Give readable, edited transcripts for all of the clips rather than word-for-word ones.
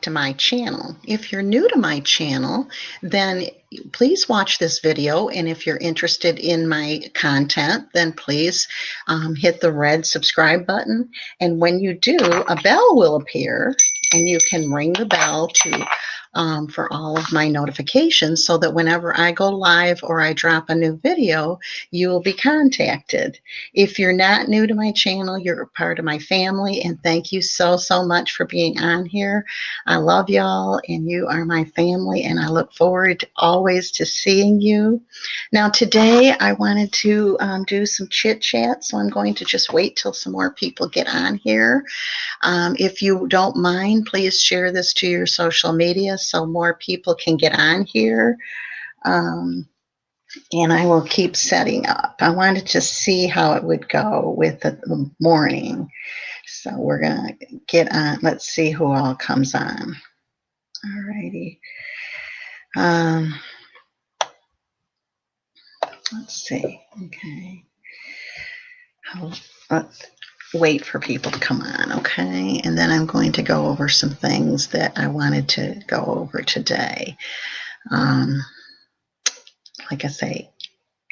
to my channel. If you're new to my channel, then please watch this video. And if you're interested in my content, then please hit the red subscribe button. And when you do, a bell will appear and you can ring the bell to for all of my notifications so that whenever I go live or I drop a new video, you will be contacted. If you're not new to my channel, you're a part of my family, and thank you so, so much for being on here. I love y'all, and you are my family, and I look forward always to seeing you. Now, today I wanted to do some chit chat, so I'm going to just wait till some more people get on here. If you don't mind, please share this to your social media so more people can get on here. And I will keep setting up. I wanted to see how it would go with the morning. So we're going to get on. Let's see who all comes on. All righty. Let's see. Okay. Let's wait for people to come on, okay? And then I'm going to go over some things that I wanted to go over today. Like I say,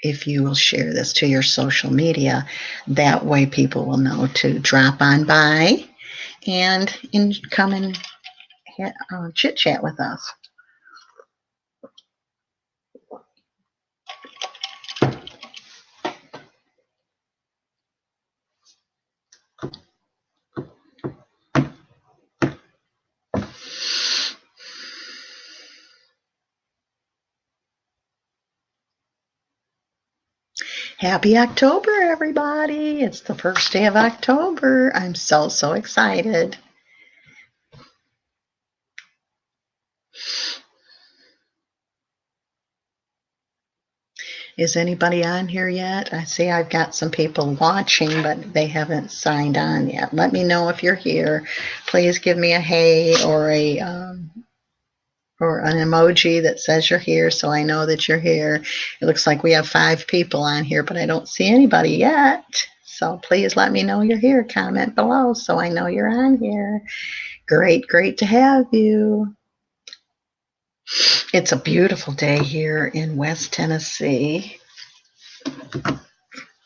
if you will share this to your social media, that way people will know to drop on by and come and chit chat with us. Happy October, everybody. It's the first day of October. I'm so, so excited. Is anybody on here yet? I see I've got some people watching, but they haven't signed on yet. Let me know if you're here. Please give me a hey or an emoji that says you're here so I know that you're here. It looks like we have 5 people on here, but I don't see anybody yet. So please let me know you're here. Comment below so I know you're on here. Great, great to have you. It's a beautiful day here in West Tennessee.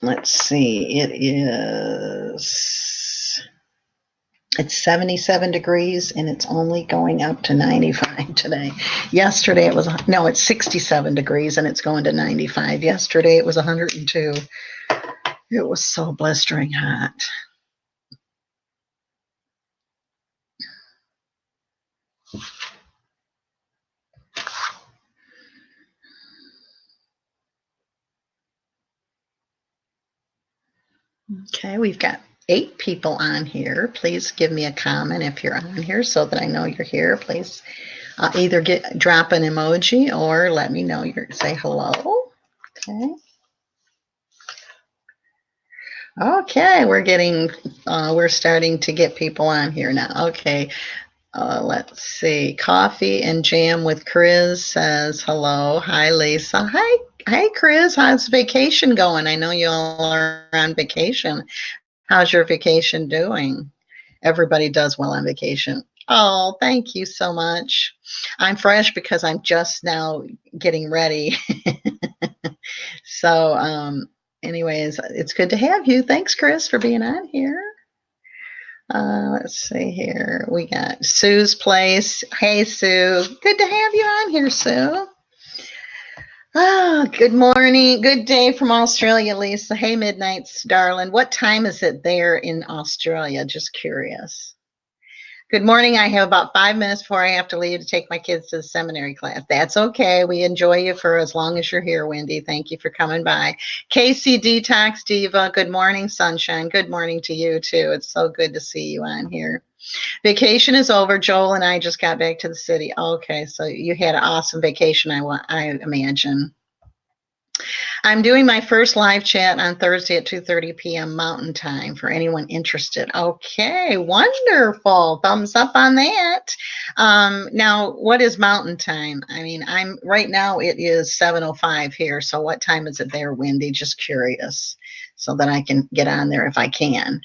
Let's see, it's 77 degrees and it's only going up to 95 today. Yesterday it's 67 degrees and it's going to 95. Yesterday it was 102. It was so blistering hot. Okay, we've got 8 people on here. Please give me a comment if you're on here so that I know you're here. Please either drop an emoji or let me know say hello. Okay. Okay, we're starting to get people on here now. Okay. Let's see. Coffee and Jam with Chris says hello. Hi, Lisa. Hi, Chris. How's vacation going? I know you all are on vacation. How's your vacation doing? Everybody does well on vacation. Oh, thank you so much. I'm fresh because I'm just now getting ready. So, anyways, it's good to have you. Thanks, Chris, for being on here. Let's see here. We got Sue's Place. Hey, Sue. Good to have you on here, Sue. Good morning. Good day from Australia, Lisa. Hey, Midnights, darling. What time is it there in Australia? Just curious. Good morning. I have about 5 minutes before I have to leave to take my kids to the seminary class. That's okay. We enjoy you for as long as you're here, Wendy. Thank you for coming by. Casey Detox Diva. Good morning, sunshine. Good morning to you, too. It's so good to see you on here. Vacation is over. Joel and I just got back to the city. Okay, so you had an awesome vacation, I imagine. I'm doing my first live chat on Thursday at 2:30 p.m. Mountain Time for anyone interested. Okay, wonderful. Thumbs up on that. Now, what is Mountain Time? I mean, right now it is 7:05 here. So what time is it there, Wendy? Just curious so that I can get on there if I can.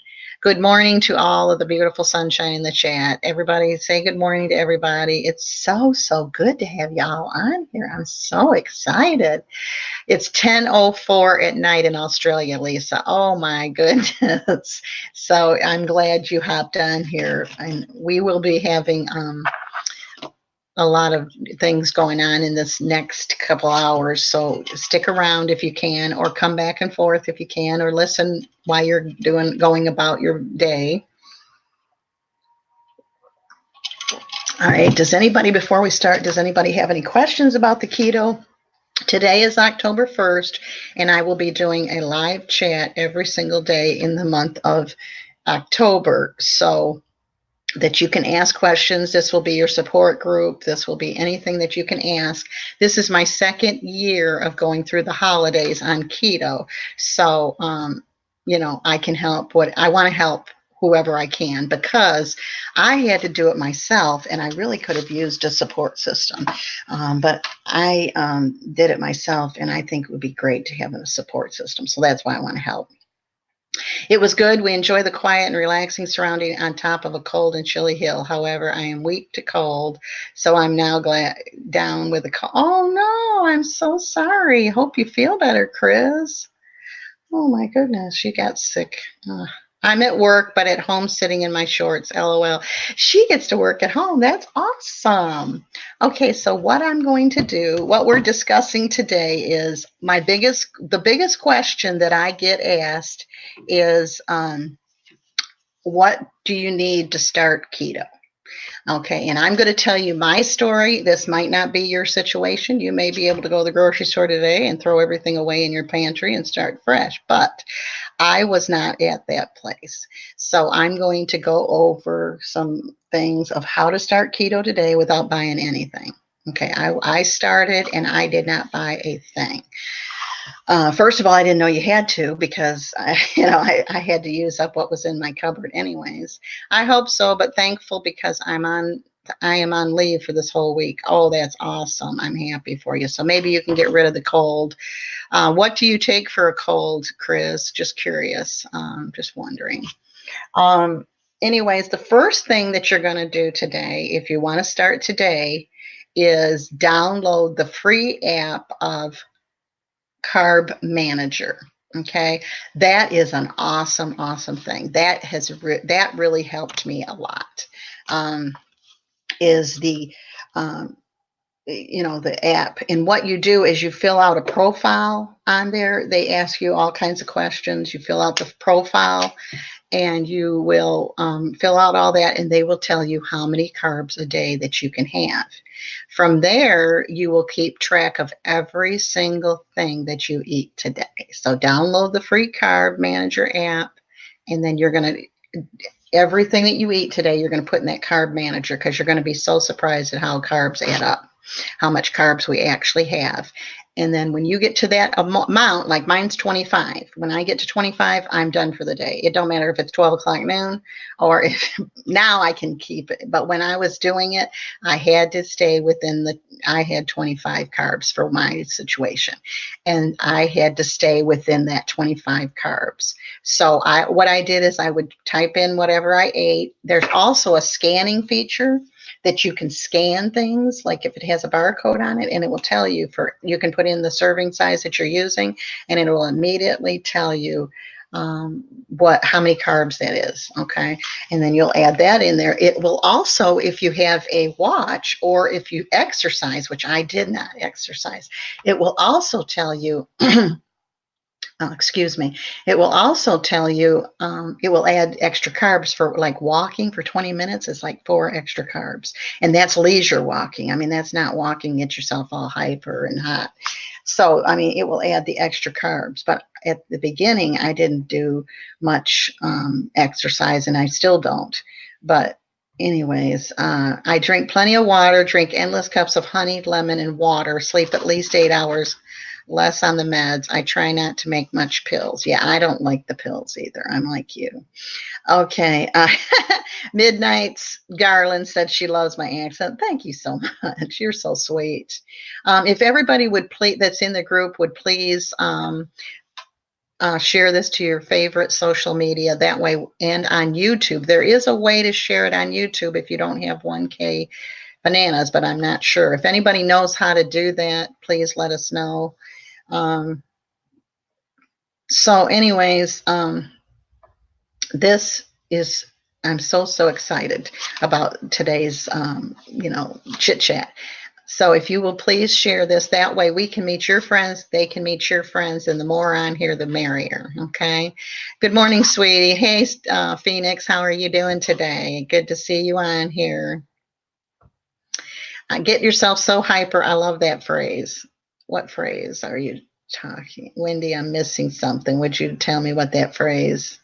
Good morning to all of the beautiful sunshine in the chat. Everybody say good morning to everybody. It's so, so good to have y'all on here. I'm so excited. It's 10:04 at night in Australia, Lisa. Oh my goodness. So I'm glad you hopped on here. And we will be having a lot of things going on in this next couple hours. So stick around if you can, or come back and forth if you can, or listen while you're going about your day. All right. Before we start, does anybody have any questions about the keto? Today is October 1st, and I will be doing a live chat every single day in the month of October. So that you can ask questions. This will be your support group. This will be anything that you can ask. This is my second year of going through the holidays on keto. So, I can help. I want to help whoever I can, because I had to do it myself, and I really could have used a support system. But I did it myself, and I think it would be great to have a support system. So that's why I want to help. It was good. We enjoy the quiet and relaxing surrounding on top of a cold and chilly hill. However, I am weak to cold, so I'm now down with a cold. Oh no, I'm so sorry. Hope you feel better, Chris. Oh my goodness, she got sick. I'm at work, but at home sitting in my shorts. LOL. She gets to work at home. That's awesome. Okay, so what I'm going to do, what we're discussing today is the biggest question that I get asked is, what do you need to start keto? Okay, and I'm going to tell you my story. This might not be your situation. You may be able to go to the grocery store today and throw everything away in your pantry and start fresh, but I was not at that place. So I'm going to go over some things of how to start keto today without buying anything. Okay, I started and I did not buy a thing. First of all, I didn't know you had to, because I had to use up what was in my cupboard anyways. I hope so, but thankful because I am on leave for this whole week. Oh, that's awesome. I'm happy for you. So maybe you can get rid of the cold. What do you take for a cold, Chris? Just curious. Just wondering. Anyways, the first thing that you're going to do today, if you want to start today, is download the free app of Carb Manager. Okay, that is an awesome, awesome thing. That really helped me a lot. Is the the app, and what you do is you fill out a profile on there. They ask you all kinds of questions. You fill out the profile, and you will fill out all that, and they will tell you how many carbs a day that you can have. From there, you will keep track of every single thing that you eat today. So download the free Carb Manager app, and then you're going to, everything that you eat today, you're going to put in that Carb Manager, because you're going to be so surprised at how carbs add up, how much carbs we actually have. And then when you get to that amount, like mine's 25. When I get to 25, I'm done for the day. It don't matter if it's 12 o'clock noon, or if now I can keep it. But when I was doing it, I had to stay I had 25 carbs for my situation. And I had to stay within that 25 carbs. So what I did is I would type in whatever I ate. There's also a scanning feature that you can scan things, like if it has a barcode on it, and it will tell you you can put in the serving size that you're using, and it will immediately tell you how many carbs that is. Okay, and then you'll add that in there. It will also, if you have a watch or if you exercise, which I did not exercise, it will also tell you excuse me. It will also tell you, it will add extra carbs for like walking for 20 minutes. It's like 4 extra carbs. And that's leisure walking. I mean, that's not walking, get yourself all hyper and hot. So, I mean, it will add the extra carbs. But at the beginning, I didn't do much exercise, and I still don't. But anyways, I drink plenty of water, drink endless cups of honey, lemon, and water, sleep at least 8 hours, less on the meds. I try not to make much pills. Yeah, I don't like the pills either. I'm like you. Okay. Midnight's Garland said she loves my accent. Thank you so much. You're so sweet. If everybody would please, that's in the group, would please share this to your favorite social media that way, and on YouTube. There is a way to share it on YouTube if you don't have 1K bananas, but I'm not sure. If anybody knows how to do that, please let us know. Um, so, anyways, this is, I'm so excited about today's, chit chat. So if you will please share this, that way we can meet your friends, they can meet your friends, and the more on here, the merrier. Okay. Good morning, sweetie. Hey, Phoenix, how are you doing today? Good to see you on here. Get yourself so hyper. I love that phrase. What phrase are you talking? Wendy, I'm missing something. Would you tell me what that phrase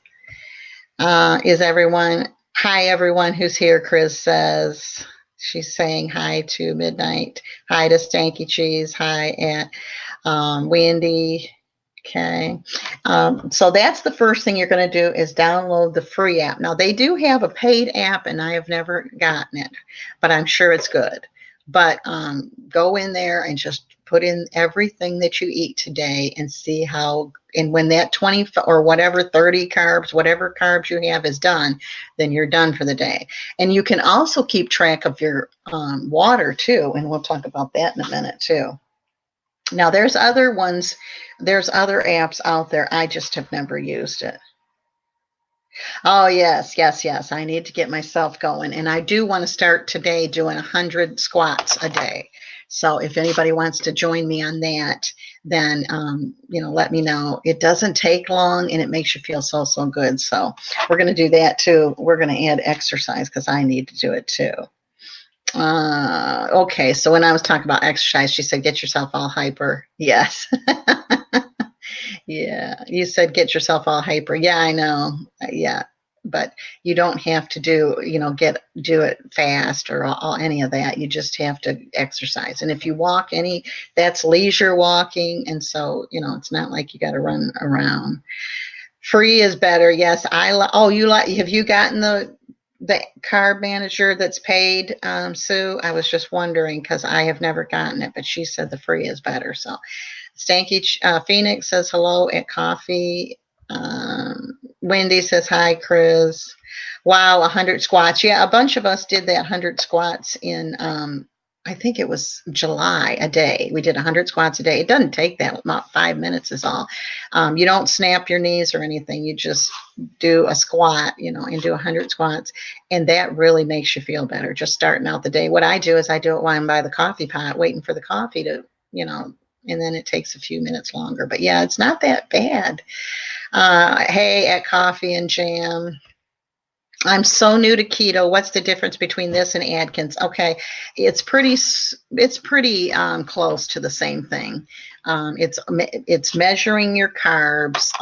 is? Everyone, hi, everyone who's here, Chris says. She's saying hi to Midnight. Hi to Stanky Cheese. Hi at Wendy. Okay. So that's the first thing you're going to do is download the free app. Now, they do have a paid app, and I have never gotten it, but I'm sure it's good. But go in there and just put in everything that you eat today and see how, and when that 20 or whatever, 30 carbs, whatever carbs you have is done, then you're done for the day. And you can also keep track of your water too. And we'll talk about that in a minute too. Now there's other ones, there's other apps out there. I just have never used it. Oh, yes. I need to get myself going. And I do want to start today doing 100 squats a day. So if anybody wants to join me on that, then, let me know. It doesn't take long and it makes you feel so good. So we're going to do that too. We're going to add exercise because I need to do it too. Okay. So when I was talking about exercise, she said, get yourself all hyper. Yes. Yeah, you said get yourself all hyper. Yeah, I know. Yeah, but you don't have to do it fast or any of that. You just have to exercise. And if you walk that's leisure walking, and so it's not like you got to run around. Free is better. Yes, have you gotten the carb manager that's paid, Sue? I was just wondering because I have never gotten it, but she said the free is better. So Stanky Phoenix says hello at coffee. Wendy says hi, Chris. Wow, 100 squats. Yeah, a bunch of us did that 100 squats in, I think it was July a day. We did 100 squats a day. It doesn't take that, about 5 minutes is all. You don't snap your knees or anything. You just do a squat, and do 100 squats. And that really makes you feel better just starting out the day. What I do is I do it while I'm by the coffee pot, waiting for the coffee to, and then it takes a few minutes longer. But yeah, it's not that bad. Hey, at Coffee and Jam. I'm so new to keto. What's the difference between this and Atkins? Okay, it's pretty close to the same thing. It's measuring your carbs.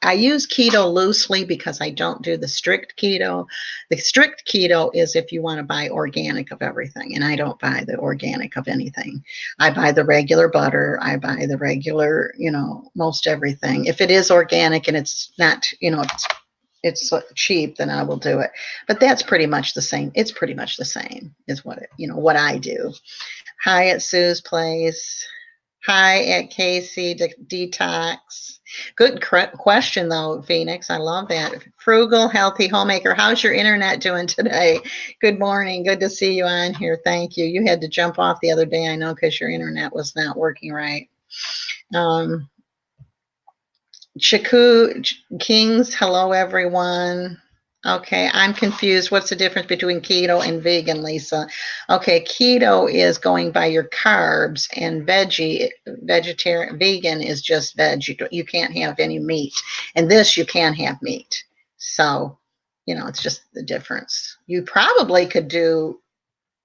I use keto loosely because I don't do the strict keto. The strict keto is if you want to buy organic of everything, and I don't buy the organic of anything. I buy the regular butter. I buy the regular, most everything. If it is organic and it's not, it's cheap, then I will do it. But that's pretty much the same. It's pretty much the same is what I do. Hi at Sue's place. Hi at Casey Detox. Good question, though, Phoenix. I love that. Frugal, healthy homemaker. How's your internet doing today? Good morning. Good to see you on here. Thank you. You had to jump off the other day, I know, because your internet was not working right. Chiku Kings, hello, everyone. Okay, I'm confused. What's the difference between keto and vegan, Lisa? Okay, keto is going by your carbs, and vegan is just veg. You can't have any meat. And this, you can have meat. So, it's just the difference. You probably could do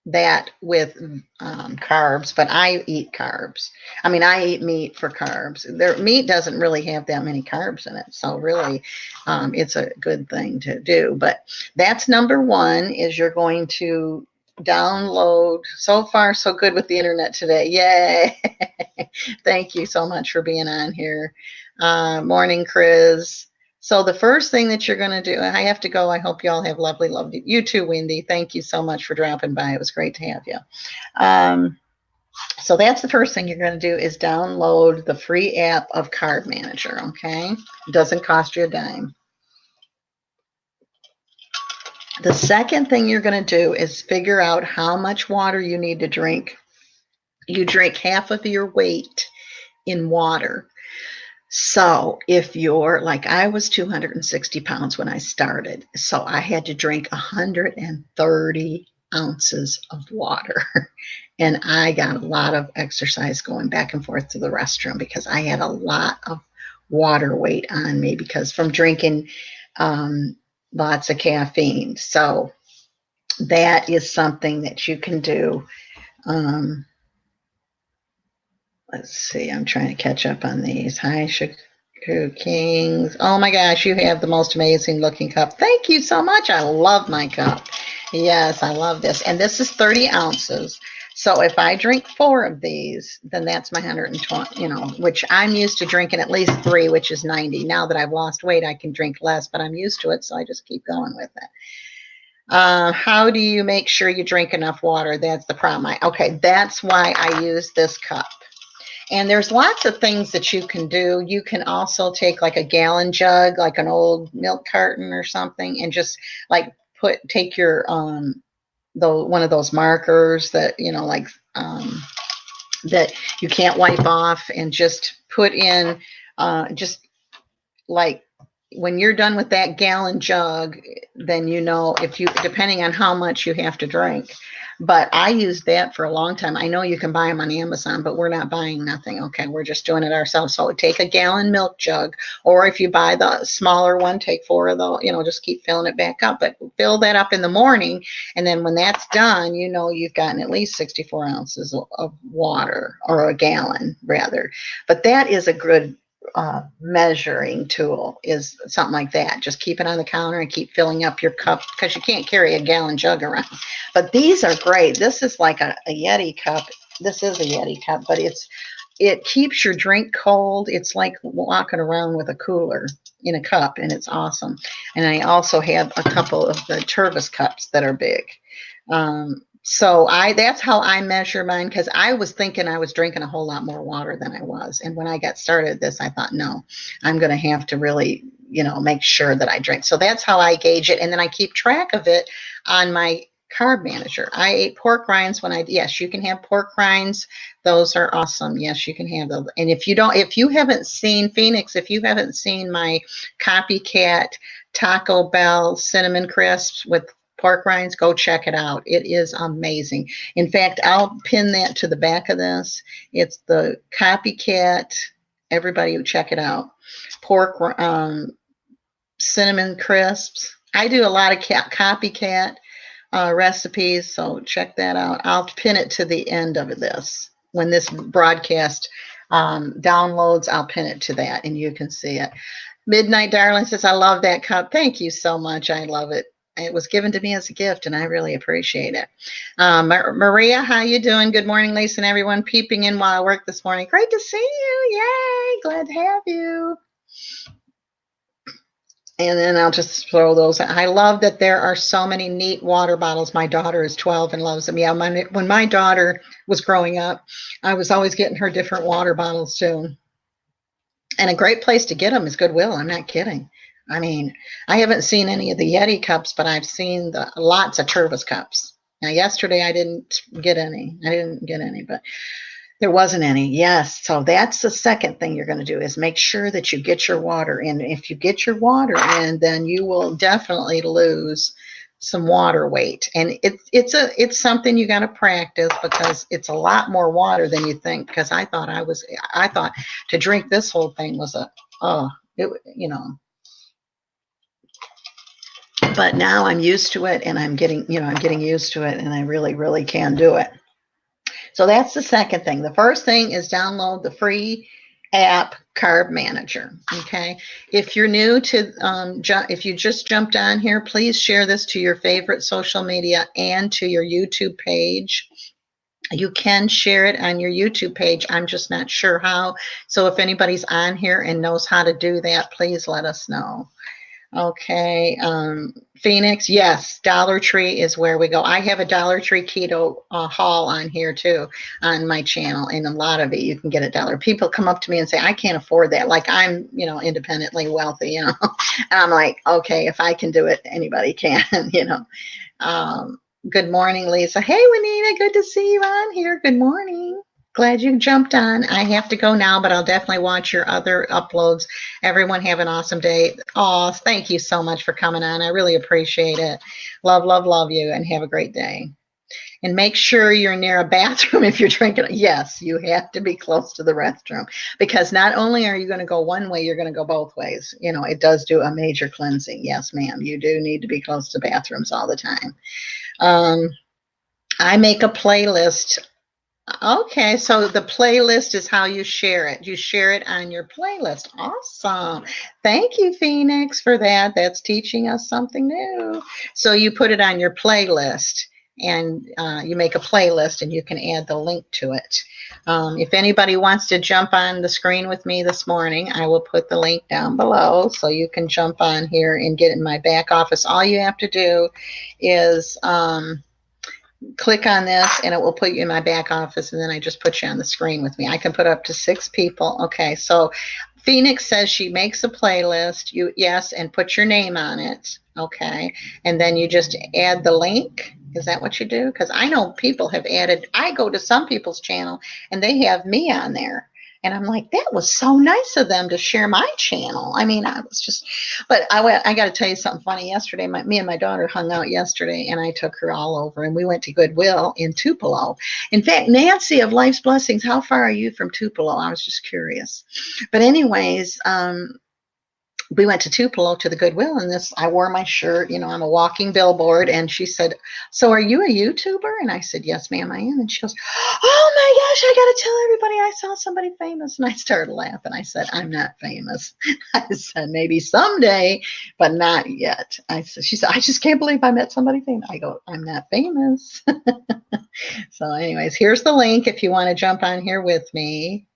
that with carbs, but I eat carbs. I mean, I eat meat for carbs. Meat doesn't really have that many carbs in it, so really, it's a good thing to do. But that's number one. Is you're going to download. So far, so good with the internet today. Yay! Thank you so much for being on here. Morning, Chris. So the first thing that you're going to do, I have to go. I hope you all have lovely. You too, Wendy. Thank you so much for dropping by. It was great to have you. So that's the first thing you're going to do is download the free app of Carb Manager, okay? It doesn't cost you a dime. The second thing you're going to do is figure out how much water you need to drink. You drink half of your weight in water. So if you're like, I was 260 pounds when I started, so I had to drink 130 ounces of water. And I got a lot of exercise going back and forth to the restroom because I had a lot of water weight on me because from drinking lots of caffeine. So that is something that you can do. Let's see, I'm trying to catch up on these. Hi, Sugar Kings. Oh my gosh, you have the most amazing looking cup. Thank you so much. I love my cup. Yes, I love this. And this is 30 ounces. So if I drink 4 of these, then that's my 120, which I'm used to drinking at least 3, which is 90. Now that I've lost weight, I can drink less, but I'm used to it, so I just keep going with it. How do you make sure you drink enough water? That's the problem. Okay, that's why I use this cup. And there's lots of things that you can do. You can also take like a gallon jug, like an old milk carton or something, and just like take your one of those markers that that you can't wipe off, and just put in just like when you're done with that gallon jug, then if you, depending on how much you have to drink. But I used that for a long time. I know you can buy them on Amazon, but we're not buying nothing. Okay, we're just doing it ourselves. So take a gallon milk jug, or if you buy the smaller one, take 4 of those. Just keep filling it back up. But fill that up in the morning, and then when that's done, you've gotten at least 64 ounces of water, or a gallon rather. But that is a good measuring tool, is something like that. Just keep it on the counter and keep filling up your cup, because you can't carry a gallon jug around. But these are great. This is like a Yeti cup. This is a Yeti cup, but it keeps your drink cold. It's like walking around with a cooler in a cup, and it's awesome. And I also have a couple of the Tervis cups that are big. So that's how I measure mine, because I was thinking I was drinking a whole lot more water than I was. And when I got started this, I thought, no, I'm going to have to really, make sure that I drink. So that's how I gauge it. And then I keep track of it on my Carb Manager. I ate pork rinds yes, you can have pork rinds. Those are awesome. Yes, you can have those. And if you haven't seen Phoenix, if you haven't seen my copycat Taco Bell cinnamon crisps with pork rinds, go check it out. It is amazing. In fact, I'll pin that to the back of this. It's the copycat. Everybody check it out. Pork cinnamon crisps. I do a lot of copycat recipes, so check that out. I'll pin it to the end of this. When this broadcast downloads, I'll pin it to that, and you can see it. Midnight Darling says, I love that cup. Thank you so much. I love it. It was given to me as a gift, and I really appreciate it. Maria, how you doing? Good morning, Lisa, and everyone peeping in while I work this morning. Great to see you. Yay. Glad to have you. And then I'll just throw those. I love that there are so many neat water bottles. My daughter is 12 and loves them. Yeah, when my daughter was growing up, I was always getting her different water bottles too. And a great place to get them is Goodwill. I'm not kidding. I mean, I haven't seen any of the Yeti cups, but I've seen lots of Tervis cups. Now, yesterday I didn't get any. But there wasn't any. Yes. So that's the second thing you're going to do, is make sure that you get your water in. If you get your water in, then you will definitely lose some water weight. And it's something you got to practice, because it's a lot more water than you think. Because I thought to drink this whole thing was but now I'm used to it, and I'm getting used to it, and I really, really can do it. So that's the second thing. The first thing is download the free app Carb Manager. Okay. If you're new to, if you just jumped on here, please share this to your favorite social media and to your YouTube page. You can share it on your YouTube page. I'm just not sure how. So if anybody's on here and knows how to do that, please let us know. Okay. Phoenix, yes, Dollar Tree is where we go. I have a Dollar Tree keto haul on here too on my channel, and a lot of it you can get at Dollar. People come up to me and say, I can't afford that. Like I'm, independently wealthy, And I'm like, okay, if I can do it, anybody can, Um, Good morning, Lisa. Hey, Juanita, good to see you on here. Good morning. Glad you jumped on. I have to go now, but I'll definitely watch your other uploads. Everyone have an awesome day. Oh, thank you so much for coming on. I really appreciate it. Love, love, love you, and have a great day. And make sure you're near a bathroom if you're drinking. Yes, you have to be close to the restroom because not only are you going to go one way, you're going to go both ways. It does do a major cleansing. Yes, ma'am. You do need to be close to bathrooms all the time. Um, I make a playlist. Okay, so the playlist is how you share it. You share it on your playlist. Awesome. Thank you, Phoenix, for that. That's teaching us something new. So you put it on your playlist and you make a playlist and you can add the link to it. If anybody wants to jump on the screen with me this morning, I will put the link down below so you can jump on here and get in my back office. All you have to do is click on this and it will put you in my back office, and then I just put you on the screen with me. I can put up to 6 people. Okay, so Phoenix says she makes a playlist. Yes, and put your name on it. Okay, and then you just add the link. Is that what you do? Because I know people have added. I go to some people's channel and they have me on there. And I'm like, that was so nice of them to share my channel. I mean, I was just, but I got to tell you something funny. Yesterday, me and my daughter hung out yesterday, and I took her all over, and we went to Goodwill in Tupelo. In fact, Nancy of Life's Blessings, how far are you from Tupelo? I was just curious. But anyways, we went to Tupelo to the Goodwill, and I wore my shirt, I'm a walking billboard. And she said, so are you a YouTuber? And I said, yes, ma'am, I am. And she goes, oh my gosh, I got to tell everybody I saw somebody famous. And I started laughing. I said, I'm not famous. I said, maybe someday, but not yet. She said, I just can't believe I met somebody famous. I go, I'm not famous. So anyways, here's the link if you want to jump on here with me.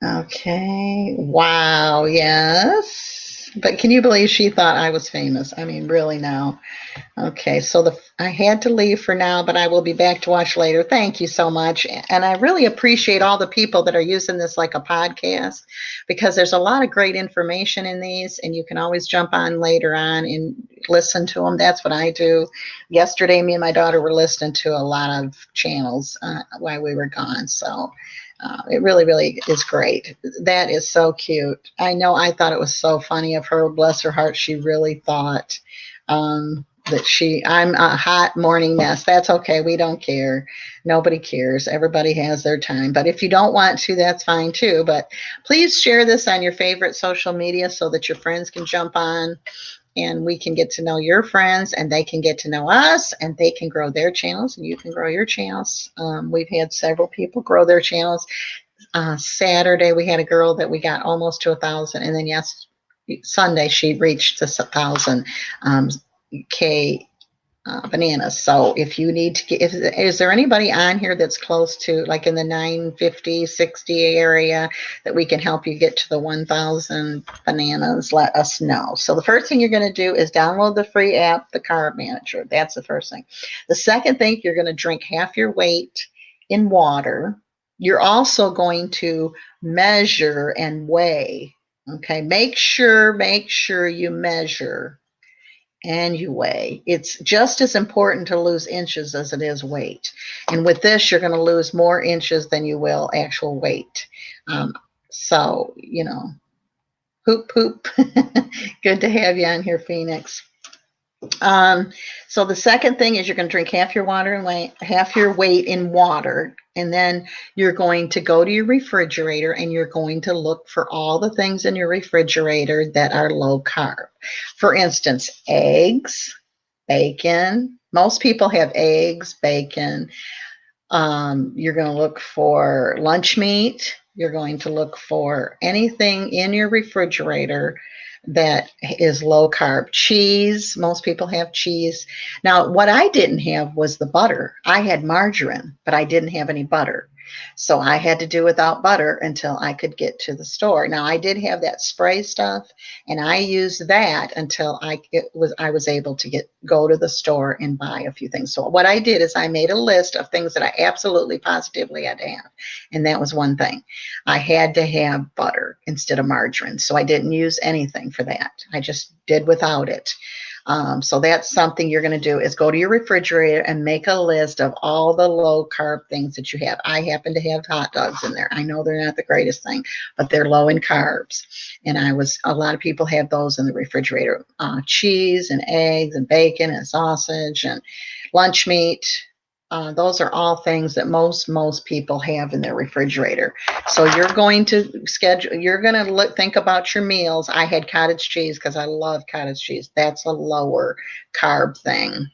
Okay. Wow. Yes. But can you believe she thought I was famous? I mean, really now. Okay. So I had to leave for now, but I will be back to watch later. Thank you so much. And I really appreciate all the people that are using this like a podcast, because there's a lot of great information in these, and you can always jump on later on and listen to them. That's what I do. Yesterday, me and my daughter were listening to a lot of channels while we were gone. So it really, really is great. That is so cute. I know I thought it was so funny of her. Bless her heart. She really thought that I'm a hot morning mess. That's okay. We don't care. Nobody cares. Everybody has their time. But if you don't want to, that's fine too. But please share this on your favorite social media so that your friends can jump on, and we can get to know your friends, and they can get to know us, and they can grow their channels, and you can grow your channels. We've had several people grow their channels. Saturday, we had a girl that we got almost to 1,000, and then Sunday, she reached the 1,000 K bananas. So if you need to get, is there anybody on here that's close to, like in the 950, 60 area, that we can help you get to the 1,000 bananas? Let us know. So the first thing you're going to do is download the free app, the Carb Manager. That's the first thing. The second thing, you're going to drink half your weight in water. You're also going to measure and weigh. Okay. Make sure you measure and you weigh. It's just as important to lose inches as it is weight. And with this, you're going to lose more inches than you will actual weight. So, hoop, hoop. Good to have you on here, Phoenix. So the second thing is you're going to drink half your weight in water, and then you're going to go to your refrigerator and you're going to look for all the things in your refrigerator that are low carb. For instance, eggs, bacon. Most people have eggs, bacon. You're going to look for lunch meat. You're going to look for anything in your refrigerator that is low carb. Cheese, most people have cheese. Now, what I didn't have was the butter. I had margarine, but I didn't have any butter. So I had to do without butter until I could get to the store. Now I did have that spray stuff, and I used that until I was able to go to the store and buy a few things. So what I did is I made a list of things that I absolutely positively had to have. And that was one thing. I had to have butter instead of margarine. So I didn't use anything for that. I just did without it. So that's something you're going to do is go to your refrigerator and make a list of all the low carb things that you have. I happen to have hot dogs in there. I know they're not the greatest thing, but they're low in carbs. And a lot of people have those in the refrigerator. Cheese and eggs and bacon and sausage and lunch meat. Those are all things that most people have in their refrigerator. So you're going to think about your meals. I had cottage cheese because I love cottage cheese. That's a lower carb thing.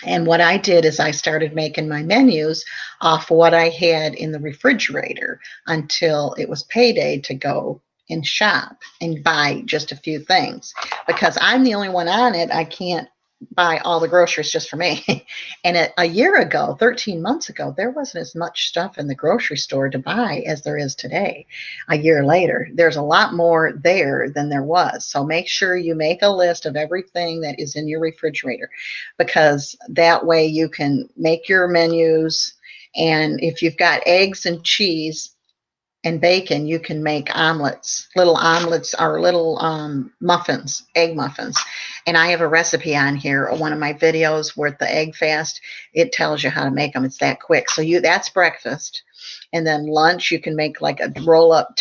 And what I did is I started making my menus off what I had in the refrigerator until it was payday to go and shop and buy just a few things. Because I'm the only one on it, I can't buy all the groceries just for me. And a year ago, 13 months ago, there wasn't as much stuff in the grocery store to buy as there is today. A year later, there's a lot more there than there was. So make sure you make a list of everything that is in your refrigerator, because that way you can make your menus. And if you've got eggs and cheese and bacon, you can make little omelets or little muffins, egg muffins. And I have a recipe on here, one of my videos with the egg fast. It tells you how to make them. It's that quick. So that's breakfast. And then lunch, you can make like a roll up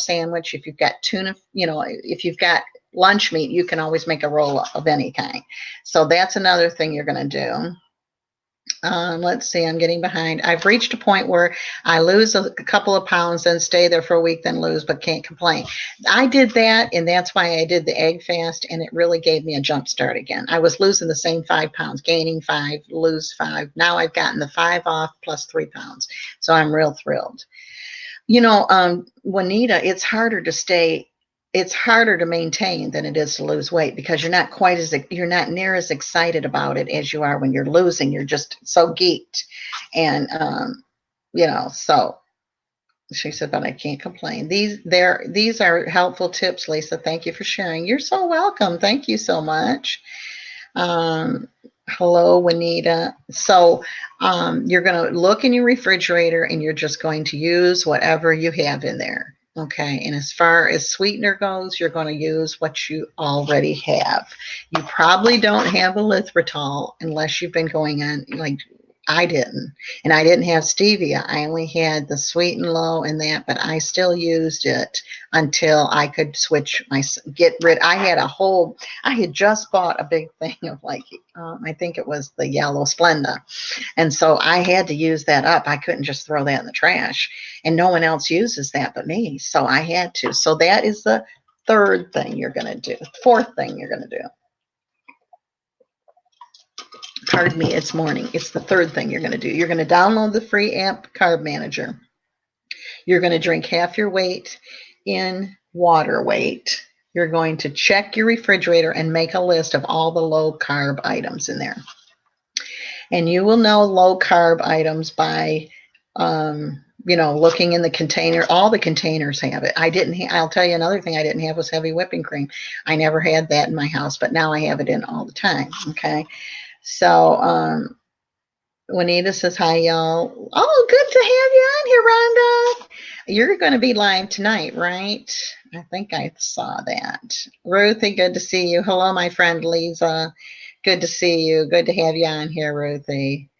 sandwich. If you've got tuna, if you've got lunch meat, you can always make a roll up of any kind. So that's another thing you're going to do. Let's see, I'm getting behind. I've reached a point where I lose a couple of pounds, then stay there for a week, then lose, but can't complain. I did that, and that's why I did the egg fast, and it really gave me a jump start again. I was losing the same 5 pounds, gaining 5, lose 5. Now I've gotten the 5 off plus 3 pounds. So I'm real thrilled. Juanita, it's harder to maintain than it is to lose weight, because you're not near as excited about it as you are when you're losing. You're just so geeked. And, so she said, but I can't complain. These are helpful tips, Lisa. Thank you for sharing. You're so welcome. Thank you so much. Hello, Juanita. So you're going to look in your refrigerator and you're just going to use whatever you have in there. Okay. And as far as sweetener goes, you're going to use what you already have. You probably don't have erythritol unless you've been going on, like I didn't. And I didn't have stevia. I only had the sweet and low and that, but I still used it until I could I had just bought a big thing of I think it was the yellow Splenda. And so I had to use that up. I couldn't just throw that in the trash, and no one else uses that but me. So I had to. So that is the fourth thing you're going to do. Pardon me, it's morning. It's the third thing you're going to do. You're going to download the free app, Carb Manager. You're going to drink half your weight in water weight. You're going to check your refrigerator and make a list of all the low carb items in there. And you will know low carb items by, looking in the container. All the containers have it. I'll tell you another thing I didn't have was heavy whipping cream. I never had that in my house, but now I have it in all the time. Okay. So, Juanita says, hi, y'all. Oh, good to have you on here, Rhonda. You're going to be live tonight, right? I think I saw that. Ruthie, good to see you. Hello, my friend Lisa. Good to see you. Good to have you on here, Ruthie.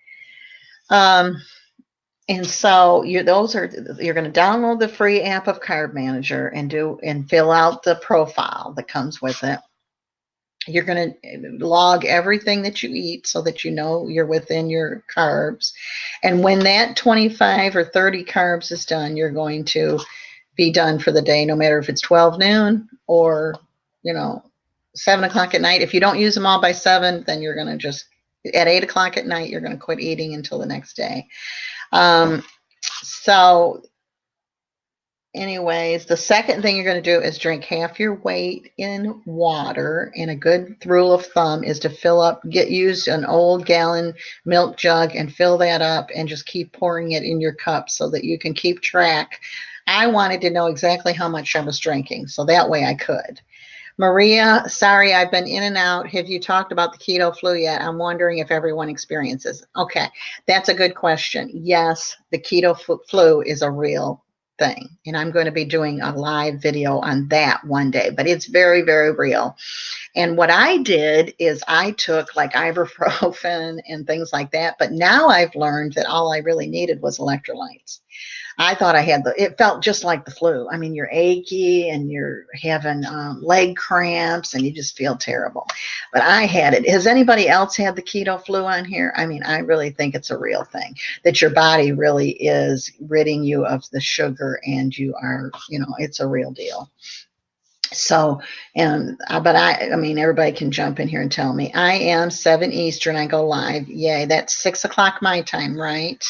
And so you're going to download the free app of Carb Manager and fill out the profile that comes with it. You're going to log everything that you eat so that you know you're within your carbs. And when that 25 or 30 carbs is done, you're going to be done for the day, no matter if it's 12 noon or, 7 o'clock at night. If you don't use them all by 7, then you're going to at 8 o'clock at night, you're going to quit eating until the next day. So anyways, the second thing you're going to do is drink half your weight in water. And a good rule of thumb is to use an old gallon milk jug and fill that up and just keep pouring it in your cup so that you can keep track. I wanted to know exactly how much I was drinking, so that way I could. Maria, sorry, I've been in and out. Have you talked about the keto flu yet? I'm wondering if everyone experiences. Okay, that's a good question. Yes, the keto flu is a real thing, and I'm going to be doing a live video on that one day, but it's very, very real. And what I did is I took like ibuprofen and things like that, but now I've learned that all I really needed was electrolytes. I thought it felt just like the flu. I mean, you're achy and you're having leg cramps and you just feel terrible. But I had it. Has anybody else had the keto flu on here? I mean, I really think it's a real thing, that your body really is ridding you of the sugar and you are, it's a real deal. So, but I mean, everybody can jump in here and tell me. I am 7 Eastern. I go live. Yay. That's 6 o'clock my time, right?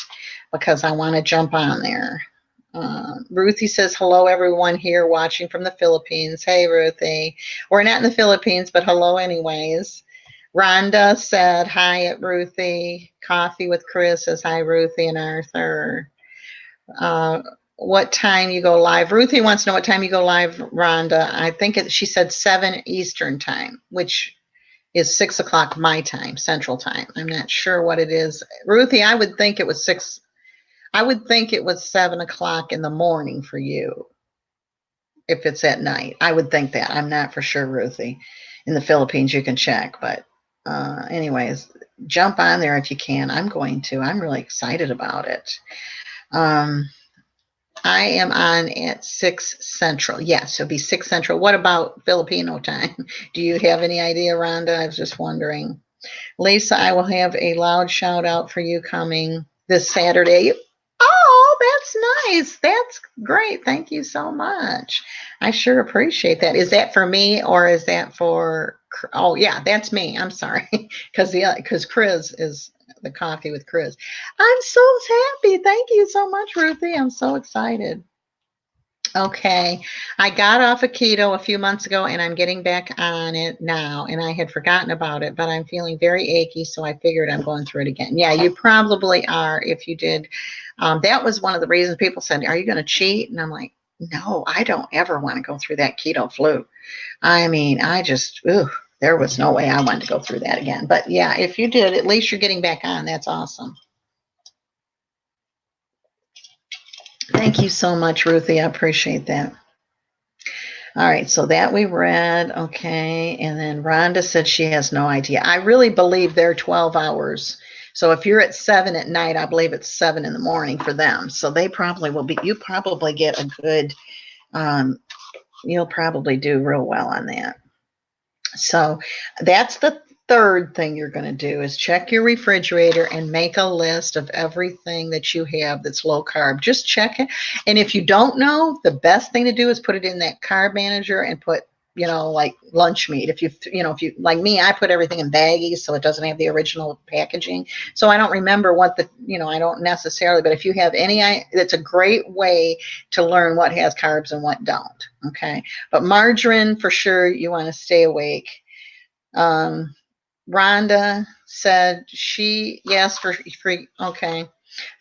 Because I want to jump on there. Ruthie says, hello, everyone here watching from the Philippines. Hey, Ruthie. We're not in the Philippines, but hello anyways. Rhonda said, hi at Ruthie. Coffee with Chris says, hi, Ruthie and Arthur. What time you go live? Ruthie wants to know what time you go live, Rhonda. I think she said 7 Eastern time, which is 6 o'clock my time, Central time. I'm not sure what it is. Ruthie, I would think it was 6. I would think it was 7 o'clock in the morning for you. If it's at night, I would think that. I'm not for sure, Ruthie. In the Philippines, you can check. But anyways, jump on there if you can. I'm going to. I'm really excited about it. I am on at 6 Central. Yes, it'll be 6 Central. What about Filipino time? Do you have any idea, Rhonda? I was just wondering. Lisa, I will have a loud shout out for you coming this Saturday. Oh, that's nice. That's great. Thank you so much. I sure appreciate that. Is that for me or is that for? Oh, yeah, that's me. I'm sorry, because Chris is the coffee with Chris. I'm so happy. Thank you so much, Ruthie. I'm so excited. Okay, I got off of keto a few months ago and I'm getting back on it now. And I had forgotten about it, but I'm feeling very achy. So I figured I'm going through it again. Yeah, you probably are if you did. That was one of the reasons people said, are you going to cheat? And I'm like, no, I don't ever want to go through that keto flu. I mean, there was no way I wanted to go through that again. But yeah, if you did, at least you're getting back on. That's awesome. Thank you so much, Ruthie. I appreciate that. All right, so that we read, okay. And then Rhonda said she has no idea. I really believe they're 12 hours. So if you're at 7 at night, I believe it's 7 in the morning for them. So they probably will be, you probably get a good, you'll probably do real well on that. So that's the third thing you're going to do is check your refrigerator and make a list of everything that you have that's low carb. Just check it. And if you don't know, the best thing to do is put it in that carb manager and put, like lunch meat. If you like me, I put everything in baggies so it doesn't have the original packaging. So I don't remember what I don't necessarily, but if you have any, it's a great way to learn what has carbs and what don't. Okay. But margarine, for sure, you want to stay awake. Rhonda said yes, for okay.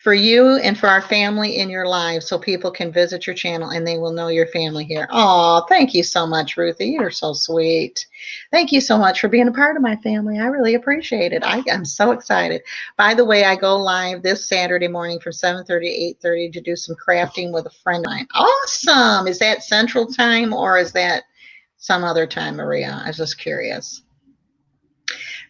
For you and for our family in your lives so people can visit your channel and they will know your family here. Oh, thank you so much, Ruthie. You're so sweet. Thank you so much for being a part of my family. I really appreciate it. I'm so excited. By the way, I go live this Saturday morning from 7:30 to 8:30 to do some crafting with a friend of mine. Awesome. Is that Central Time or is that some other time, Maria? I was just curious.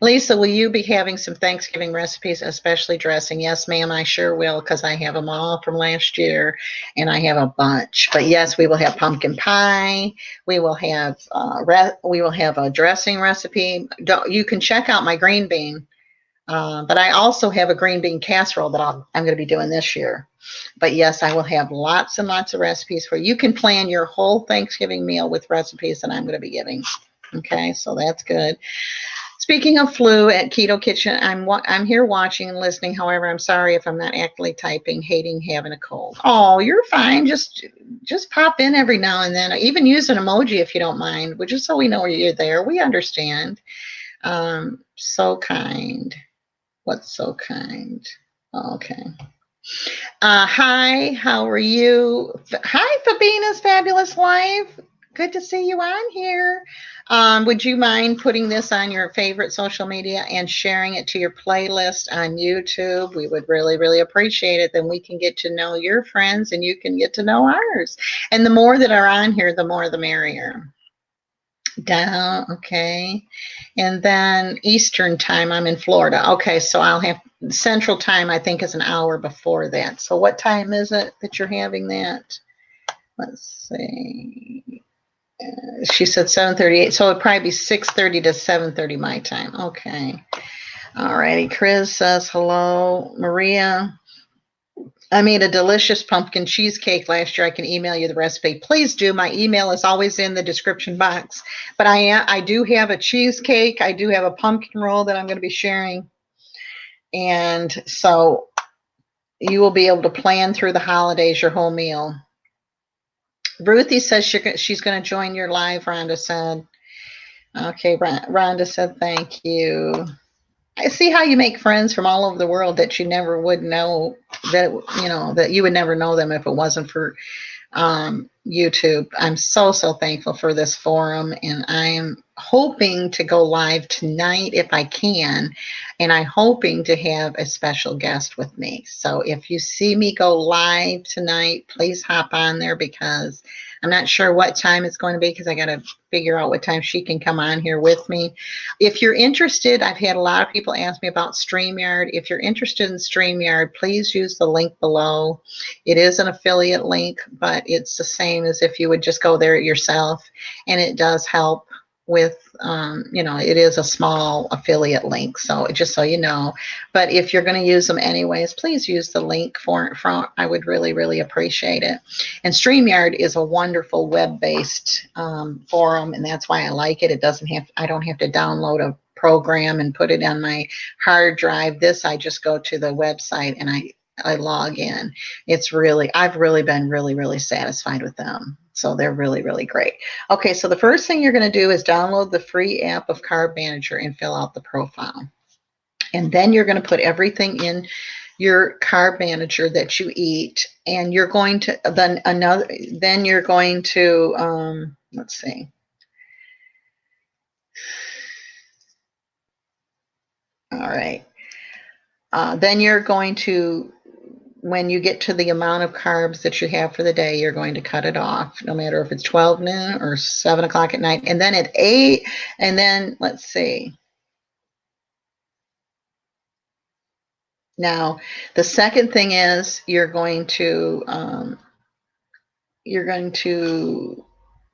Lisa, will you be having some Thanksgiving recipes, especially dressing? Yes, ma'am, I sure will, because I have them all from last year, and I have a bunch. But yes, we will have pumpkin pie. We will have a dressing recipe. You can check out my green bean, but I also have a green bean casserole that I'm going to be doing this year. But yes, I will have lots and lots of recipes for you. You can plan your whole Thanksgiving meal with recipes that I'm going to be giving. Okay, so that's good. Speaking of flu at Keto Kitchen, I'm here watching and listening. However, I'm sorry if I'm not actively typing. Hating having a cold. Oh, you're fine. Just pop in every now and then. Even use an emoji if you don't mind. Just so we know you're there. We understand. So kind. What's so kind? Okay. Hi, how are you? Hi, Fabina's Fabulous Life. Good to see you on here. Would you mind putting this on your favorite social media and sharing it to your playlist on YouTube? We would really, really appreciate it. Then we can get to know your friends and you can get to know ours. And the more that are on here, the more the merrier. Down, okay. And then Eastern time, I'm in Florida. Okay, so I'll have Central time, I think, is an hour before that. So what time is it that you're having that? Let's see. She said 7:38, so it'd probably be 6:30 to 7:30 my time. Okay. All righty. Chris says hello. Maria, I made a delicious pumpkin cheesecake last year. I can email you the recipe. Please do. My email is always in the description box. But I do have a cheesecake. I do have a pumpkin roll that I'm going to be sharing. And so you will be able to plan through the holidays your whole meal. Ruthie says she's going to join your live, Rhonda said. Okay, Rhonda said thank you. I see how you make friends from all over the world that you never would know that, that you would never know them if it wasn't for YouTube. I'm so thankful for this forum, and I am hoping to go live tonight if I can, and I'm hoping to have a special guest with me. So if you see me go live tonight, please hop on there, because I'm not sure what time it's going to be, because I got to figure out what time she can come on here with me. If you're interested, I've had a lot of people ask me about Streamyard. If you're interested in Streamyard, please use the link below. It is an affiliate link, but it's the same as if you would just go there yourself, and it does help with, it is a small affiliate link, so just so you know. But if you're going to use them anyways, please use the link for I would really, really appreciate it. And StreamYard is a wonderful web-based forum, and that's why I like it. I don't have to download a program and put it on my hard drive. I just go to the website and I log in. I've really been really, really satisfied with them. So they're really, really great. Okay, so the first thing you're going to do is download the free app of Carb Manager and fill out the profile. And then you're going to put everything in your Carb Manager that you eat, and you're going to let's see. All right. Then you're going to, when you get to the amount of carbs that you have for the day, you're going to cut it off, no matter if it's 12 noon or 7 o'clock at night. And then at 8, and then let's see. Now, the second thing is you're going to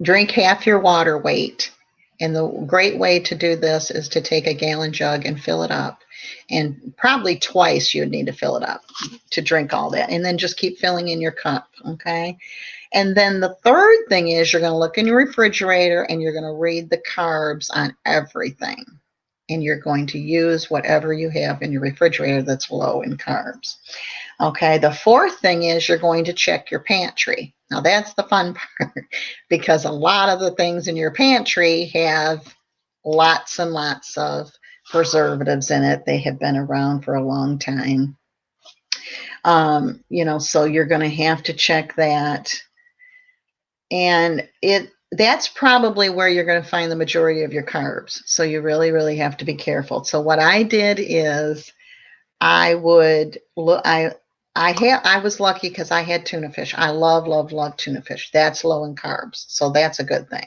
drink half your water weight. And the great way to do this is to take a gallon jug and fill it up. And probably twice you would need to fill it up to drink all that. And then just keep filling in your cup, okay? And then the third thing is you're going to look in your refrigerator and you're going to read the carbs on everything. And you're going to use whatever you have in your refrigerator that's low in carbs. Okay, the fourth thing is you're going to check your pantry. Now that's the fun part, because a lot of the things in your pantry have lots and lots of preservatives in it. They have been around for a long time. So you're going to have to check that. And that's probably where you're going to find the majority of your carbs. So you really, really have to be careful. So what I did is I was lucky because I had tuna fish. I love tuna fish. That's low in carbs. So that's a good thing.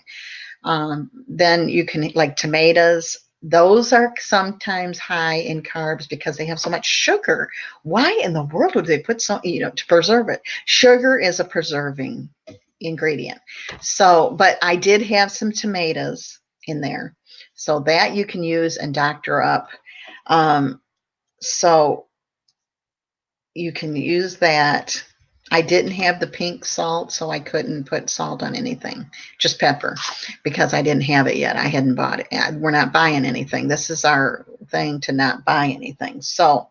Then you can, like tomatoes, those are sometimes high in carbs because they have so much sugar. Why in the world would they put to preserve it? Sugar is a preserving ingredient. So, but I did have some tomatoes in there, so that you can use and doctor up. So you can use that. I didn't have the pink salt, so I couldn't put salt on anything, just pepper, because I didn't have it yet. I hadn't bought it. We're not buying anything. This is our thing to not buy anything. So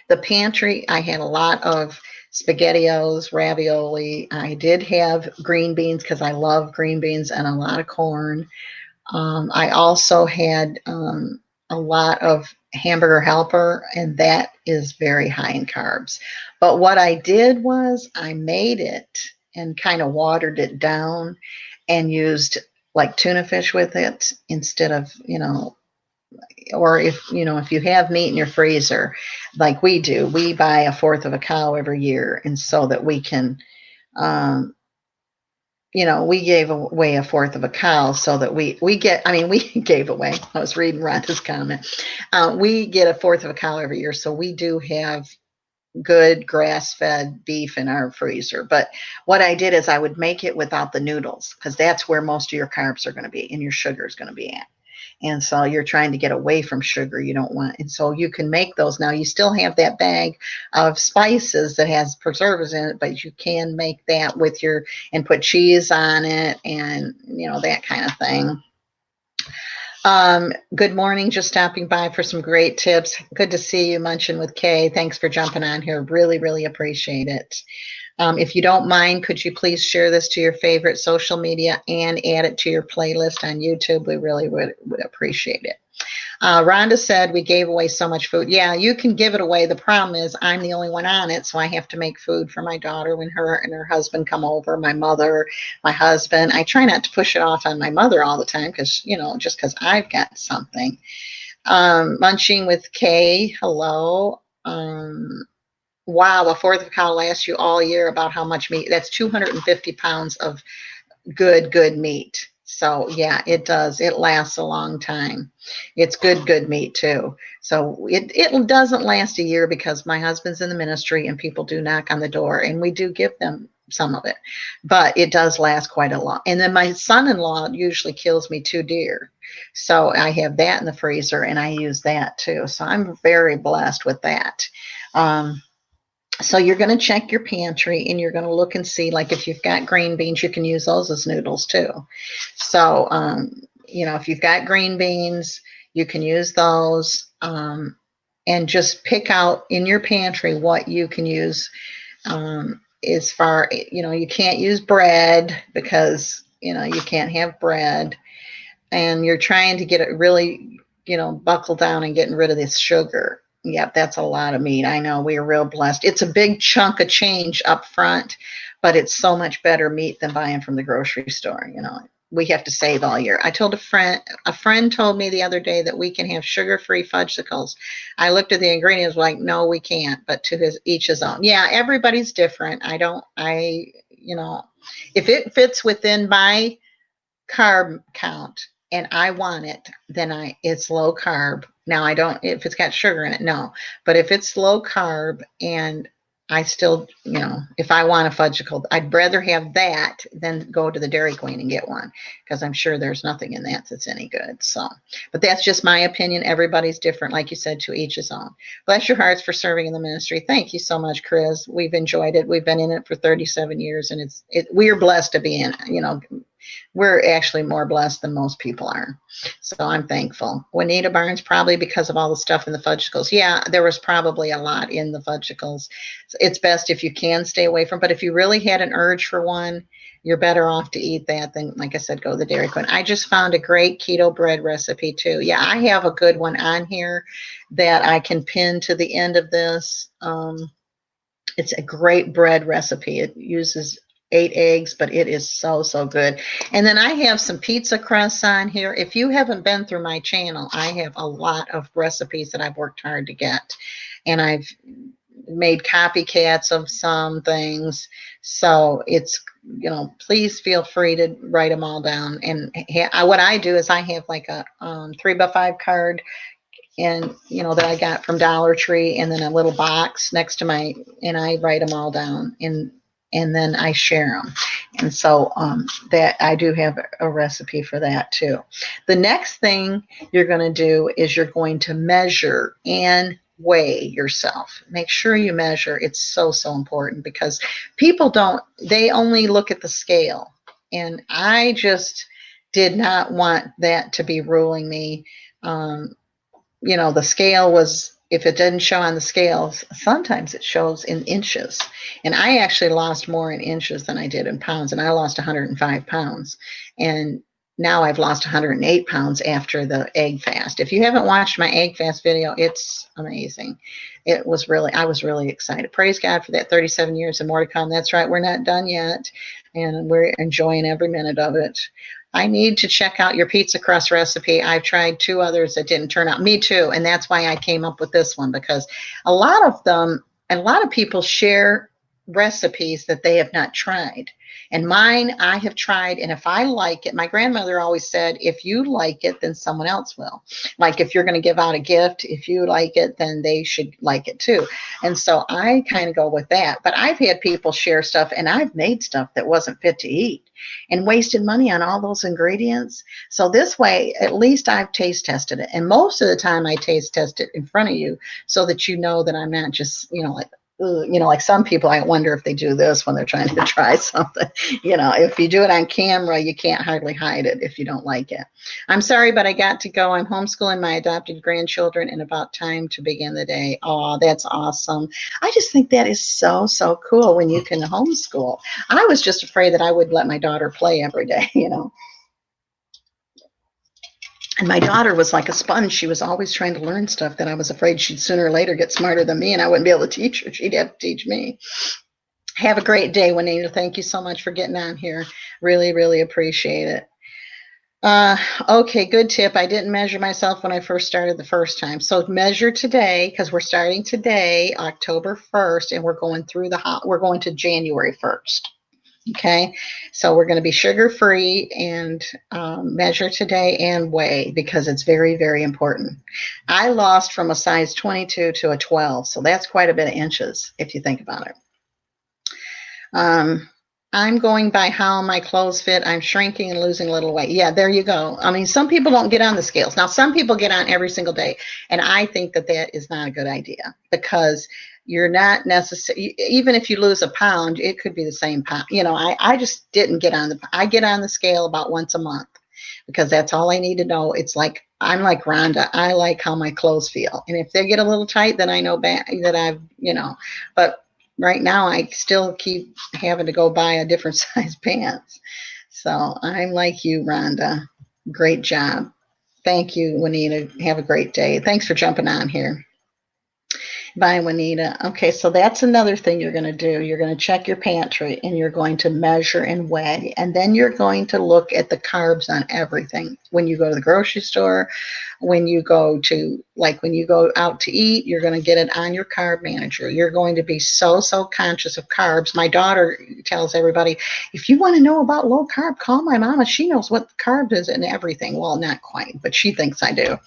the pantry, I had a lot of SpaghettiOs, ravioli. I did have green beans because I love green beans, and a lot of corn. I also had a lot of hamburger helper, and that is very high in carbs. But what I did was I made it and kind of watered it down and used like tuna fish with it instead of, or if you have meat in your freezer, like we do, we buy a fourth of a cow every year. And so that we can, um, we gave away a fourth of a cow so that we get, I mean, we gave away, I was reading Rhonda's comment. We get a fourth of a cow every year. So we do have good grass fed beef in our freezer. But what I did is I would make it without the noodles because that's where most of your carbs are going to be and your sugar is going to be at. And so you're trying to get away from sugar. You don't want, and so you can make those. Now you still have that bag of spices that has preservatives in it, but you can make that with and put cheese on it and, that kind of thing. Good morning. Just stopping by for some great tips. Good to see you, Munching with Kay. Thanks for jumping on here. Really, really appreciate it. If you don't mind, could you please share this to your favorite social media and add it to your playlist on YouTube? We really would appreciate it. Rhonda said we gave away so much food. Yeah, you can give it away. The problem is I'm the only one on it, so I have to make food for my daughter when her and her husband come over, my mother, my husband. I try not to push it off on my mother all the time because, just because I've got something. Munching with Kay, hello. Wow, a fourth of a cow lasts you all year. About how much meat? That's 250 pounds of good meat. So yeah, it does. It lasts a long time. It's good meat too. So it doesn't last a year because my husband's in the ministry and people do knock on the door and we do give them some of it, but it does last quite a lot. And then my son-in-law usually kills me 2 deer. So I have that in the freezer and I use that too. So I'm very blessed with that. So you're going to check your pantry and you're going to look and see, like if you've got green beans, you can use those as noodles too. So, if you've got green beans, you can use those and just pick out in your pantry what you can use. As far, you can't use bread because, you can't have bread and you're trying to get it really, buckle down and getting rid of this sugar. Yep, that's a lot of meat. I know we are real blessed. It's a big chunk of change up front, but it's so much better meat than buying from the grocery store. We have to save all year. I told a friend told me the other day that we can have sugar-free fudgesicles. I looked at the ingredients like, no, we can't, but each his own. Yeah, everybody's different. If it fits within my carb count and I want it, then it's low carb. Now I don't, if it's got sugar in it, no. But if it's low carb and I still, if I want a fudgicle, I'd rather have that than go to the Dairy Queen and get one because I'm sure there's nothing in that that's any good. So, but that's just my opinion. Everybody's different. Like you said, to each his own. Bless your hearts for serving in the ministry. Thank you so much, Chris. We've enjoyed it. We've been in it for 37 years and we're blessed to be in it. We're actually more blessed than most people are. So I'm thankful. Juanita Barnes, probably because of all the stuff in the fudgicles. Yeah, there was probably a lot in the fudgicles. So it's best if you can stay away from, but if you really had an urge for one, you're better off to eat that than, like I said, go to the Dairy Queen. I just found a great keto bread recipe too. Yeah, I have a good one on here that I can pin to the end of this. It's a great bread recipe. It uses 8 eggs, but it is so good. And then I have some pizza crusts on here. If you haven't been through my channel, I have a lot of recipes that I've worked hard to get. And I've made copycats of some things. So it's, please feel free to write them all down. And what I do is I have like a 3x5 card and that I got from Dollar Tree and then a little box next to and I write them all down and then I share them. And so that I do have a recipe for that too. The next thing you're going to do is you're going to measure and weigh yourself. Make sure you measure. It's so, so important because people don't, they only look at the scale. And I just did not want that to be ruling me. Um, the scale was, if it didn't show on the scales, sometimes it shows in inches. And I actually lost more in inches than I did in pounds. And I lost 105 pounds. And now I've lost 108 pounds after the egg fast. If you haven't watched my egg fast video, it's amazing. I was really excited. Praise God for that 37 years and more to come. That's right. We're not done yet. And we're enjoying every minute of it. I need to check out your pizza crust recipe. I've tried 2 others that didn't turn out. Me too. And that's why I came up with this one, because a lot of them, and a lot of people share recipes that they have not tried. And mine, I have tried. And if I like it, my grandmother always said, if you like it, then someone else will. Like if you're going to give out a gift, if you like it, then they should like it too. And so I kind of go with that. But I've had people share stuff, and I've made stuff that wasn't fit to eat and wasted money on all those ingredients. So this way, at least I've taste tested it. And most of the time I taste test it in front of you so that you know that I'm not just, like, like some people, I wonder if they do this when they're trying to try something. If you do it on camera, you can't hardly hide it if you don't like it. I'm sorry, but I got to go. I'm homeschooling my adopted grandchildren and about time to begin the day. Oh, that's awesome. I just think that is so, so cool when you can homeschool. I was just afraid that I would let my daughter play every day, And my daughter was like a sponge. She was always trying to learn stuff that I was afraid she'd sooner or later get smarter than me, and I wouldn't be able to teach her. She'd have to teach me. Have a great day, Juanita. Thank you so much for getting on here. Really, really appreciate it. Okay, good tip. I didn't measure myself when I first started the first time. So measure today, because we're starting today, October 1st, and we're going to January 1st. Okay, so we're going to be sugar-free and measure today and weigh, because it's very, very important. I lost from a size 22 to a 12, so that's quite a bit of inches if you think about it. I'm going by how my clothes fit. I'm shrinking and losing a little weight. Yeah, there you go. I mean, some people don't get on the scales. Now, some people get on every single day, and I think that is not a good idea, because you're not necessarily, even if you lose a pound, it could be the same pound. I just didn't get on I get on the scale about once a month, because that's all I need to know. It's like, I'm like Rhonda. I like how my clothes feel. And if they get a little tight, then I know that I've, but right now I still keep having to go buy a different size pants. So I'm like you, Rhonda. Great job. Thank you, Juanita. Have a great day. Thanks for jumping on here. Bye, Juanita. Okay, so that's another thing you're going to do. You're going to check your pantry, and you're going to measure and weigh. And then you're going to look at the carbs on everything. When you go to the grocery store, when you go out to eat, you're going to get it on your carb manager. You're going to be so, so conscious of carbs. My daughter tells everybody, if you want to know about low carb, call my mama. She knows what the carb is and everything. Well, not quite, but she thinks I do.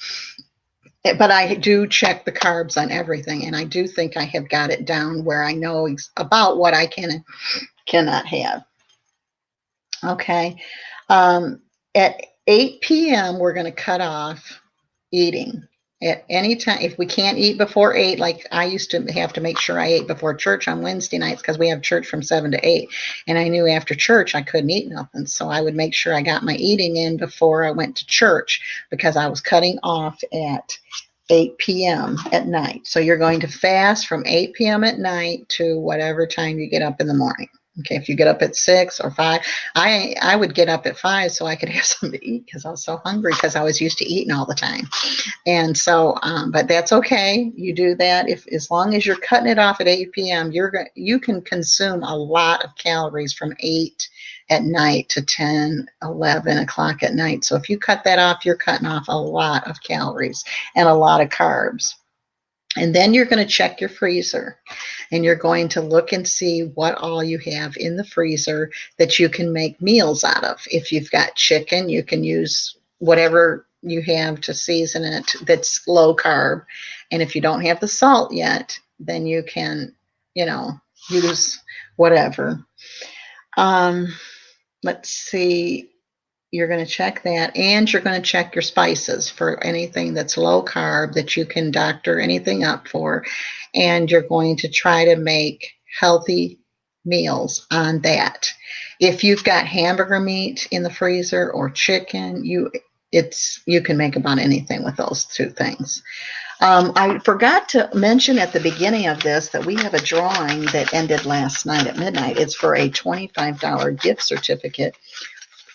But I do check the carbs on everything, and I do think I have got it down where I know about what I can and cannot have. Okay. At 8 p.m., we're going to cut off eating. At any time, if we can't eat before 8, like I used to have to make sure I ate before church on Wednesday nights, because we have church from 7 to 8. And I knew after church I couldn't eat nothing. So I would make sure I got my eating in before I went to church, because I was cutting off at 8 p.m. at night. So you're going to fast from 8 p.m. at night to whatever time you get up in the morning. Okay, if you get up at 6 or 5, I would get up at 5 so I could have something to eat, because I was so hungry, because I was used to eating all the time. And so, but that's okay. You do that as long as you're cutting it off at 8 p.m. You can consume a lot of calories from 8 at night to 10, 11 o'clock at night. So if you cut that off, you're cutting off a lot of calories and a lot of carbs. And then you're going to check your freezer, and you're going to look and see what all you have in the freezer that you can make meals out of. If you've got chicken, you can use whatever you have to season it that's low carb. And if you don't have the salt yet, then you can, use whatever. Let's see. you're going to check that, and you're going to check your spices for anything that's low carb that you can doctor anything up for. And you're going to try to make healthy meals on that. If you've got hamburger meat in the freezer or chicken, you can make about anything with those two things. I forgot to mention at the beginning of this that we have a drawing that ended last night at midnight. It's for a $25 gift certificate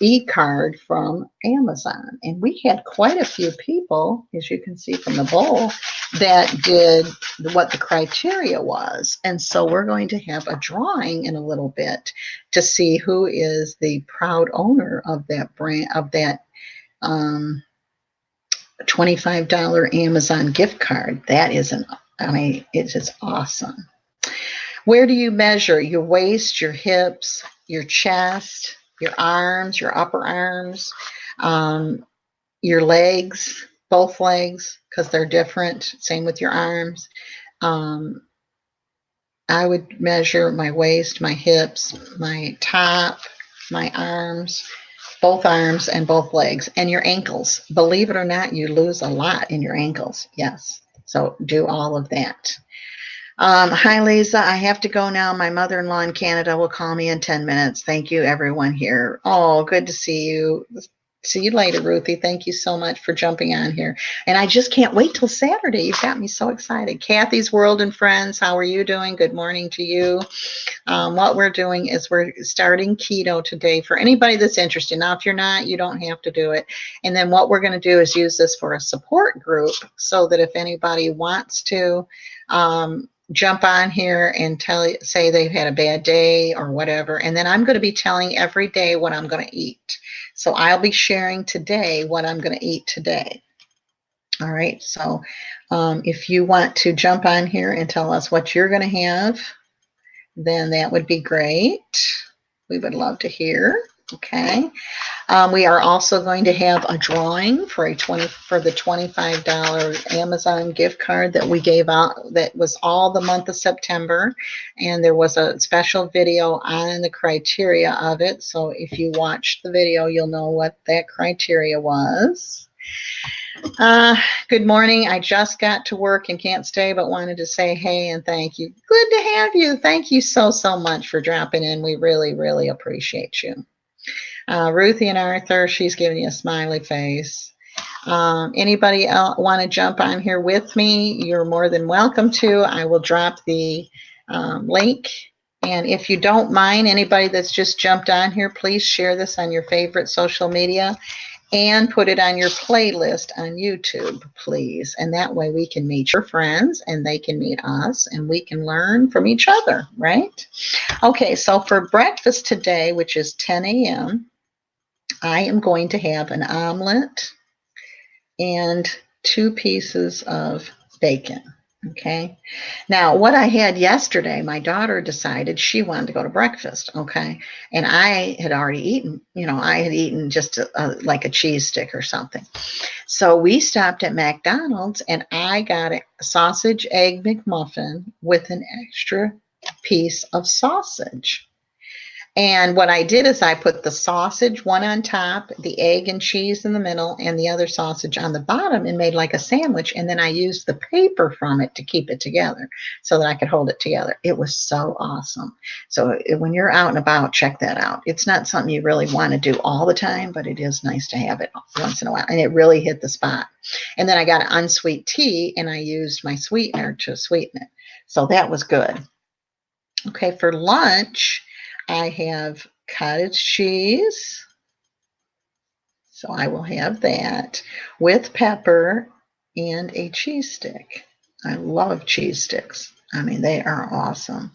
e-card from Amazon. And we had quite a few people, as you can see from the bowl, that did what the criteria was. And so we're going to have a drawing in a little bit to see who is the proud owner of that brand, of that $25 Amazon gift card. That is it is awesome. Where do you measure? Your waist, your hips, your chest, your arms, your upper arms, your legs, both legs, because they're different. Same with your arms. I would measure my waist, my hips, my top, my arms, both arms and both legs, and your ankles. Believe it or not, you lose a lot in your ankles. Yes. So do all of that. Hi, Lisa. I have to go now. My mother-in-law in Canada will call me in 10 minutes. Thank you, everyone here. Oh, good to see you. See you later, Ruthie. Thank you so much for jumping on here. And I just can't wait till Saturday. You've got me so excited. Kathy's World and Friends, how are you doing? Good morning to you. What we're doing is we're starting keto today for anybody that's interested. Now, if you're not, you don't have to do it. And then what we're going to do is use this for a support group so that if anybody wants to jump on here and say they've had a bad day or whatever. And then I'm going to be telling every day what I'm going to eat. So I'll be sharing today what I'm going to eat today. All right. So if you want to jump on here and tell us what you're going to have, then that would be great. We would love to hear. Okay. We are also going to have a drawing for the $25 Amazon gift card that we gave out. That was all the month of September, and there was a special video on the criteria of it. So if you watch the video, you'll know what that criteria was. Good morning. I just got to work and can't stay, but wanted to say hey and thank you. Good to have you. Thank you so much for dropping in. We really, really appreciate you. Ruthie and Arthur, she's giving you a smiley face. Anybody else want to jump on here with me? You're more than welcome to. I will drop the link. And if you don't mind, anybody that's just jumped on here, please share this on your favorite social media and put it on your playlist on YouTube, please. And that way we can meet your friends and they can meet us and we can learn from each other, right? Okay, so for breakfast today, which is 10 a.m., I am going to have an omelet and 2 pieces of bacon. Okay. Now, what I had yesterday, my daughter decided she wanted to go to breakfast. Okay. And I had already eaten, I had eaten just like a cheese stick or something. So we stopped at McDonald's and I got a sausage egg McMuffin with an extra piece of sausage. And what I did is I put the sausage one on top, the egg and cheese in the middle, and the other sausage on the bottom and made like a sandwich. And then I used the paper from it to keep it together so that I could hold it together. It was so awesome. So when you're out and about, check that out. It's not something you really want to do all the time, but it is nice to have it once in a while. And it really hit the spot. And then I got an unsweet tea and I used my sweetener to sweeten it. So that was good. Okay, for lunch, I have cottage cheese, so I will have that with pepper and a cheese stick. I love cheese sticks. I mean, they are awesome.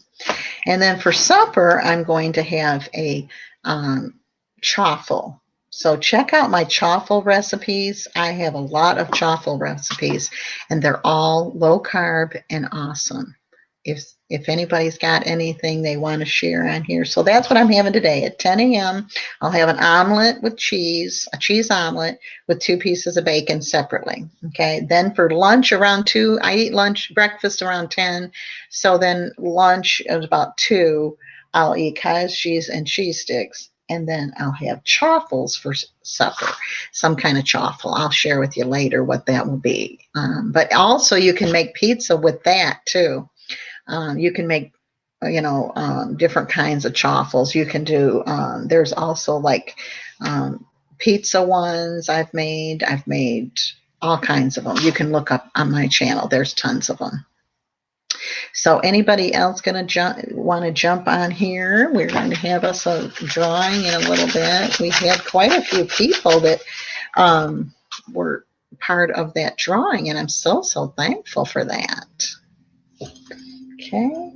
And then for supper, I'm going to have a chaffle. So check out my chaffle recipes. I have a lot of chaffle recipes, and they're all low carb and awesome. If anybody's got anything they want to share on here. So that's what I'm having today at 10 a.m. I'll have an omelet with cheese, a cheese omelet with 2 pieces of bacon separately. Okay. Then for lunch around 2, I eat breakfast around 10. So then lunch is about 2. I'll eat cottage cheese and cheese sticks. and then I'll have chaffles for supper, some kind of chaffle. I'll share with you later what that will be. But also you can make pizza with that too. You can make, different kinds of chaffles. You can do, there's also like pizza ones I've made. I've made all kinds of them. You can look up on my channel. There's tons of them. So anybody else going to want to jump on here? We're going to have us a drawing in a little bit. We had quite a few people that were part of that drawing, and I'm so thankful for that. Okay.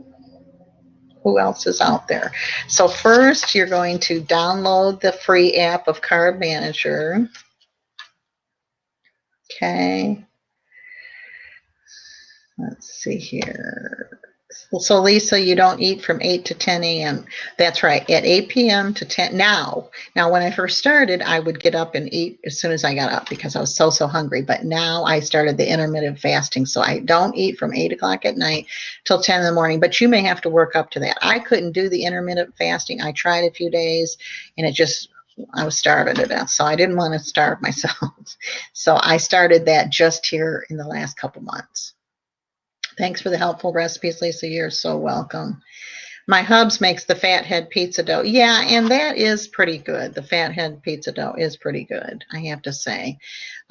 Who else is out there? So first, you're going to download the free app of Carb Manager. Okay. Let's see here. So Lisa, you don't eat from 8 to 10 a.m. That's right, at 8 p.m. to 10. Now when I first started, I would get up and eat as soon as I got up because I was so hungry. But now I started the intermittent fasting. So I don't eat from 8 o'clock at night till 10 in the morning. But you may have to work up to that. I couldn't do the intermittent fasting. I tried a few days and I was starving to death. So I didn't want to starve myself. So I started that just here in the last couple months. Thanks for the helpful recipes, Lisa. You're so welcome. My hubs makes the fathead pizza dough. Yeah, and that is pretty good. The fathead pizza dough is pretty good, I have to say.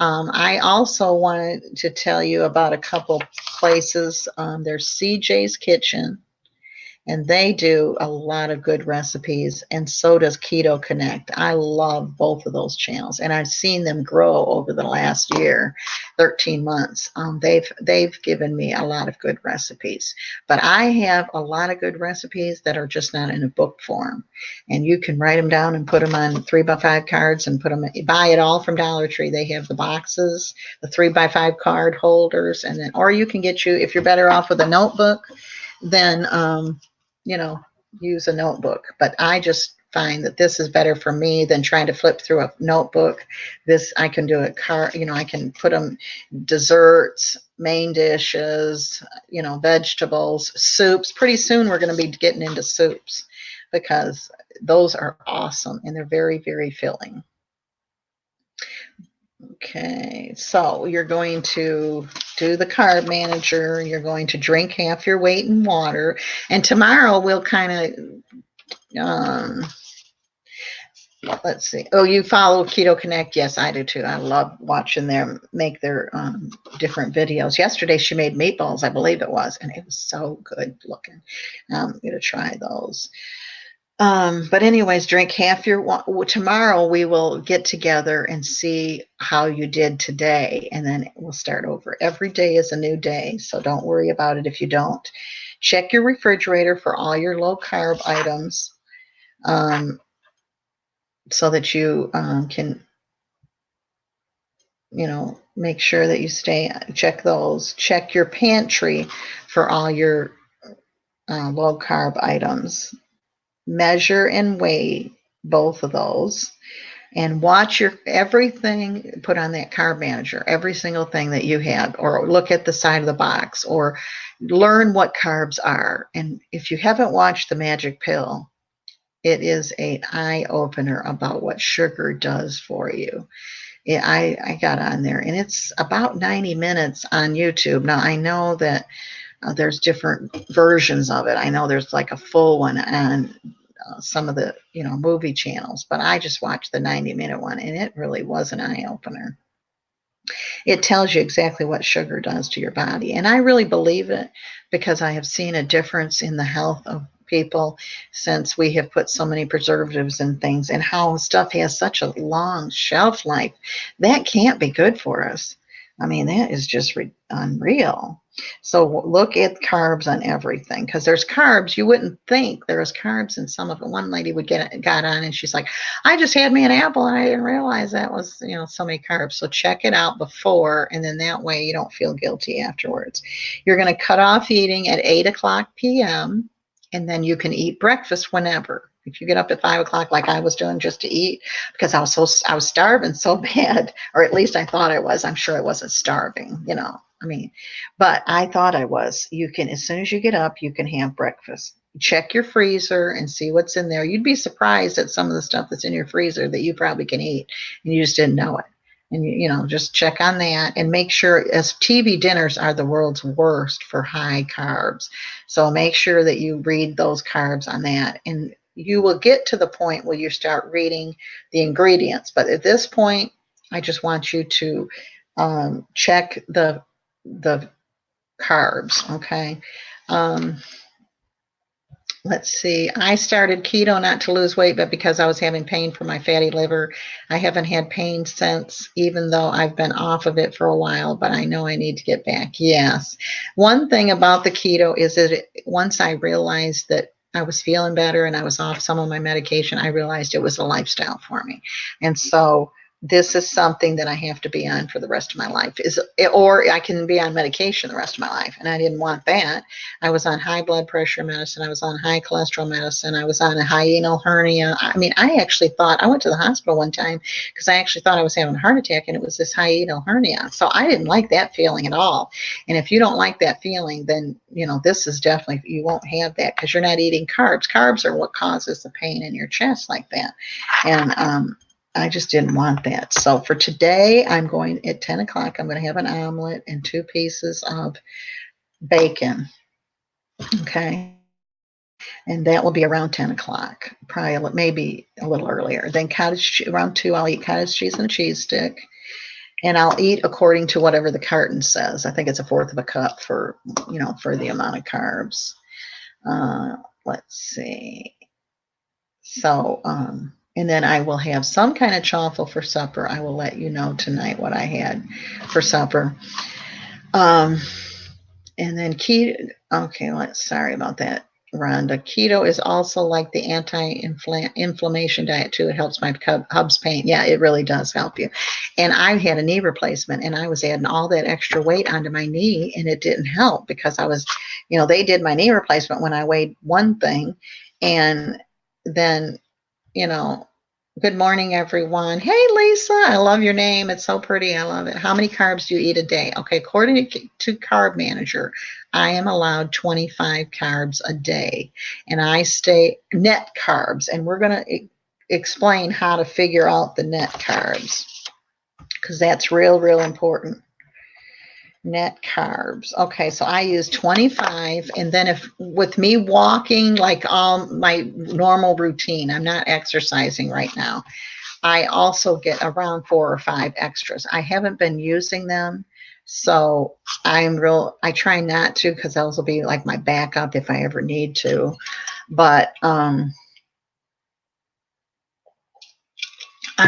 I also wanted to tell you about a couple places. There's CJ's Kitchen, and they do a lot of good recipes, and so does Keto Connect. I love both of those channels, and I've seen them grow over the last year, 13 months. They've given me a lot of good recipes, but I have a lot of good recipes that are just not in a book form, and you can write them down and put them on 3x5 cards and buy it all from Dollar Tree. They have the boxes, the 3x5 card holders, and then, or you can if you're better off with a notebook, then use a notebook. But I just find that this is better for me than trying to flip through a notebook. This, I can do a I can put them desserts, main dishes, vegetables, soups. Pretty soon we're going to be getting into soups because those are awesome and they're very, very filling. Okay, so you're going to do the carb manager. You're going to drink half your weight in water. And tomorrow we'll kind of, let's see. Oh, you follow Keto Connect? Yes, I do too. I love watching them make their different videos. Yesterday she made meatballs, I believe it was, and it was so good looking. I'm going to try those. But anyways, drink half your, tomorrow we will get together and see how you did today. And then we'll start over. Every day is a new day. So don't worry about it if you don't. Check your refrigerator for all your low carb items, so that you can, make sure that you check those. Check your pantry for all your low carb items. Measure and weigh both of those, and watch everything put on that carb manager, every single thing that you have, or look at the side of the box, or learn what carbs are. And if you haven't watched The Magic Pill, it is an eye opener about what sugar does for you. I got on there, and it's about 90 minutes on YouTube. Now I know that there's different versions of it. I know there's like a full one on some of the movie channels, but I just watched the 90-minute one, and it really was an eye-opener. It tells you exactly what sugar does to your body, and I really believe it because I have seen a difference in the health of people since we have put so many preservatives in things, and how stuff has such a long shelf life. That can't be good for us. I mean, that is just unreal. So look at carbs on everything, because there's carbs you wouldn't think there's carbs in some of it. One lady got on and she's like, I just had me an apple and I didn't realize that was so many carbs. So check it out before, and then that way you don't feel guilty afterwards. You're going to cut off eating at 8 o'clock p.m. and then you can eat breakfast whenever. If you get up at 5 o'clock, like I was doing, just to eat, because I was starving so bad, or at least I thought I was. I'm sure I wasn't starving, but I thought I was. You can, as soon as you get up, you can have breakfast. check your freezer and see what's in there. You'd be surprised at some of the stuff that's in your freezer that you probably can eat and you just didn't know it. And you know, just check on that and make sure, as TV dinners are the world's worst for high carbs. So make sure that you read those carbs on that, and you will get to the point where you start reading the ingredients. But at this point, I just want you to check the carbs. Okay. Um, Let's see. I started keto not to lose weight, but because I was having pain from my fatty liver. I haven't had pain since, even though I've been off of it for a while, but I know I need to get back. Yes. One thing about the keto is that once I realized that I was feeling better and I was off some of my medication, I realized it was a lifestyle for me. And so this is something that I have to be on for the rest of my life, or I can be on medication the rest of my life. And I didn't want that. I was on high blood pressure medicine. I was on high cholesterol medicine. I was on a hiatal hernia. I mean, I actually thought, I went to the hospital one time because I actually thought I was having a heart attack, and it was this hiatal hernia. So I didn't like that feeling at all. And if you don't like that feeling, then, you know, this is definitely, you won't have that because you're not eating carbs. Carbs are what causes the pain in your chest like that. And, I just didn't want that. So for today, I'm going at 10 o'clock, I'm going to have an omelet and 2 pieces of bacon. Okay. And that will be around 10 o'clock, probably maybe a little earlier. Then around 2, I'll eat cottage cheese and a cheese stick. And I'll eat according to whatever the carton says. I think it's 1/4 of a cup for, you know, for the amount of carbs. Let's see. So, and then I will have some kind of chaffle for supper. I will let you know tonight what I had for supper. And then keto. Okay, sorry about that, Rhonda. Keto is also like the anti-inflammation diet too. It helps my hubs pain. Yeah, it really does help you. And I had a knee replacement, and I was adding all that extra weight onto my knee, and it didn't help because I was, you know, they did my knee replacement when I weighed one thing, and then, you know, good morning, everyone. Hey, Lisa, I love your name. It's so pretty. I love it. How many carbs do you eat a day? Okay, according to Carb Manager, I am allowed 25 carbs a day, and I stay net carbs. And we're going to explain how to figure out the net carbs because that's real important. Net carbs. Okay, so I use 25, and then if with me walking, like all my normal routine, I'm not exercising right now, I also get around 4 or 5 extras. I haven't been using them, so I try not to because those will be like my backup if I ever need to. But I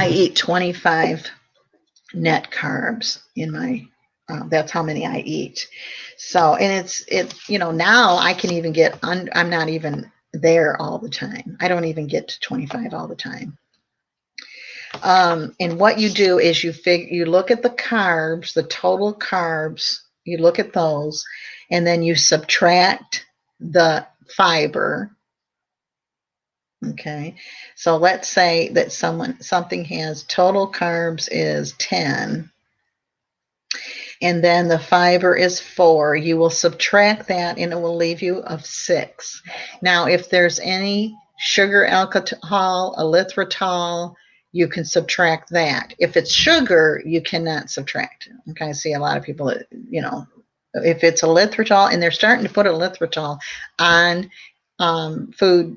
eat 25 net carbs in my that's how many I eat. So, and you know, now I can even get I'm not even there all the time. I don't even get to 25 all the time. And what you do is you look at the carbs, the total carbs, you look at those, and then you subtract the fiber. Okay. So let's say that something has total carbs is 10, and then the fiber is 4. You will subtract that, and it will leave you of 6. Now, if there's any sugar, alcohol, erythritol, you can subtract that. If it's sugar, you cannot subtract. Okay, I see a lot of people, you know, if it's erythritol, and they're starting to put erythritol on food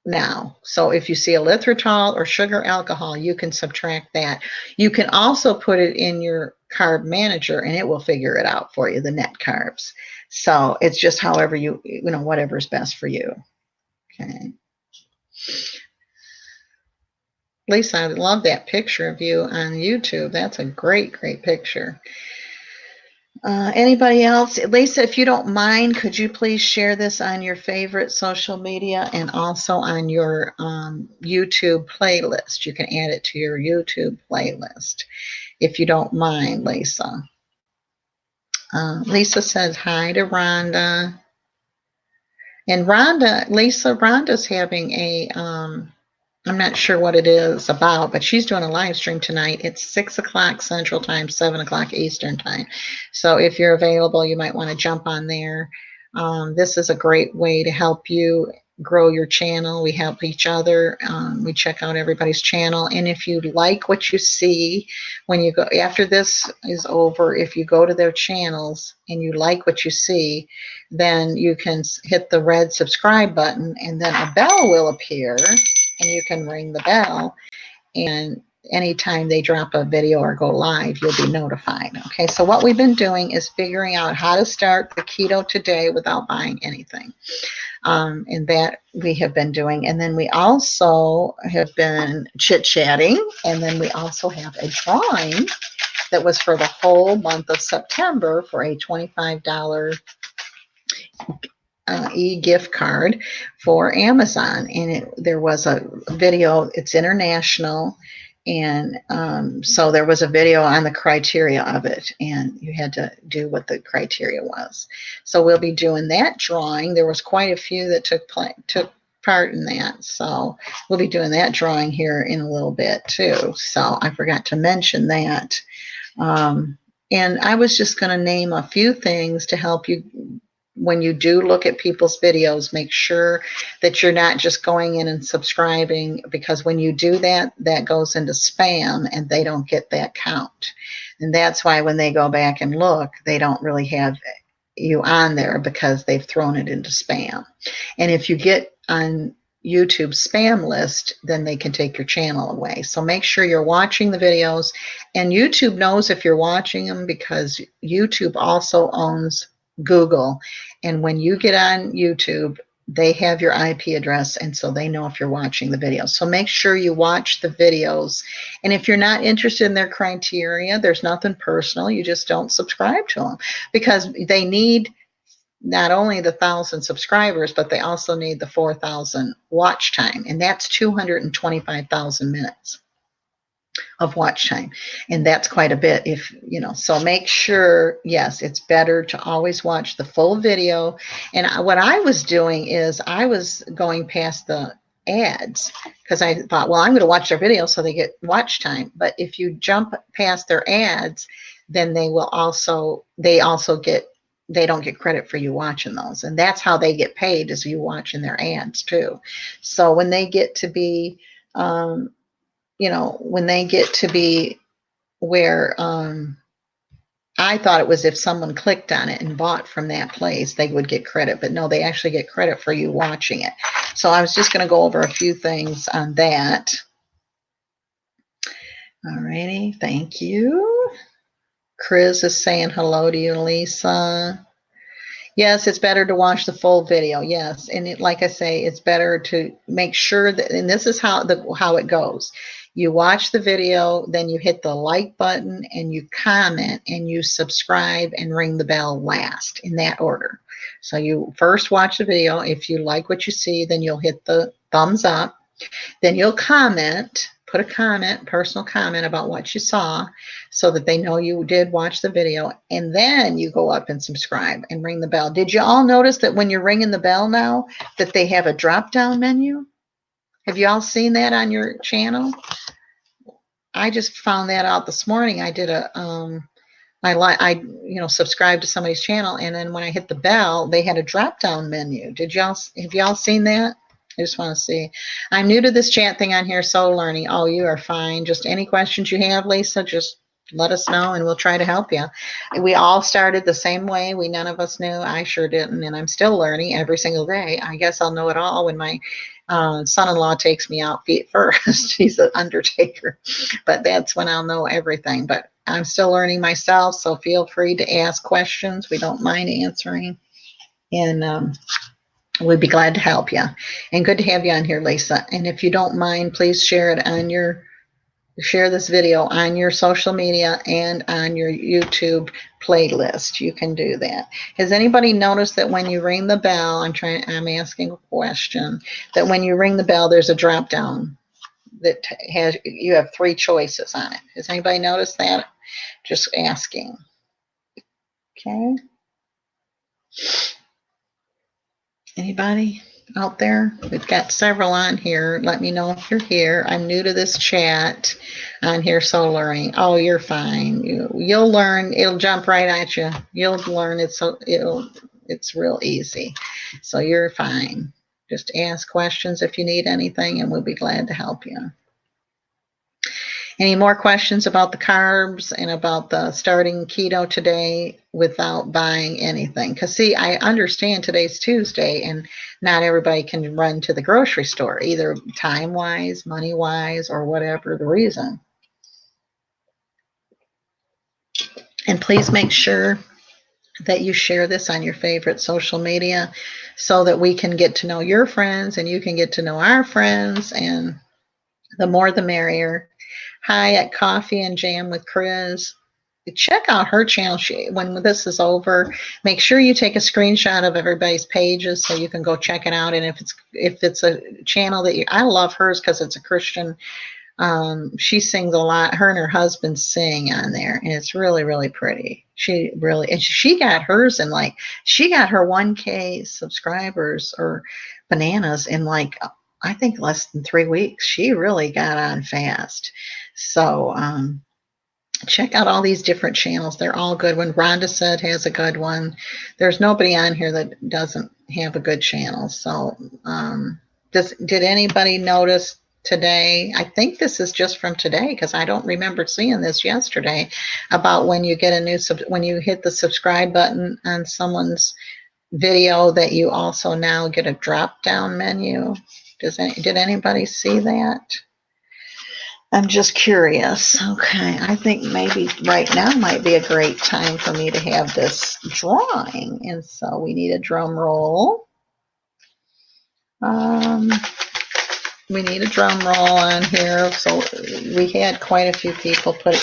now. So if you see erythritol or sugar alcohol, you can subtract that. You can also put it in your carb manager, and it will figure it out for you, the net carbs. So it's just however you know, whatever is best for you. Okay. Lisa, I love that picture of you on YouTube. That's a great picture. Anybody else? Lisa, if you don't mind, could you please share this on your favorite social media and also on your YouTube playlist? You can add it to your YouTube playlist if you don't mind, Lisa. Lisa says hi to Rhonda. And Rhonda's having a I'm not sure what it is about, but she's doing a live stream tonight. It's 6 o'clock Central Time, 7 o'clock Eastern Time. So if you're available, you might want to jump on there. This is a great way to help you grow your channel. We help each other. We check out everybody's channel. And if you like what you see when you go, after this is over, if you go to their channels and you like what you see, then you can hit the red subscribe button, and then a bell will appear and you can ring the bell. And anytime they drop a video or go live, you'll be notified. Okay, so what we've been doing is figuring out how to start the keto today without buying anything. And that we have been doing. And then we also have been chit-chatting. And then we also have a drawing that was for the whole month of September for a $25 e-gift card for Amazon. And there was a video, it's international. And so there was a video on the criteria of it, and you had to do what the criteria was. So we'll be doing that drawing. There was quite a few that took part in that. So we'll be doing that drawing here in a little bit too. So I forgot to mention that. And I was just going to name a few things to help you when you do look at people's videos. Make sure that you're not just going in and subscribing, because when you do that, that goes into spam and they don't get that count. And that's why when they go back and look, they don't really have you on there, because they've thrown it into spam. And if you get on YouTube spam list, then they can take your channel away. So make sure you're watching the videos, and YouTube knows if you're watching them, because YouTube also owns Google. And when you get on YouTube, they have your IP address, and so they know if you're watching the videos. So make sure you watch the videos. And if you're not interested in their criteria, there's nothing personal. You just don't subscribe to them, because they need not only the 1,000 subscribers, but they also need the 4,000 watch time. And that's 225,000 minutes of watch time. And that's quite a bit, if you know. So make sure, yes, it's better to always watch the full video. And what I was doing is I was going past the ads, because I thought, well, I'm going to watch their video so they get watch time. But if you jump past their ads, then they don't get credit for you watching those. And that's how they get paid, is you watching their ads too. So when they get to be when they get to be where I thought it was if someone clicked on it and bought from that place, they would get credit. But no, they actually get credit for you watching it. So I was just going to go over a few things on that. All righty. Thank you. Chris is saying hello to you, Lisa. Yes, it's better to watch the full video. Yes, and like I say, it's better to make sure that, and this is how it goes. You watch the video, then you hit the like button, and you comment, and you subscribe, and ring the bell last, in that order. So you first watch the video. If you like what you see, then you'll hit the thumbs up. Then you'll comment, put a comment, personal comment about what you saw, so that they know you did watch the video. And then you go up and subscribe and ring the bell. Did you all notice that when you're ringing the bell now, that they have a drop-down menu? Have you all seen that on your channel? I just found that out this morning. I did I subscribed to somebody's channel, and then when I hit the bell, they had a drop-down menu. Have y'all seen that? I just want to see. I'm new to this chat thing on here, so learning. Oh, you are fine. Just any questions you have, Lisa, just let us know and we'll try to help you. We all started the same way. None of us knew. I sure didn't, and I'm still learning every single day. I guess I'll know it all when my son-in-law takes me out feet first. He's an undertaker, but that's when I'll know everything. But I'm still learning myself, so feel free to ask questions. We don't mind answering, and we'd be glad to help you. And good to have you on here, Lisa. And if you don't mind, please share this video on your social media and on your YouTube playlist. You can do that. Has anybody noticed that when you ring the bell, I'm asking a question, that when you ring the bell, there's a drop down that you have 3 choices on it. Has anybody noticed that? Just asking. Okay. Anybody out there? We've got several on here. Let me know if you're here. I'm new to this chat on here, so learning. Oh, you're fine. You'll learn. It'll jump right at you. You'll learn. It's real easy. So you're fine. Just ask questions if you need anything, and we'll be glad to help you. Any more questions about the carbs and about the starting keto today without buying anything? Because see, I understand today's Tuesday and not everybody can run to the grocery store, either time-wise, money-wise, or whatever the reason. And please make sure that you share this on your favorite social media so that we can get to know your friends and you can get to know our friends, and the more the merrier. Hi at Coffee and Jam with Chris. Check out her channel. When this is over, make sure you take a screenshot of everybody's pages so you can go check it out. And if it's a channel that I love hers because it's a Christian. She sings a lot. Her and her husband sing on there, and it's really, really pretty. She got hers in she got her 1K subscribers or bananas in I think less than 3 weeks. She really got on fast. So check out all these different channels. They're all good. When Rhonda said has a good one, there's nobody on here that doesn't have a good channel. So did anybody notice today? I think this is just from today because I don't remember seeing this yesterday about when you get when you hit the subscribe button on someone's video that you also now get a drop down menu. Did anybody see that? I'm just curious. Okay, I think maybe right now might be a great time for me to have this drawing. And so we need a drum roll. We need a drum roll on here. So we had quite a few people put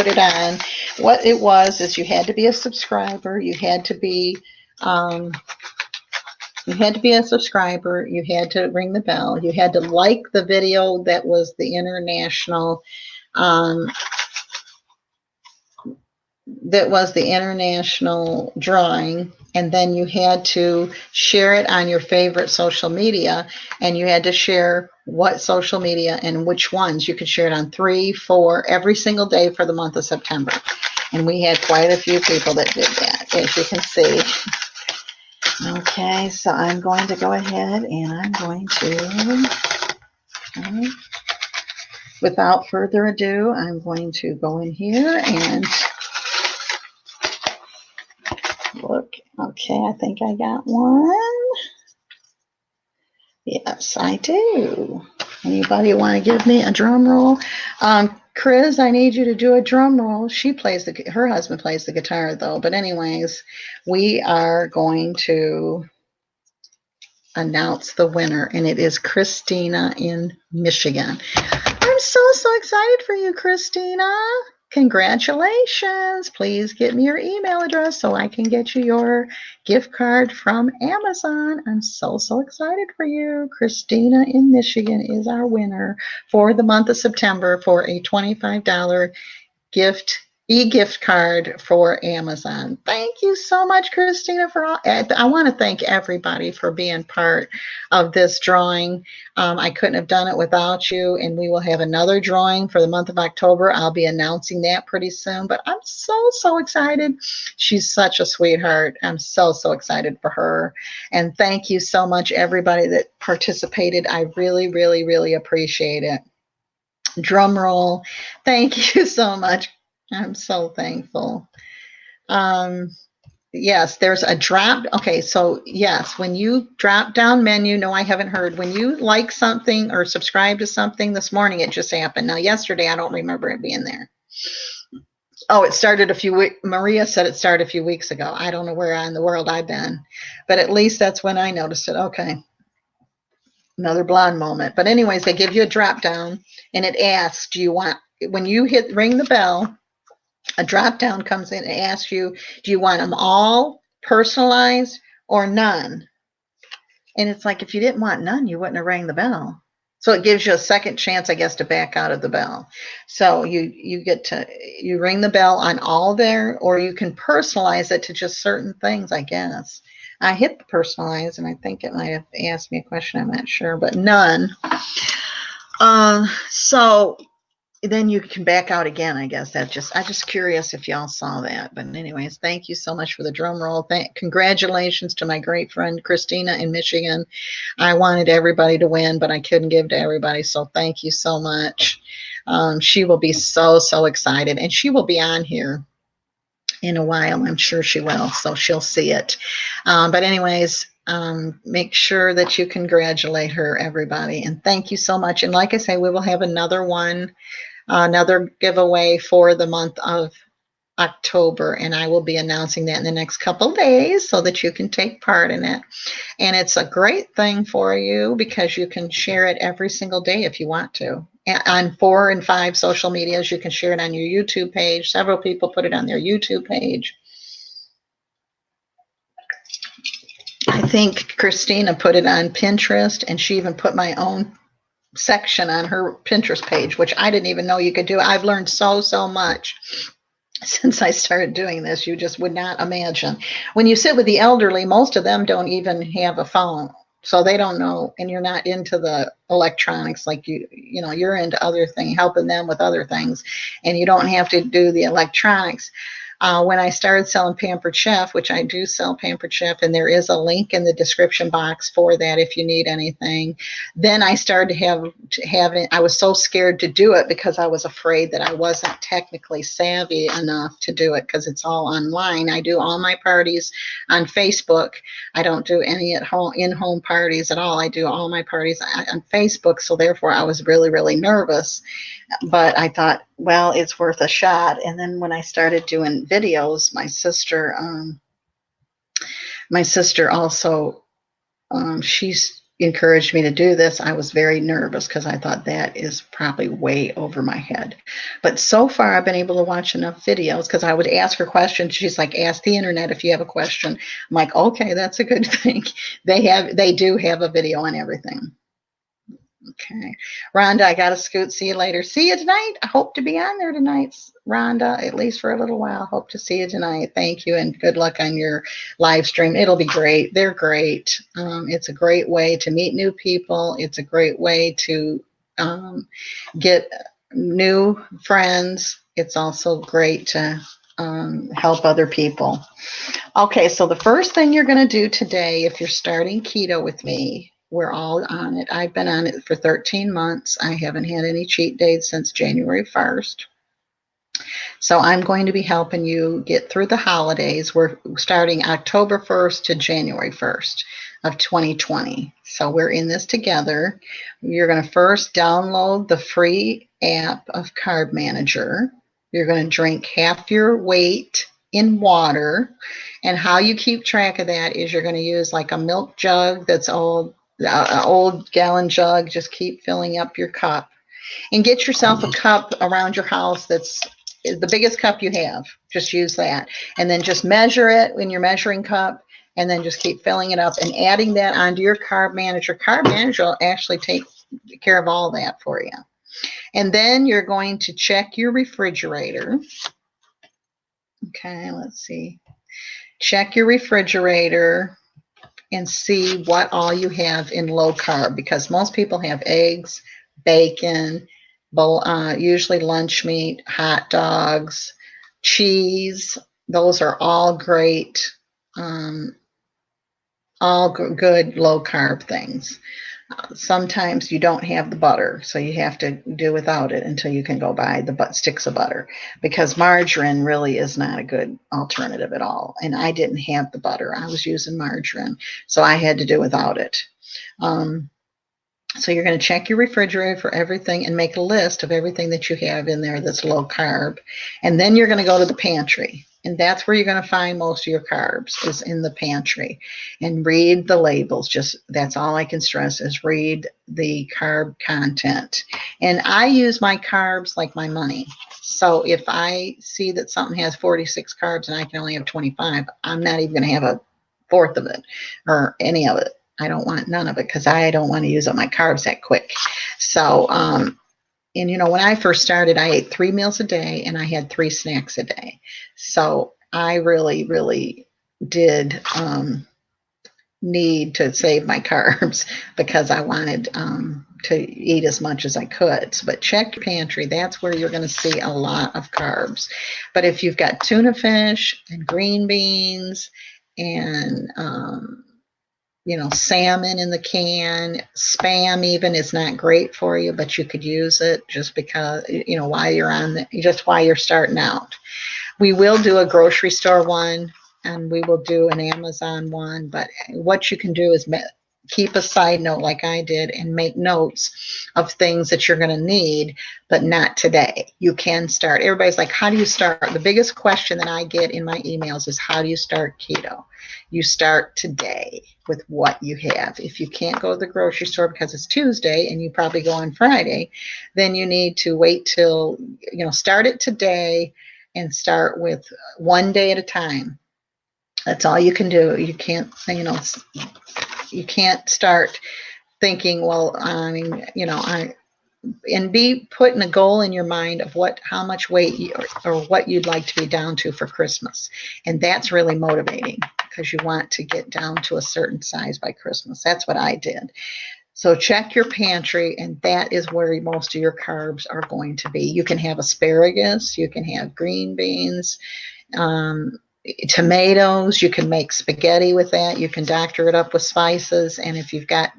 it on. What it was is you had to be a subscriber. You had to be a subscriber. You had to ring the bell. You had to like the video that was the international drawing, and then you had to share it on your favorite social media, and you had to share what social media and which ones. You could share it on 3, 4, every single day for the month of September. And we had quite a few people that did that, as you can see. Okay, so I'm going to go ahead and I'm going to, okay, without further ado, I'm going to go in here and look. Okay, I think I got one. Yes, I do. Anybody want to give me a drum roll? Chris, I need you to do a drum roll. Her husband plays the guitar though. But anyways, we are going to announce the winner, and it is Christina in Michigan. I'm so excited for you, Christina. Congratulations. Please give me your email address so I can get you your gift card from Amazon. I'm so excited for you. Christina in Michigan is our winner for the month of September for a $25 gift card for Amazon. Thank you so much, Christina, I want to thank everybody for being part of this drawing. I couldn't have done it without you, and we will have another drawing for the month of October. I'll be announcing that pretty soon, but I'm so excited. She's such a sweetheart. I'm so excited for her. And thank you so much, everybody that participated. I really appreciate it. Drum roll. Thank you so much. I'm so thankful. Yes, there's a drop. Okay, so yes, when you drop down menu, no, I haven't heard. When you like something or subscribe to something this morning, it just happened. Now, yesterday, I don't remember it being there. Oh, it started a few weeks. Maria said it started a few weeks ago. I don't know where in the world I've been, but at least that's when I noticed it. Okay. Another blonde moment. But anyways, they give you a drop down and it asks, when you ring the bell, a drop down comes in and asks you, do you want them all personalized or none? And it's like, if you didn't want none, you wouldn't have rang the bell. So it gives you a second chance, I guess, to back out of the bell. So you ring the bell on all there, or you can personalize it to just certain things, I guess. I hit the personalize, and I think it might have asked me a question. I'm not sure, but none. So then you can back out again. I guess I'm just curious if y'all saw that. But anyways, thank you so much for the drum roll. Congratulations to my great friend Christina in Michigan. I wanted everybody to win, but I couldn't give to everybody. So thank you so much. She will be so excited, and she will be on here in a while. I'm sure she will, so she'll see it. But anyways, make sure that you congratulate her, everybody, and thank you so much. And like I say, we will have another one, another giveaway for the month of October, and I will be announcing that in the next couple days so that you can take part in it. And it's a great thing for you because you can share it every single day if you want to. On 4 and 5 social medias, you can share it on your YouTube page. Several people put it on their YouTube page. I think Christina put it on Pinterest, and she even put my own section on her Pinterest page, which I didn't even know you could do. I've learned so much since I started doing this. You just would not imagine. When you sit with the elderly, most of them don't even have a phone. So they don't know, and you're not into the electronics like you know, you're into other things, helping them with other things, and you don't have to do the electronics. When I started selling Pampered Chef, which I do sell Pampered Chef, and there is a link in the description box for that if you need anything. Then I started having. I was so scared to do it because I was afraid that I wasn't technically savvy enough to do it because it's all online. I do all my parties on Facebook. I don't do any at home in-home parties at all. I do all my parties on Facebook. So therefore, I was really nervous. But I thought, well, it's worth a shot. And then when I started doing videos, my sister also, she's encouraged me to do this. I was very nervous because I thought that is probably way over my head. But so far, I've been able to watch enough videos because I would ask her questions. She's like, ask the internet if you have a question. I'm like, okay, that's a good thing. They do have a video on everything. Okay. Rhonda, I got to scoot. See you later. See you tonight. I hope to be on there tonight, Rhonda, at least for a little while. Hope to see you tonight. Thank you, and good luck on your live stream. It'll be great. They're great. It's a great way to meet new people. It's a great way to get new friends. It's also great to help other people. Okay, so the first thing you're going to do today, if you're starting keto with me, we're all on it. I've been on it for 13 months. I haven't had any cheat days since January 1st. So I'm going to be helping you get through the holidays. We're starting October 1st to January 1st of 2020. So we're in this together. You're going to first download the free app of Carb Manager. You're going to drink half your weight in water. And how you keep track of that is you're going to use like a milk jug that's old, an old gallon jug. Just keep filling up your cup. And get yourself a cup around your house that's the biggest cup you have. Just use that. And then just measure it in your measuring cup, and then just keep filling it up and adding that onto your Carb Manager. Carb Manager will actually take care of all that for you. And then you're going to check your refrigerator. Okay, let's see. Check your refrigerator and see what all you have in low carb, because most people have eggs, bacon, usually lunch meat, hot dogs, cheese. Those are all great, all good low carb things. Sometimes you don't have the butter, so you have to do without it until you can go buy the sticks of butter, because margarine really is not a good alternative at all. And I didn't have the butter. I was using margarine, so I had to do without it. So you're going to check your refrigerator for everything and make a list of everything that you have in there that's low carb. And then you're going to go to the pantry. And that's where you're going to find most of your carbs, is in the pantry. And read the labels. Just that's all I can stress, is read the carb content. And I use my carbs like my money. So if I see that something has 46 carbs and I can only have 25, I'm not even going to have a fourth of it or any of it. I don't want none of it because I don't want to use up my carbs that quick. So, and you know, when I first started, I ate 3 meals a day and I had 3 snacks a day. So I really did need to save my carbs because I wanted to eat as much as I could. But check your pantry. That's where you're going to see a lot of carbs. But if you've got tuna fish and green beans and salmon in the can, spam even is not great for you, but you could use it just because, while you're starting out. We will do a grocery store one and we will do an Amazon one, but what you can do is keep a side note like I did and make notes of things that you're going to need, but not today. You can start. Everybody's like, how do you start? The biggest question that I get in my emails is, how do you start keto? You start today with what you have. If you can't go to the grocery store because it's Tuesday and you probably go on Friday, then you need to wait till, start it today and start with one day at a time. That's all you can do. You can't, you can't start thinking, well, and be putting a goal in your mind of how much weight or what you'd like to be down to for Christmas. And that's really motivating because you want to get down to a certain size by Christmas. That's what I did. So check your pantry, and that is where most of your carbs are going to be. You can have asparagus, you can have green beans, tomatoes, you can make spaghetti with that. You can doctor it up with spices, and if you've got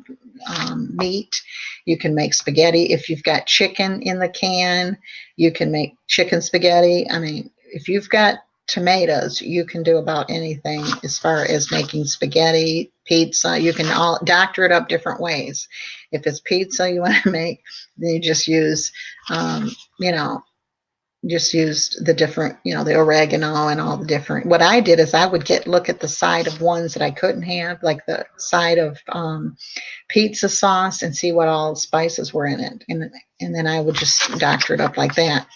meat, you can make spaghetti. If you've got chicken in the can, you can make chicken spaghetti. I mean, if you've got tomatoes, you can do about anything as far as making spaghetti, pizza. You can all doctor it up different ways. If it's pizza you want to make, then you just use, just use the different, the oregano and all the different. What I did is I would look at the side of ones that I couldn't have, like the side of pizza sauce, and see what all spices were in it, and then I would just doctor it up like that.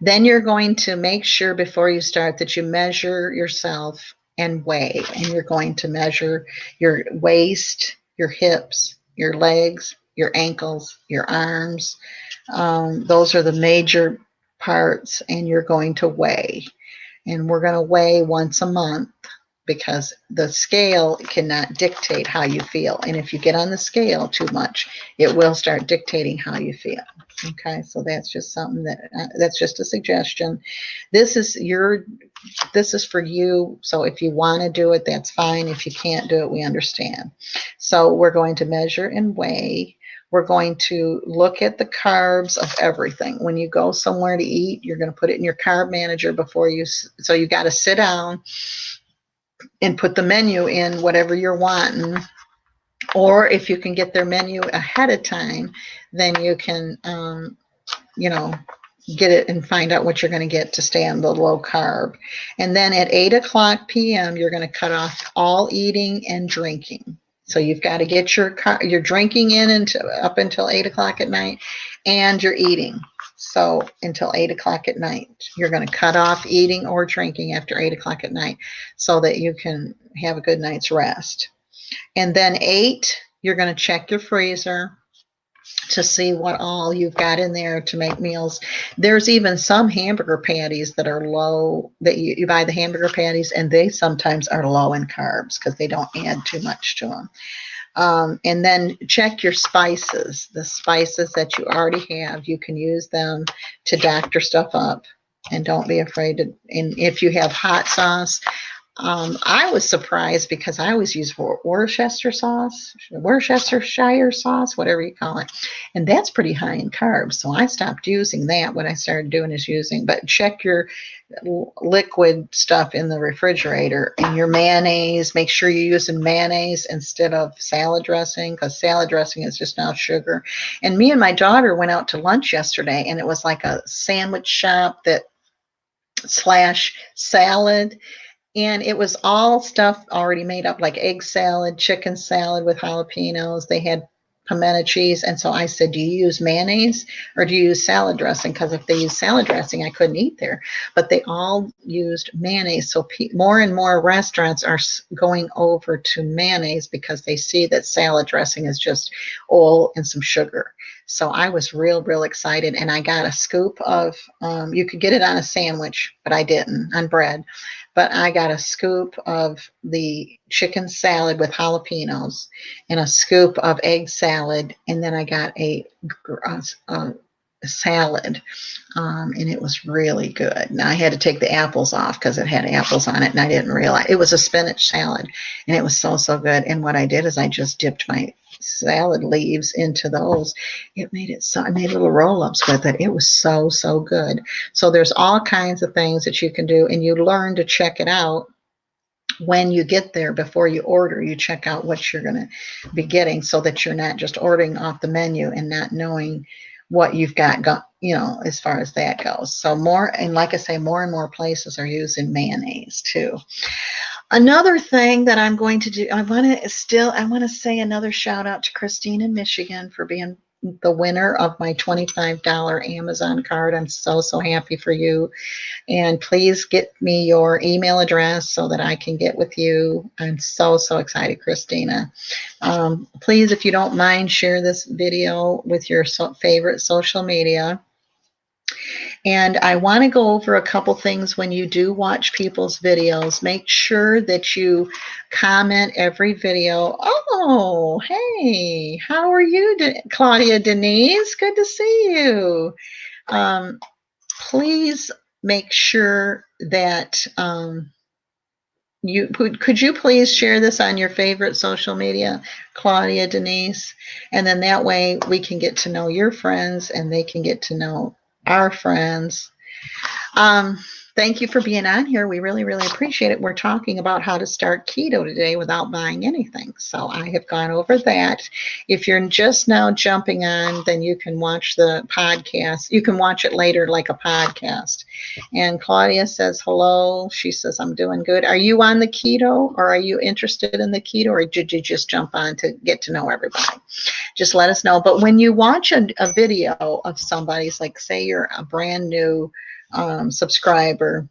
Then you're going to make sure before you start that you measure yourself and weigh, and you're going to measure your waist, your hips, your legs, your ankles, your arms. Those are the major parts, and you're going to weigh. And we're going to weigh once a month because the scale cannot dictate how you feel. And if you get on the scale too much, it will start dictating how you feel. Okay, so that's just something that's just a suggestion. This is for you. So if you want to do it, that's fine. If you can't do it, we understand. So we're going to measure and weigh. We're going to look at the carbs of everything. When you go somewhere to eat, you're going to put it in your carb manager so you got to sit down and put the menu in whatever you're wanting. Or if you can get their menu ahead of time, then you can, get it and find out what you're going to get to stay on the low carb. And then at 8:00 p.m., you're going to cut off all eating and drinking. So you've got to get your drinking in up until 8:00 at night, and you're eating. So until 8:00 at night, you're going to cut off eating or drinking after 8:00 at night so that you can have a good night's rest. And then 8, you're going to check your freezer to see what all you've got in there to make meals. There's even some hamburger patties that are low, that you buy the hamburger patties, and they sometimes are low in carbs because they don't add too much to them. And then check your spices. The spices that you already have, you can use them to doctor stuff up. And don't be afraid to, and if you have hot sauce, I was surprised because I always use Worcestershire sauce, whatever you call it. And that's pretty high in carbs. So I stopped using that. What I started doing is but check your liquid stuff in the refrigerator, and your mayonnaise. Make sure you're using mayonnaise instead of salad dressing, because salad dressing is just now sugar. And me and my daughter went out to lunch yesterday, and it was like a sandwich shop / salad. And it was all stuff already made up, like egg salad, chicken salad with jalapenos. They had pimento cheese. And so I said, do you use mayonnaise or do you use salad dressing? Because if they use salad dressing, I couldn't eat there. But they all used mayonnaise. So more and more restaurants are going over to mayonnaise because they see that salad dressing is just oil and some sugar. So I was real excited. And I got a scoop of, you could get it on a sandwich, but I didn't, on bread. but I got a scoop of the chicken salad with jalapenos and a scoop of egg salad, and then I got a salad, and it was really good. Now I had to take the apples off because it had apples on it, and I didn't realize it was a spinach salad, and it was so good. And what I did is I just dipped my salad leaves into those. It made it so I made little roll-ups with it. It was so good. So there's all kinds of things that you can do, and you learn to check it out when you get there. Before you order, you check out what you're going to be getting so that you're not just ordering off the menu and not knowing what you've got, as far as that goes. So more, and like I say, more and more places are using mayonnaise too. Another thing that I'm going to do, I want to say another shout out to Christine in Michigan for being the winner of my $25 Amazon card. I'm so happy for you. And please get me your email address so that I can get with you. I'm so excited, Christina. Please, if you don't mind, share this video with your favorite social media. And I want to go over a couple things when you do watch people's videos. Make sure that you comment every video. Oh, hey, how are you, Claudia Denise? Good to see you. Please make sure that could you please share this on your favorite social media, Claudia Denise, and then that way we can get to know your friends and they can get to know our friends. Thank you for being on here. We really appreciate it. We're talking about how to start keto today without buying anything. So I have gone over that. If you're just now jumping on, then you can watch the podcast. You can watch it later like a podcast. And Claudia says hello. She says, I'm doing good. Are you on the keto, or are you interested in the keto, or did you just jump on to get to know everybody? Just let us know. But when you watch a video of somebody's, like say you're a brand new subscriber,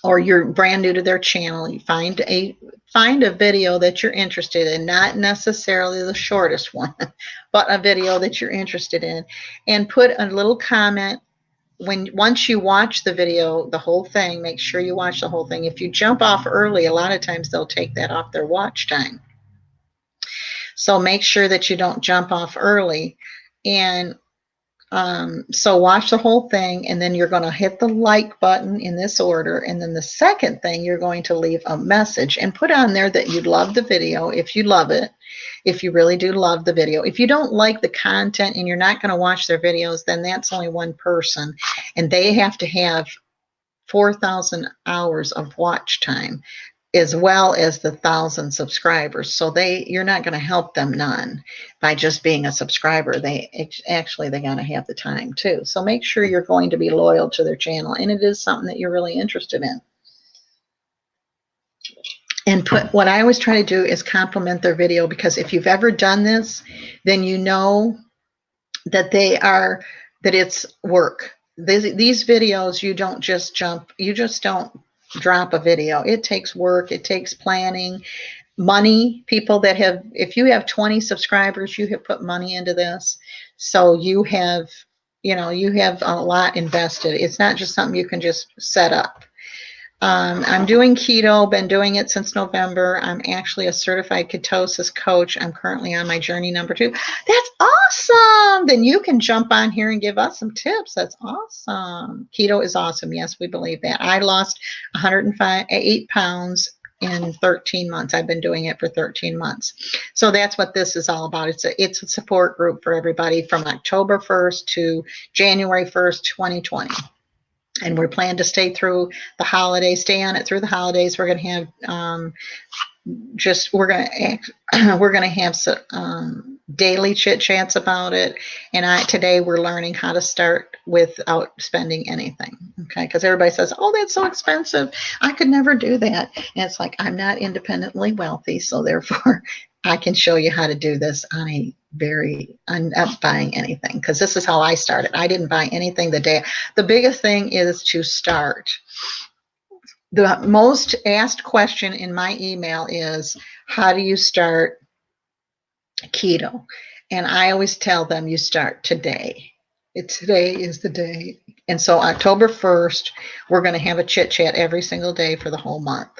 or you're brand new to their channel, you find a video that you're interested in, not necessarily the shortest one, but a video that you're interested in, and put a little comment. Once you watch the video, the whole thing, make sure you watch the whole thing. If you jump off early, a lot of times they'll take that off their watch time. So make sure that you don't jump off early. And so watch the whole thing, and then you're going to hit the like button in this order. And then the second thing, you're going to leave a message and put on there that you love the video, if you love it, if you really do love the video. If you don't like the content and you're not going to watch their videos, then that's only one person, and they have to have 4,000 hours of watch time, as well as the 1,000 subscribers. So you're not going to help them none by just being a subscriber. They got to have the time too. So make sure you're going to be loyal to their channel, and it is something that you're really interested in. And what I always try to do is compliment their video, because if you've ever done this, then you know that it's work. These videos, you don't just don't drop a video. It takes work. It takes planning, money. If you have 20 subscribers, you have put money into this. So you have a lot invested. It's not just something you can just set up. I'm doing keto, been doing it since November. I'm actually a certified ketosis coach. I'm currently on my journey number 2. That's awesome. Then you can jump on here and give us some tips. That's awesome. Keto is awesome. Yes, we believe that. I lost 108 pounds in 13 months. I've been doing it for 13 months. So that's what this is all about. It's a support group for everybody from October 1st to January 1st, 2020. And we're planning to stay through the holidays, stay on it through the holidays. We're going to have we're going to have some daily chit chats about it. And today we're learning how to start without spending anything. Okay, because everybody says, "Oh, that's so expensive. I could never do that." And it's like, I'm not independently wealthy, so therefore I can show you how to do this I'm not buying anything, because this is how I started. I didn't buy anything the day. The biggest thing is to start. The most asked question in my email is, how do you start keto? And I always tell them, you start today. Today is the day. And so October 1st, we're going to have a chit chat every single day for the whole month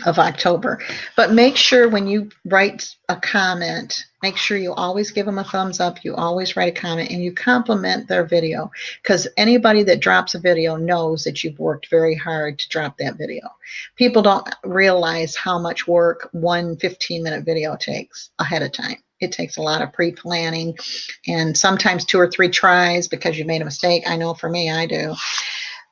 of October. But make sure when you write a comment, make sure you always give them a thumbs up. You always write a comment and you compliment their video, because anybody that drops a video knows that you've worked very hard to drop that video. People don't realize how much work one 15-minute video takes ahead of time. It takes a lot of pre-planning and sometimes 2 or 3 tries because you made a mistake. I know for me, I do.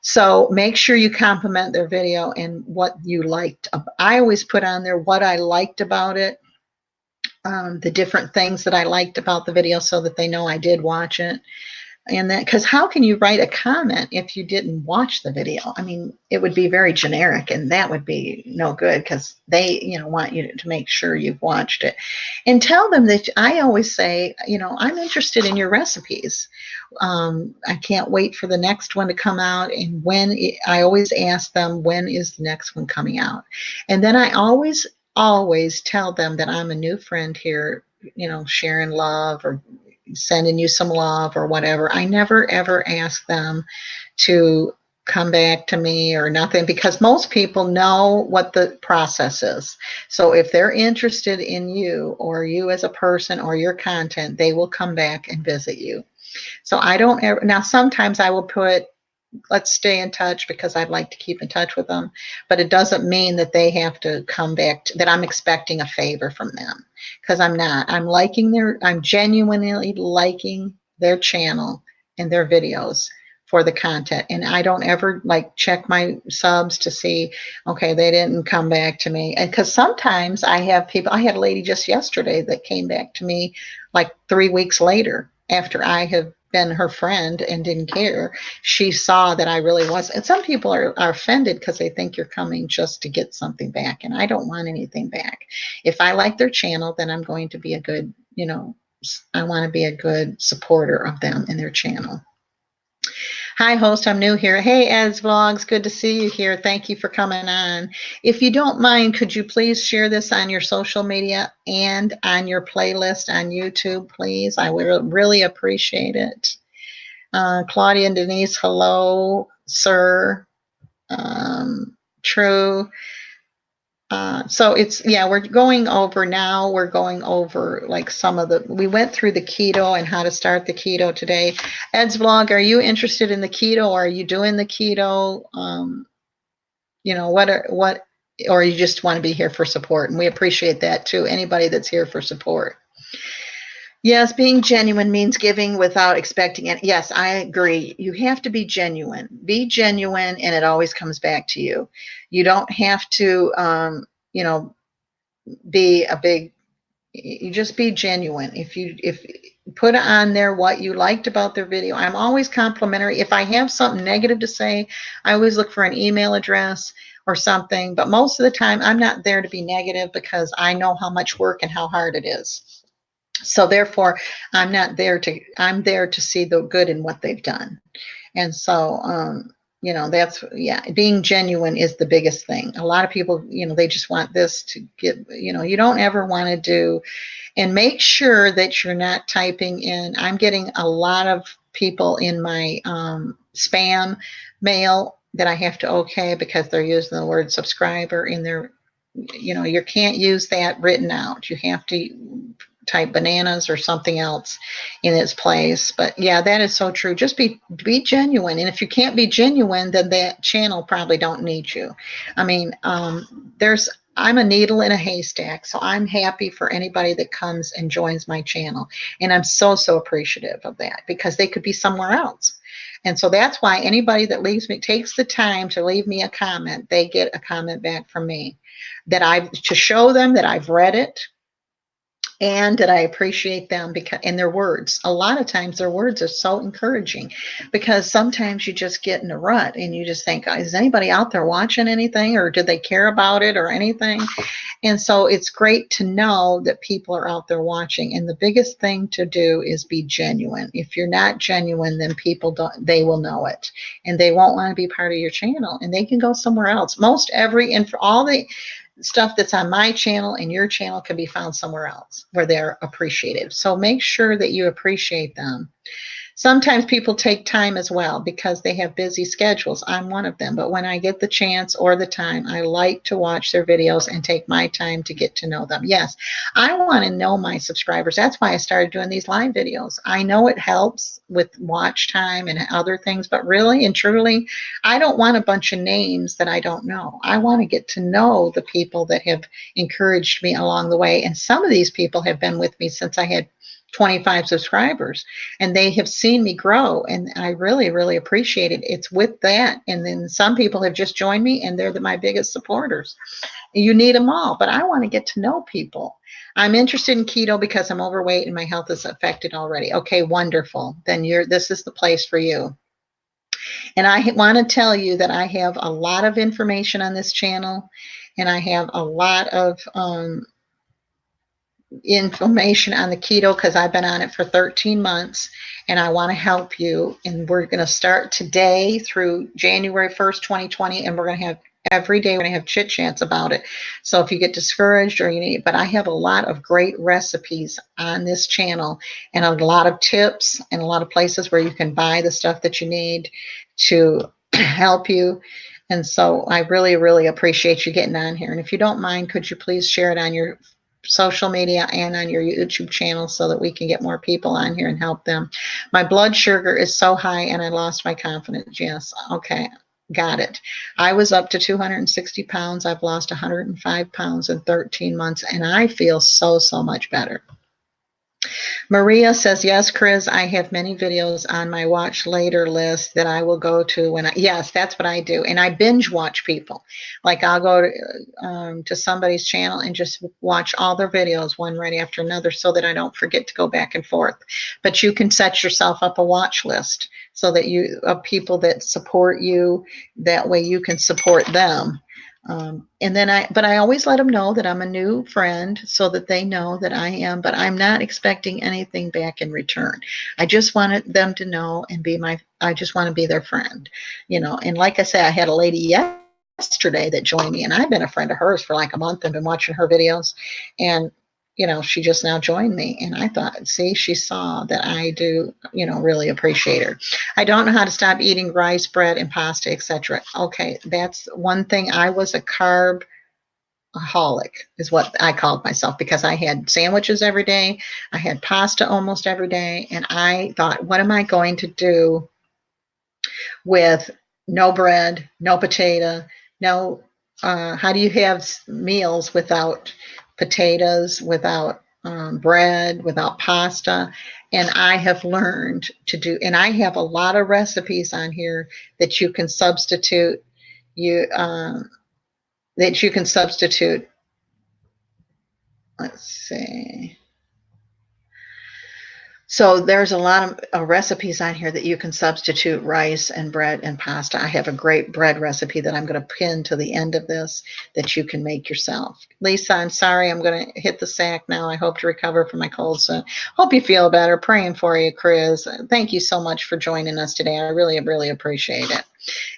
So make sure you compliment their video and what you liked. I always put on there what I liked about it, the different things that I liked about the video so that they know I did watch it. And that, because how can you write a comment if you didn't watch the video? I mean, it would be very generic, and that would be no good, because they, want you to make sure you've watched it. And tell them that I always say, I'm interested in your recipes. I can't wait for the next one to come out. And I always ask them, when is the next one coming out? And then I always tell them that I'm a new friend here, sharing love or sending you some love or whatever. I never ever ask them to come back to me or nothing, because most people know what the process is. So if they're interested in you or you as a person or your content, they will come back and visit you. So I don't ever, now sometimes I will put, let's stay in touch, because I'd like to keep in touch with them, but it doesn't mean that they have to come back, that I'm expecting a favor from them, because I'm not. I'm genuinely liking their channel and their videos for the content. And I don't ever check my subs to see, okay, they didn't come back to me. And because sometimes I had a lady just yesterday that came back to me 3 weeks later after I have been her friend and didn't care. She saw that I really was. And some people are offended because they think you're coming just to get something back. And I don't want anything back. If I like their channel, then I'm going to be a good, I want to be a good supporter of them and their channel. Hi, host. I'm new here. Hey, Ed's Vlogs. Good to see you here. Thank you for coming on. If you don't mind, could you please share this on your social media and on your playlist on YouTube, please? I would really appreciate it. Claudia and Denise, hello, sir. True. So we're going over now. We're going over we went through the keto and how to start the keto today. Ed's Vlog, are you interested in the keto? Or are you doing the keto? Or you just want to be here for support? And we appreciate that too. Anybody that's here for support. Yes, being genuine means giving without expecting it. Yes, I agree. You have to be genuine. Be genuine, and it always comes back to you. You don't have to, be a big. You just be genuine. If put on there what you liked about their video. I'm always complimentary. If I have something negative to say, I always look for an email address or something. But most of the time, I'm not there to be negative, because I know how much work and how hard it is. So therefore, I'm there to see the good in what they've done. And so, being genuine is the biggest thing. A lot of people, they just want this to get, you don't ever want to do, and make sure that you're not typing in. I'm getting a lot of people in my spam mail that I have to okay, because they're using the word subscriber in their, you can't use that written out. You have to type bananas or something else in its place. But yeah, that is so true. Just be genuine. And if you can't be genuine, then that channel probably don't need you. I mean, I'm a needle in a haystack. So I'm happy for anybody that comes and joins my channel. And I'm so appreciative of that, because they could be somewhere else. And so that's why anybody that takes the time to leave me a comment, they get a comment back from me to show them that I've read it, and that I appreciate them, and their words. A lot of times their words are so encouraging, because sometimes you just get in a rut and you just think, is anybody out there watching anything, or do they care about it or anything? And so it's great to know that people are out there watching. And the biggest thing to do is be genuine. If you're not genuine, then they will know it, and they won't want to be part of your channel, and they can go somewhere else. And for all the stuff that's on my channel and your channel can be found somewhere else where they're appreciated. So make sure that you appreciate them. Sometimes people take time as well because they have busy schedules. I'm one of them. But when I get the chance or the time, I like to watch their videos and take my time to get to know them. Yes, I want to know my subscribers. That's why I started doing these live videos. I know it helps with watch time and other things, but really and truly, I don't want a bunch of names that I don't know. I want to get to know the people that have encouraged me along the way. And some of these people have been with me since I had 25 subscribers, and they have seen me grow, and I really, really appreciate it. It's with that. And then some people have just joined me, and they're my biggest supporters. You need them all, but I want to get to know people. I'm interested in keto because I'm overweight and my health is affected already. Okay, wonderful. Then this is the place for you. And I want to tell you that I have a lot of information on this channel, and I have a lot of information on the keto because I've been on it for 13 months, and I want to help you. And we're going to start today through January 1st, 2020, and we're going to have every day, we're going to have chit chats about it. So if you get discouraged or you need, but I have a lot of great recipes on this channel and a lot of tips and a lot of places where you can buy the stuff that you need to help you. And so I really, really appreciate you getting on here. And if you don't mind, could you please share it on your social media and on your YouTube channel so that we can get more people on here and help them. My blood sugar is so high and I lost my confidence. Yes. Okay. Got it. I was up to 260 pounds. I've lost 105 pounds in 13 months, and I feel so, so much better. Maria says, yes, Chris, I have many videos on my watch later list that I will go to when yes, that's what I do. And I binge watch people. Like I'll go to somebody's channel and just watch all their videos one right after another so that I don't forget to go back and forth. But you can set yourself up a watch list so that you of people that support you. That way you can support them. And then I always let them know that I'm a new friend so that they know that I am, but I'm not expecting anything back in return. I just wanted them to know and I just want to be their friend, and like I said, I had a lady yesterday that joined me, and I've been a friend of hers for like a month and been watching her videos, and she just now joined me, and I thought, see, she saw that I do, really appreciate her. I don't know how to stop eating rice, bread, and pasta, etc. Okay, that's one thing. I was a carb aholic is what I called myself because I had sandwiches every day. I had pasta almost every day, and I thought, what am I going to do with no bread, no potato, no how do you have meals without potatoes, without bread, without pasta? And I have learned to do, and I have a lot of recipes on here that you can substitute. That you can substitute. Let's see. So there's a lot of recipes on here that you can substitute rice and bread and pasta. I have a great bread recipe that I'm going to pin to the end of this that you can make yourself. Lisa, I'm sorry. I'm going to hit the sack now. I hope to recover from my cold soon. Hope you feel better. Praying for you, Chris. Thank you so much for joining us today. I really, really appreciate it.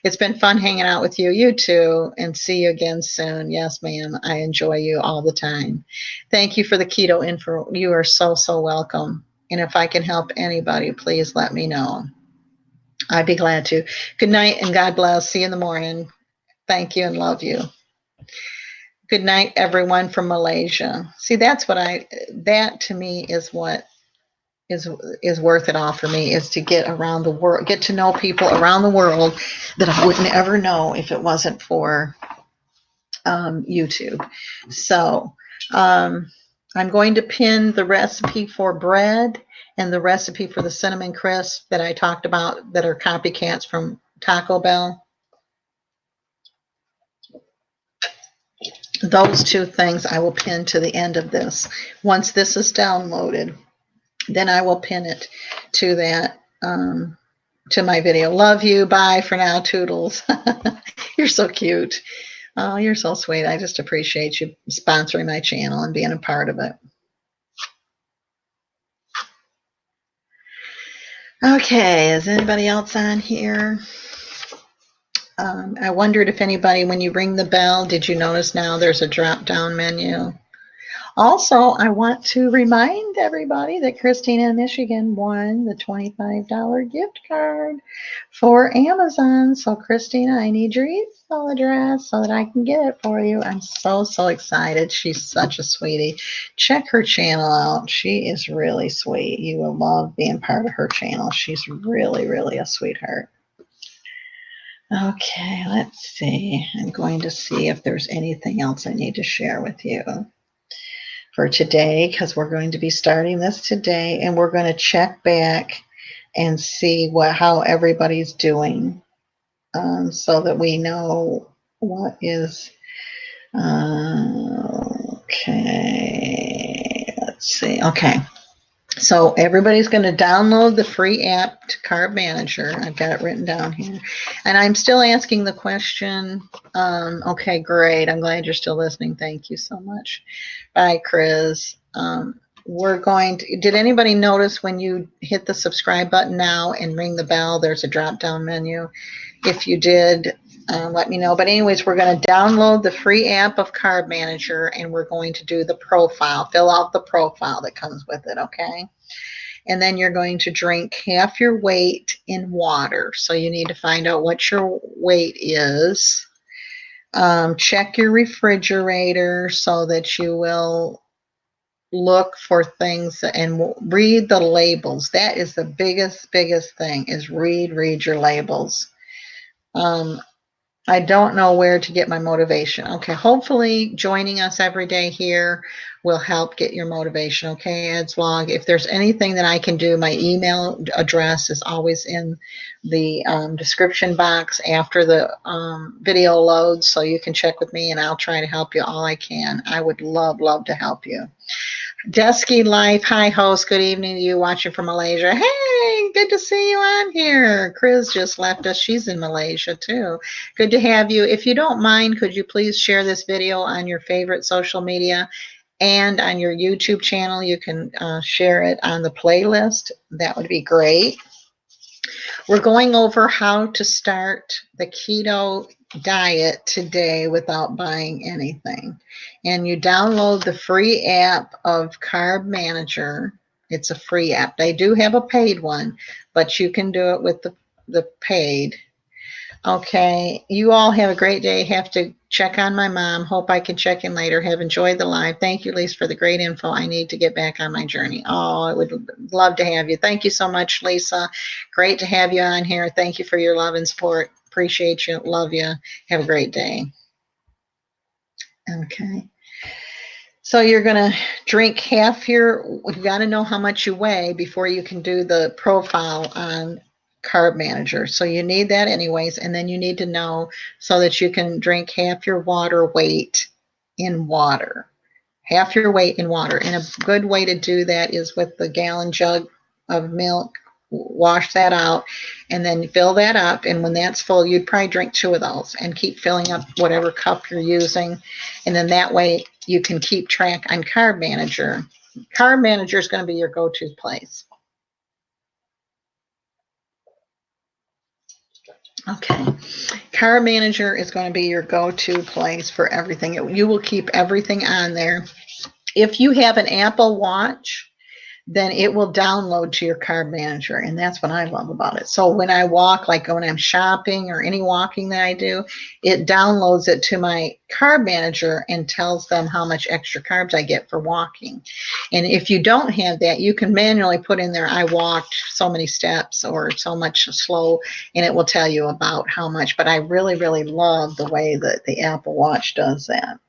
It's been fun hanging out with you. You too. And see you again soon. Yes, ma'am. I enjoy you all the time. Thank you for the keto info. You are so, so welcome. And if I can help anybody, please let me know. I'd be glad to. Good night and God bless. See you in the morning. Thank you and love you. Good night, everyone from Malaysia. See, that to me is what is worth it all for me, is to get around the world, get to know people around the world that I would never know if it wasn't for YouTube. So I'm going to pin the recipe for bread and the recipe for the cinnamon crisp that I talked about that are copycats from Taco Bell. Those two things I will pin to the end of this. Once this is downloaded, then I will pin it to that, to my video. Love you. Bye for now. Toodles. You're so cute. Oh, you're so sweet. I just appreciate you sponsoring my channel and being a part of it. Okay, is anybody else on here? I wondered if anybody, when you ring the bell, did you notice now there's a drop-down menu? Also, I want to remind everybody that Christina in Michigan won the $25 gift card for Amazon. So, Christina, I need your email address so that I can get it for you. I'm so excited. She's such a sweetie. Check her channel out. She is really sweet. You will love being part of her channel. She's really a sweetheart. Okay, let's see. I'm going to see if there's anything else I need to share with you for today, because we're going to be starting this today, and we're going to check back and see how everybody's doing, so that we know what is okay. Let's see. Okay. So everybody's going to download the free app to Carb Manager. I've got it written down here. And I'm still asking the question. Okay, great. I'm glad you're still listening. Thank you so much. Bye, Chris. We're going to, did anybody notice when you hit the subscribe button now and ring the bell, there's a drop-down menu? If you did, let me know. But anyways, we're going to download the free app of Carb Manager, and we're going to do the profile, fill out the profile that comes with it, okay? And then you're going to drink half your weight in water. So you need to find out what your weight is. Check your refrigerator so that you will look for things and read the labels. That is the biggest thing, is read your labels. I don't know where to get my motivation. Okay, hopefully joining us every day here will help get your motivation. Okay, Ed's Vlog. If there's anything that I can do, my email address is always in the description box after the video loads, so you can check with me and I'll try to help you all I can. I would love to help you. Desky Life, hi host, good evening to you watching from Malaysia. Hey, good to see you on here. Chris just left us, she's in Malaysia too. Good to have you. If you don't mind, could you please share this video on your favorite social media and on your YouTube channel? You can share it on the playlist. That would be great. We're going over how to start the keto diet today without buying anything. And you download the free app of Carb Manager. It's a free app. They do have a paid one, but you can do it with the paid. Okay, you all have a great day. Have to check on my mom. Hope I can check in later. Have enjoyed the live. Thank you, Lisa, for the great info. I need to get back on my journey. Oh, I would love to have you. Thank you so much, Lisa. Great to have you on here. Thank you for your love and support. Appreciate you. Love you. Have a great day. Okay. So you're going to drink half you've got to know how much you weigh before you can do the profile on Carb Manager. So you need that anyways. And then you need to know so that you can drink half your water weight in water. Half your weight in water. And a good way to do that is with the gallon jug of milk. Wash that out and then fill that up. And when that's full, you'd probably drink 2 of those and keep filling up whatever cup you're using. And then that way you can keep track on Carb Manager. Carb Manager is going to be your go-to place. Okay. Carb Manager is going to be your go-to place for everything. You will keep everything on there. If you have an Apple Watch, then it will download to your Carb Manager. And that's what I love about it. So when I walk, like when I'm shopping or any walking that I do, it downloads it to my Carb Manager and tells them how much extra carbs I get for walking. And if you don't have that, you can manually put in there, I walked so many steps or so much slow, and it will tell you about how much. But I really love the way that the Apple Watch does that.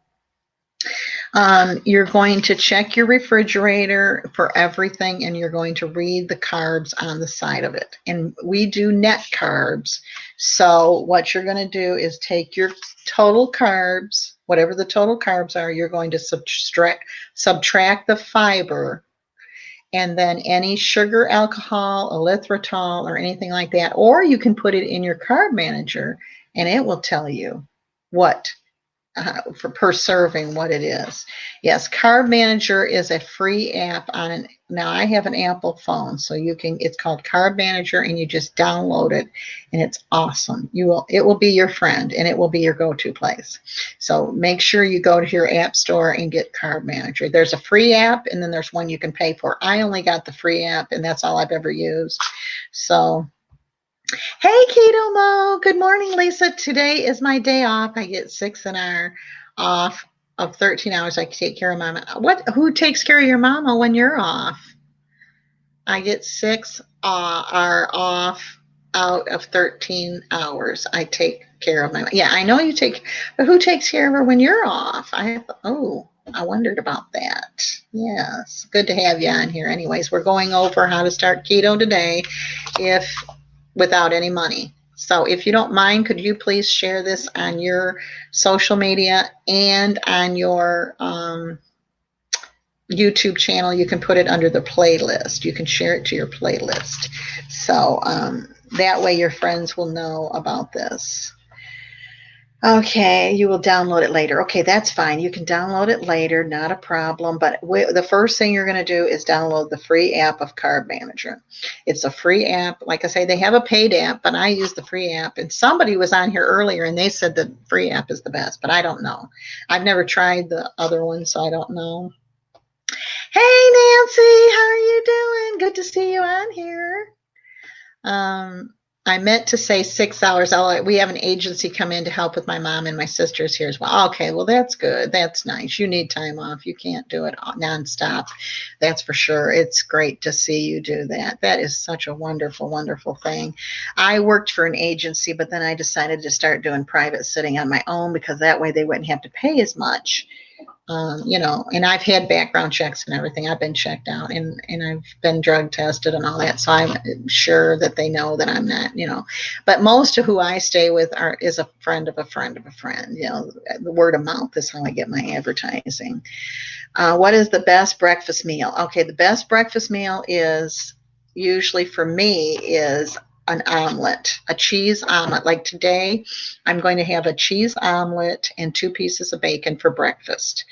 You're going to check your refrigerator for everything, and you're going to read the carbs on the side of it. And we do net carbs. So what you're going to do is take your total carbs, whatever the total carbs are, you're going to subtract the fiber, and then any sugar, alcohol, erythritol, or anything like that. Or you can put it in your Carb Manager, and it will tell you what for per serving what it is. Yes, Carb Manager is a free app on an. Now I have an Apple phone, so you can. It's called Carb Manager, and you just download it, and it's awesome. It will be your friend, and it will be your go-to place. So make sure you go to your app store and get Carb Manager. There's a free app, and then there's one you can pay for. I only got the free app, and that's all I've ever used. So. Hey, Keto Mo. Good morning, Lisa. Today is my day off. I get 6 an hour off of 13 hours. I can take care of mama. Who takes care of your mama when you're off? I get 6 hour off out of 13 hours. I take care of my. Yeah, I know you take, but who takes care of her when you're off? I wondered about that. Yes, good to have you on here. Anyways, we're going over how to start keto today. Without any money. So if you don't mind, could you please share this on your social media and on your YouTube channel? You can put it under the playlist. You can share it to your playlist. So that way your friends will know about this. Okay, you will download it later. Okay, that's fine. You can download it later, not a problem. But the first thing you're going to do is download the free app of Carb Manager. It's a free app. Like I say, they have a paid app, but I use the free app. And somebody was on here earlier, and they said the free app is the best, but I don't know. I've never tried the other one, so I don't know. Hey, Nancy, how are you doing? Good to see you on here. I meant to say 6 hours. We have an agency come in to help with my mom, and my sister's here as well. Okay, well, that's good. That's nice. You need time off. You can't do it nonstop. That's for sure. It's great to see you do that. That is such a wonderful, wonderful thing. I worked for an agency, but then I decided to start doing private sitting on my own because that way they wouldn't have to pay as much. And I've had background checks and everything. I've been checked out and I've been drug tested and all that. So I'm sure that they know that I'm not, but most of who I stay with is a friend of a friend of a friend. The word of mouth is how I get my advertising. What is the best breakfast meal? Okay. The best breakfast meal is usually for me is an omelet, a cheese omelet. Like today, I'm going to have a cheese omelet and 2 pieces of bacon for breakfast.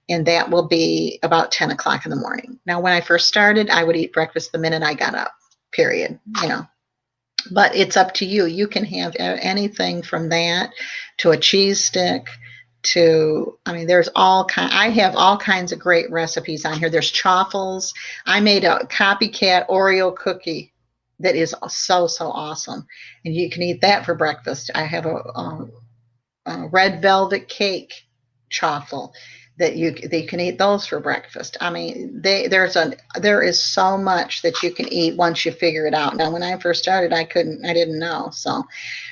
And that will be about 10 o'clock in the morning. Now, when I first started, I would eat breakfast the minute I got up, period, But it's up to you. You can have anything from that to a cheese stick there's I have all kinds of great recipes on here. There's chaffles. I made a copycat Oreo cookie that is so, so awesome. And you can eat that for breakfast. I have a red velvet cake chaffle that you can eat those for breakfast. There is so much that you can eat once you figure it out. Now, when I first started, I didn't know. So,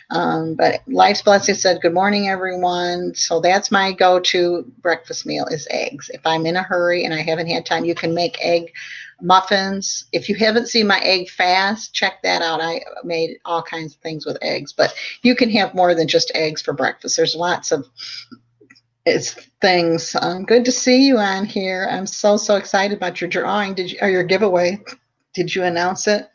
but Life's Blessing said, good morning, everyone. So that's my go-to breakfast meal is eggs. If I'm in a hurry and I haven't had time, you can make egg muffins. If you haven't seen my egg fast, check that out. I made all kinds of things with eggs, but you can have more than just eggs for breakfast. There's lots of things. Good to see you on here. I'm so, so excited about your drawing. Or your giveaway? Did you announce it?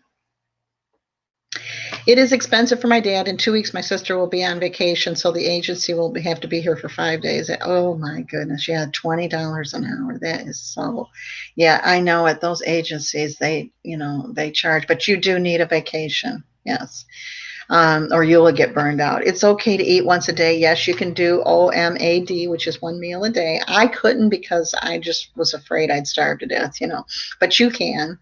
It is expensive for my dad. In 2 weeks, my sister will be on vacation, so the agency will have to be here for 5 days. Oh my goodness. Yeah, $20 an hour. That is so, yeah, I know at those agencies, they charge, but you do need a vacation. Yes. Or you will get burned out. It's okay to eat once a day. Yes, you can do OMAD, which is 1 meal a day. I couldn't because I just was afraid I'd starve to death, but you can.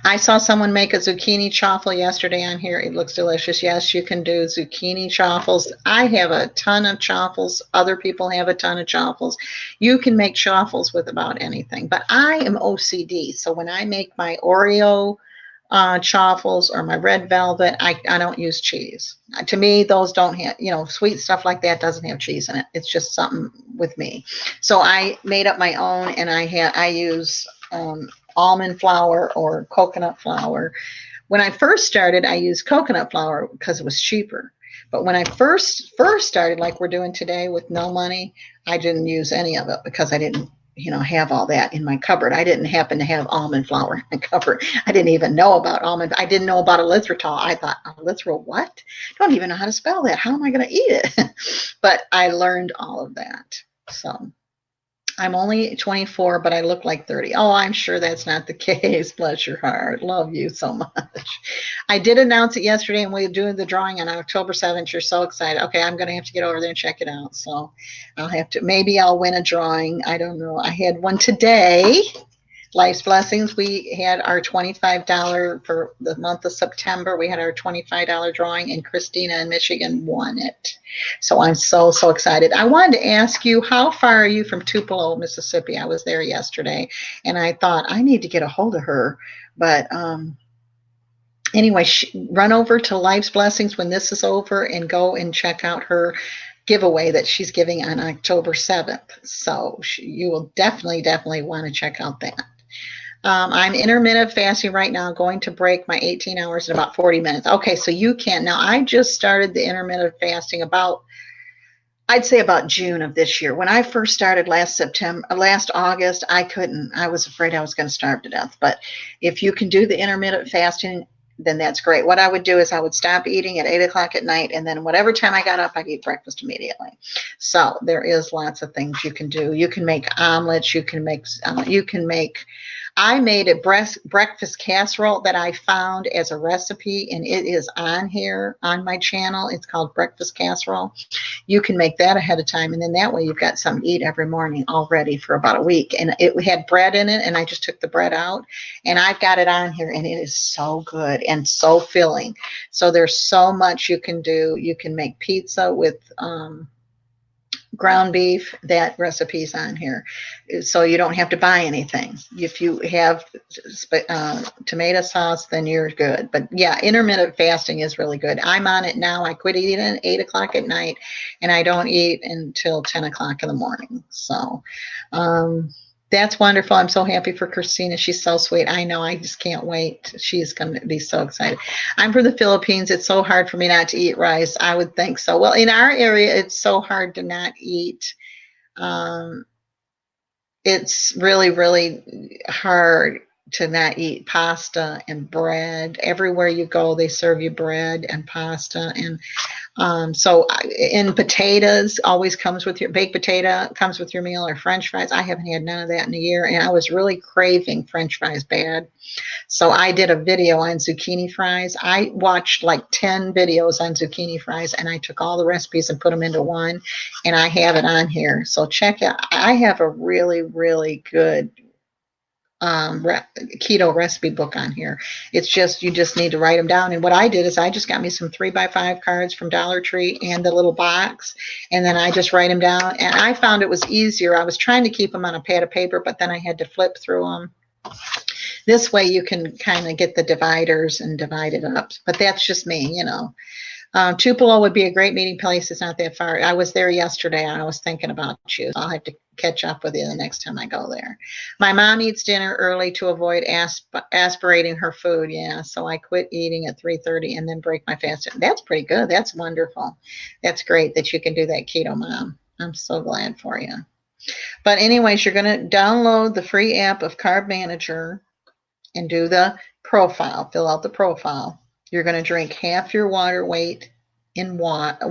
I saw someone make a zucchini chaffle yesterday on here. It looks delicious. Yes, you can do zucchini chaffles. I have a ton of chaffles. Other people have a ton of chaffles. You can make chaffles with about anything, but I am OCD. So when I make my Oreo chaffles or my red velvet, I don't use cheese. To me, those don't have, sweet stuff like that doesn't have cheese in it. It's just something with me. So I made up my own, and I use almond flour or coconut flour. When I first started, I used coconut flour because it was cheaper. But when I first started, like we're doing today with no money, I didn't use any of it because I didn't have all that in my cupboard. I didn't happen to have almond flour in my cupboard. I didn't even know about almond. I didn't know about erythritol. I thought, erythritol, what? I don't even know how to spell that. How am I going to eat it? But I learned all of that. So I'm only 24, but I look like 30. Oh, I'm sure that's not the case. Bless your heart. Love you so much. I did announce it yesterday, and we're doing the drawing on October 7th. You're so excited. Okay, I'm going to have to get over there and check it out. So I'll have to, maybe I'll win a drawing. I don't know. I had one today. Life's Blessings, we had our $25 for the month of September. We had our $25 drawing, and Christina in Michigan won it. So I'm so, so excited. I wanted to ask you, how far are you from Tupelo, Mississippi? I was there yesterday, and I thought I need to get a hold of her. But anyway, run over to Life's Blessings when this is over and go and check out her giveaway that she's giving on October 7th. So you will definitely, definitely want to check out that. I'm intermittent fasting right now, going to break my 18 hours in about 40 minutes. Okay, so you can't. Now, I just started the intermittent fasting I'd say about June of this year. When I first started last August, I couldn't. I was afraid I was going to starve to death. But if you can do the intermittent fasting, then that's great. What I would do is I would stop eating at 8 o'clock at night, and then whatever time I got up, I'd eat breakfast immediately. So there is lots of things you can do. You can make omelets. I made a breakfast casserole that I found as a recipe, and it is on here on my channel. It's called breakfast casserole. You can make that ahead of time, and then that way you've got something to eat every morning already for about a week. And it had bread in it, and I just took the bread out, and I've got it on here, and it is so good and so filling. So there's so much you can do. You can make pizza with ground beef. That recipe's on here, so you don't have to buy anything. If you have tomato sauce, then you're good. But yeah, intermittent fasting is really good. I'm on it now. I quit eating at 8 o'clock at night, and I don't eat until 10 o'clock in the morning. So that's wonderful. I'm so happy for Christina. She's so sweet. I know. I just can't wait. She's going to be so excited. I'm from the Philippines. It's so hard for me not to eat rice. I would think so. Well, in our area, it's so hard to not eat. It's really, really hard to not eat pasta and bread. Everywhere you go, they serve you bread and pasta. And in potatoes always comes with your baked potato, comes with your meal, or French fries. I haven't had none of that in a year, and I was really craving French fries bad. So I did a video on zucchini fries. I watched like 10 videos on zucchini fries, and I took all the recipes and put them into one, and I have it on here. So check it. I have a really, really good keto recipe book on here. It's just, you just need to write them down. And what I did is I just got me some 3x5 cards from Dollar Tree and the little box, and then I just write them down. And I found it was easier. I was trying to keep them on a pad of paper, but then I had to flip through them. This way you can kind of get the dividers and divide it up. But that's just me, Tupelo would be a great meeting place. It's not that far. I was there yesterday, and I was thinking about you. I'll have to catch up with you the next time I go there. My mom eats dinner early to avoid aspirating her food. Yeah, so I quit eating at 3:30 and then break my fast. That's pretty good. That's wonderful. That's great that you can do that, Keto Mom. I'm so glad for you. But anyways, you're going to download the free app of Carb Manager and do the profile. Fill out the profile. You're going to drink half your weight in water.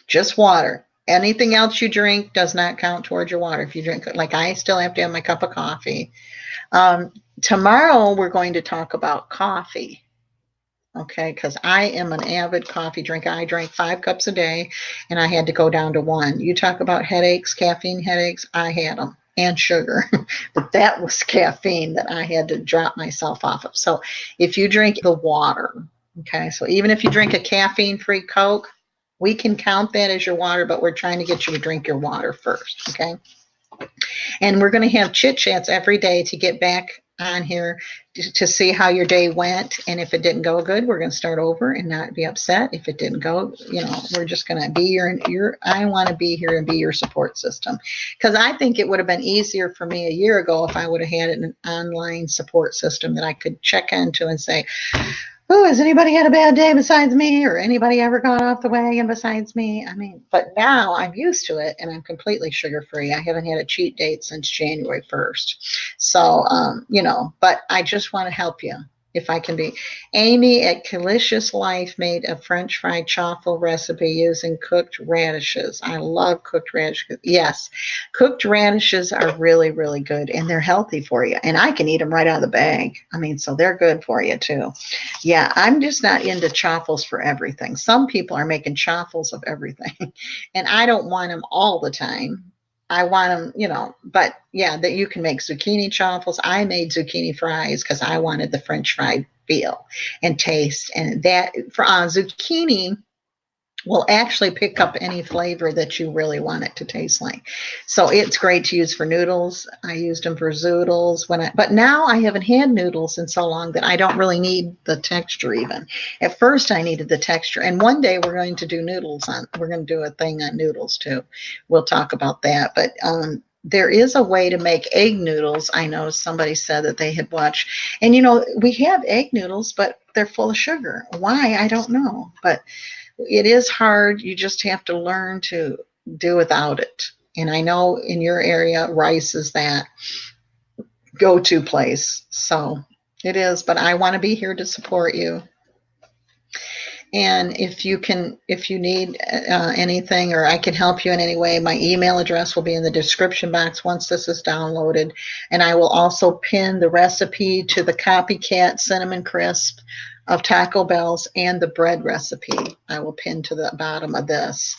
Just water. Anything else you drink does not count towards your water. If you drink, like I still have to have my cup of coffee. Tomorrow we're going to talk about coffee. Okay, because I am an avid coffee drinker. I drank 5 cups a day, and I had to go down to 1. You talk about headaches, caffeine headaches, I had them, and sugar. But that was caffeine that I had to drop myself off of. So if you drink the water, okay, so even if you drink a caffeine-free Coke, we can count that as your water, but we're trying to get you to drink your water first, okay? And we're going to have chit chats every day to get back on here to see how your day went. And if it didn't go good, we're going to start over and not be upset. If it didn't go, we're just going to be I want to be here and be your support system. Because I think it would have been easier for me a year ago if I would have had an online support system that I could check into and say, oh, has anybody had a bad day besides me, or anybody ever got off the wagon besides me? I mean, but now I'm used to it and I'm completely sugar free. I haven't had a cheat date since January 1st. So, but I just want to help you if I can be. Amy at Delicious Life made a French fried chaffle recipe using cooked radishes. I love cooked radishes. Yes, cooked radishes are really, really good and they're healthy for you. And I can eat them right out of the bag. I mean, so they're good for you too. Yeah, I'm just not into chaffles for everything. Some people are making chaffles of everything, and I don't want them all the time. I want them, but yeah, that you can make zucchini chaffles. I made zucchini fries because I wanted the French fried feel and taste, and that for zucchini will actually pick up any flavor that you really want it to taste like. So it's great to use for noodles. I used them for zoodles but now I haven't had noodles in so long that I don't really need the texture even. At first I needed the texture. And one day we're going to do we're going to do a thing on noodles too. We'll talk about that. But there is a way to make egg noodles. I know somebody said that they had watched, and we have egg noodles, but they're full of sugar. Why? I don't know. But it is hard. You just have to learn to do without it. And I know in your area, rice is that go-to place. So it is, but I want to be here to support you. And if you need anything or I can help you in any way, my email address will be in the description box once this is downloaded. And I will also pin the recipe to the copycat cinnamon crisp of Taco Bell's and the bread recipe. I will pin to the bottom of this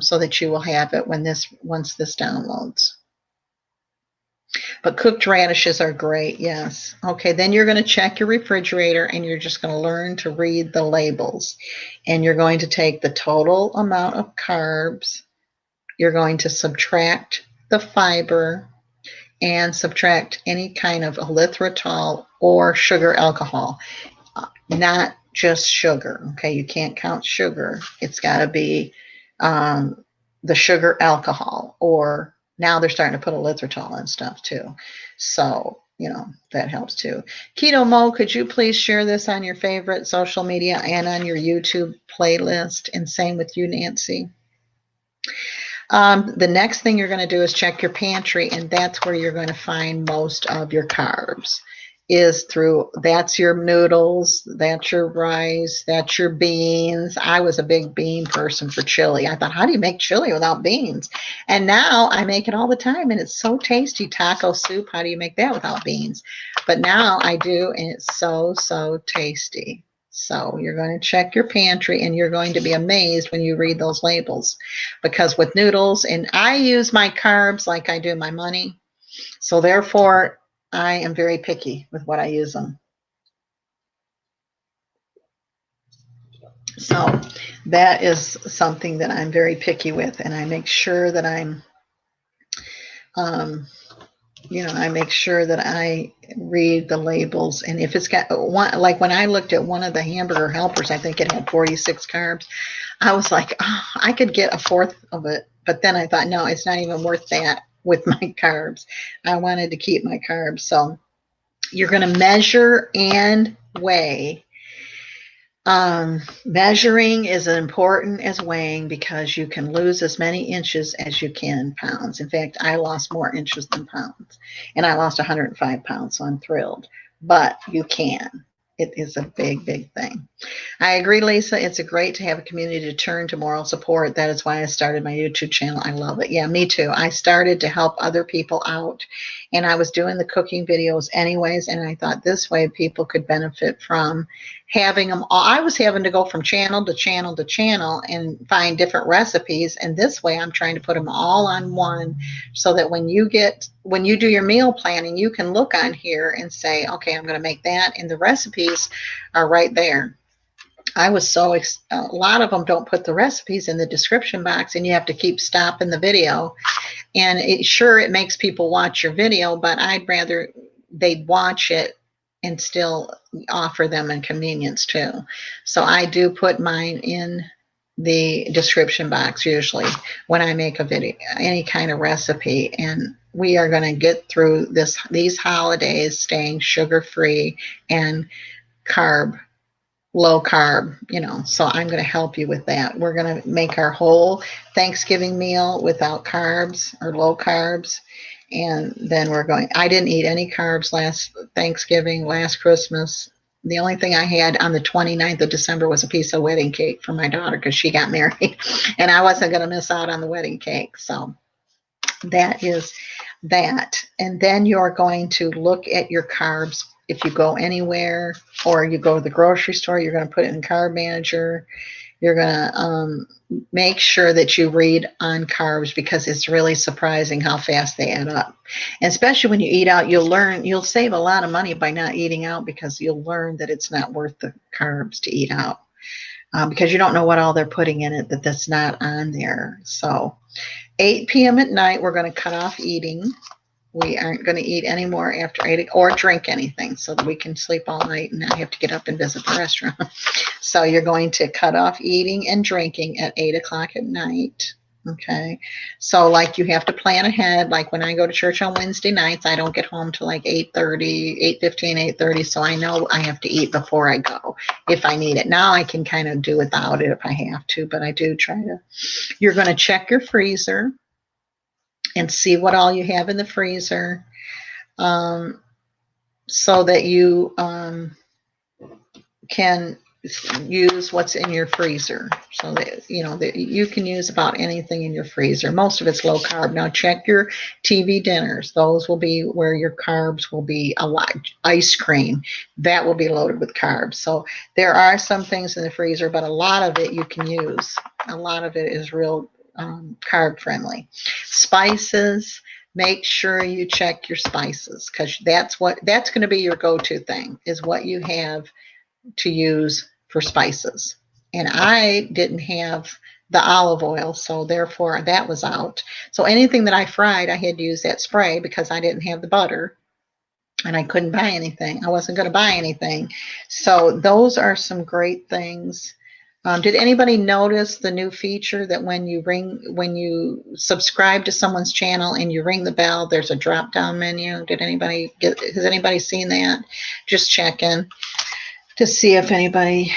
so that you will have it once this downloads. But cooked radishes are great, yes. Okay, then you're going to check your refrigerator and you're just going to learn to read the labels. And you're going to take the total amount of carbs, you're going to subtract the fiber, and subtract any kind of erythritol or sugar alcohol. Not just sugar, okay? You can't count sugar. It's got to be the sugar alcohol, or now they're starting to put erythritol and stuff too. So, that helps too. Keto Mo, could you please share this on your favorite social media and on your YouTube playlist? And same with you, Nancy. The next thing you're going to do is check your pantry, and that's where you're going to find most of your carbs. That's your noodles, that's your rice, that's your beans. I was a big bean person for chili. I thought, how do you make chili without beans? And now I make it all the time, and it's so tasty. Taco soup, how do you make that without beans? But now I do, and it's so, so tasty. So you're going to check your pantry, and you're going to be amazed when you read those labels. Because with noodles, and I use my carbs like I do my money. So therefore, I am very picky with what I use them. So that is something that I'm very picky with, and I make sure that I make sure that I read the labels. And if it's got one, like when I looked at one of the hamburger helpers, I think it had 46 carbs. I was like, oh, I could get a fourth of it. But then I thought, no, it's not even worth that with my carbs. I wanted to keep my carbs. So you're going to measure and weigh. Measuring is as important as weighing because you can lose as many inches as you can pounds. In fact, I lost more inches than pounds, and I lost 105 pounds, so I'm thrilled. But you can. It is a big, big thing. I agree, Lisa. It's great to have a community to turn to moral support. That is why I started my YouTube channel. I love it. Yeah, me too. I started to help other people out, and I was doing the cooking videos anyways, and I thought this way people could benefit from having them all. I was having to go from channel to channel to channel and find different recipes, and this way I'm trying to put them all on one so that when you do your meal planning, you can look on here and say, okay, I'm going to make that, and the recipes are right there. I was a lot of them don't put the recipes in the description box, and you have to keep stopping the video. And it makes people watch your video, but I'd rather they'd watch it and still offer them a convenience too. So I do put mine in the description box usually when I make a video, any kind of recipe. And we are going to get through these holidays staying sugar-free and carb low carb, so I'm going to help you with that. We're going to make our whole Thanksgiving meal without carbs or low carbs. And then I didn't eat any carbs last Thanksgiving, last Christmas. The only thing I had on the 29th of December was a piece of wedding cake for my daughter because she got married and I wasn't going to miss out on the wedding cake. So that is that. And then you're going to look at your carbs. If you go anywhere or you go to the grocery store, you're going to put it in Carb Manager. You're going to make sure that you read on carbs because it's really surprising how fast they add up. And especially when you eat out, you'll save a lot of money by not eating out because you'll learn that it's not worth the carbs to eat out because you don't know what all they're putting in it that's not on there. So 8 p.m. at night, we're going to cut off eating. We aren't going to eat anymore after 8 or drink anything so that we can sleep all night and not have to get up and visit the restaurant. So you're going to cut off eating and drinking at 8 o'clock at night. Okay. So like you have to plan ahead. Like when I go to church on Wednesday nights, I don't get home till like 8:30, 8:15, 8:30. So I know I have to eat before I go if I need it. Now I can kind of do without it if I have to, but I do try to. You're going to check your freezer and see what all you have in the freezer so that you can use what's in your freezer so that that you can use about anything in your freezer. Most of it's low carb. Now check your TV dinners. Those will be where your carbs will be a lot. Ice cream, that will be loaded with carbs. So there are some things in the freezer, but a lot of it you can use. A lot of it is real carb friendly. Spices, make sure you check your spices because that's going to be your go-to thing is what you have to use for spices. And I didn't have the olive oil, so therefore that was out. So anything that I fried, I had to use that spray because I didn't have the butter and I couldn't buy anything. I wasn't going to buy anything. So those are some great things. Did anybody notice the new feature that when you subscribe to someone's channel and you ring the bell, there's a drop down menu? Has anybody seen that? Just checking to see if anybody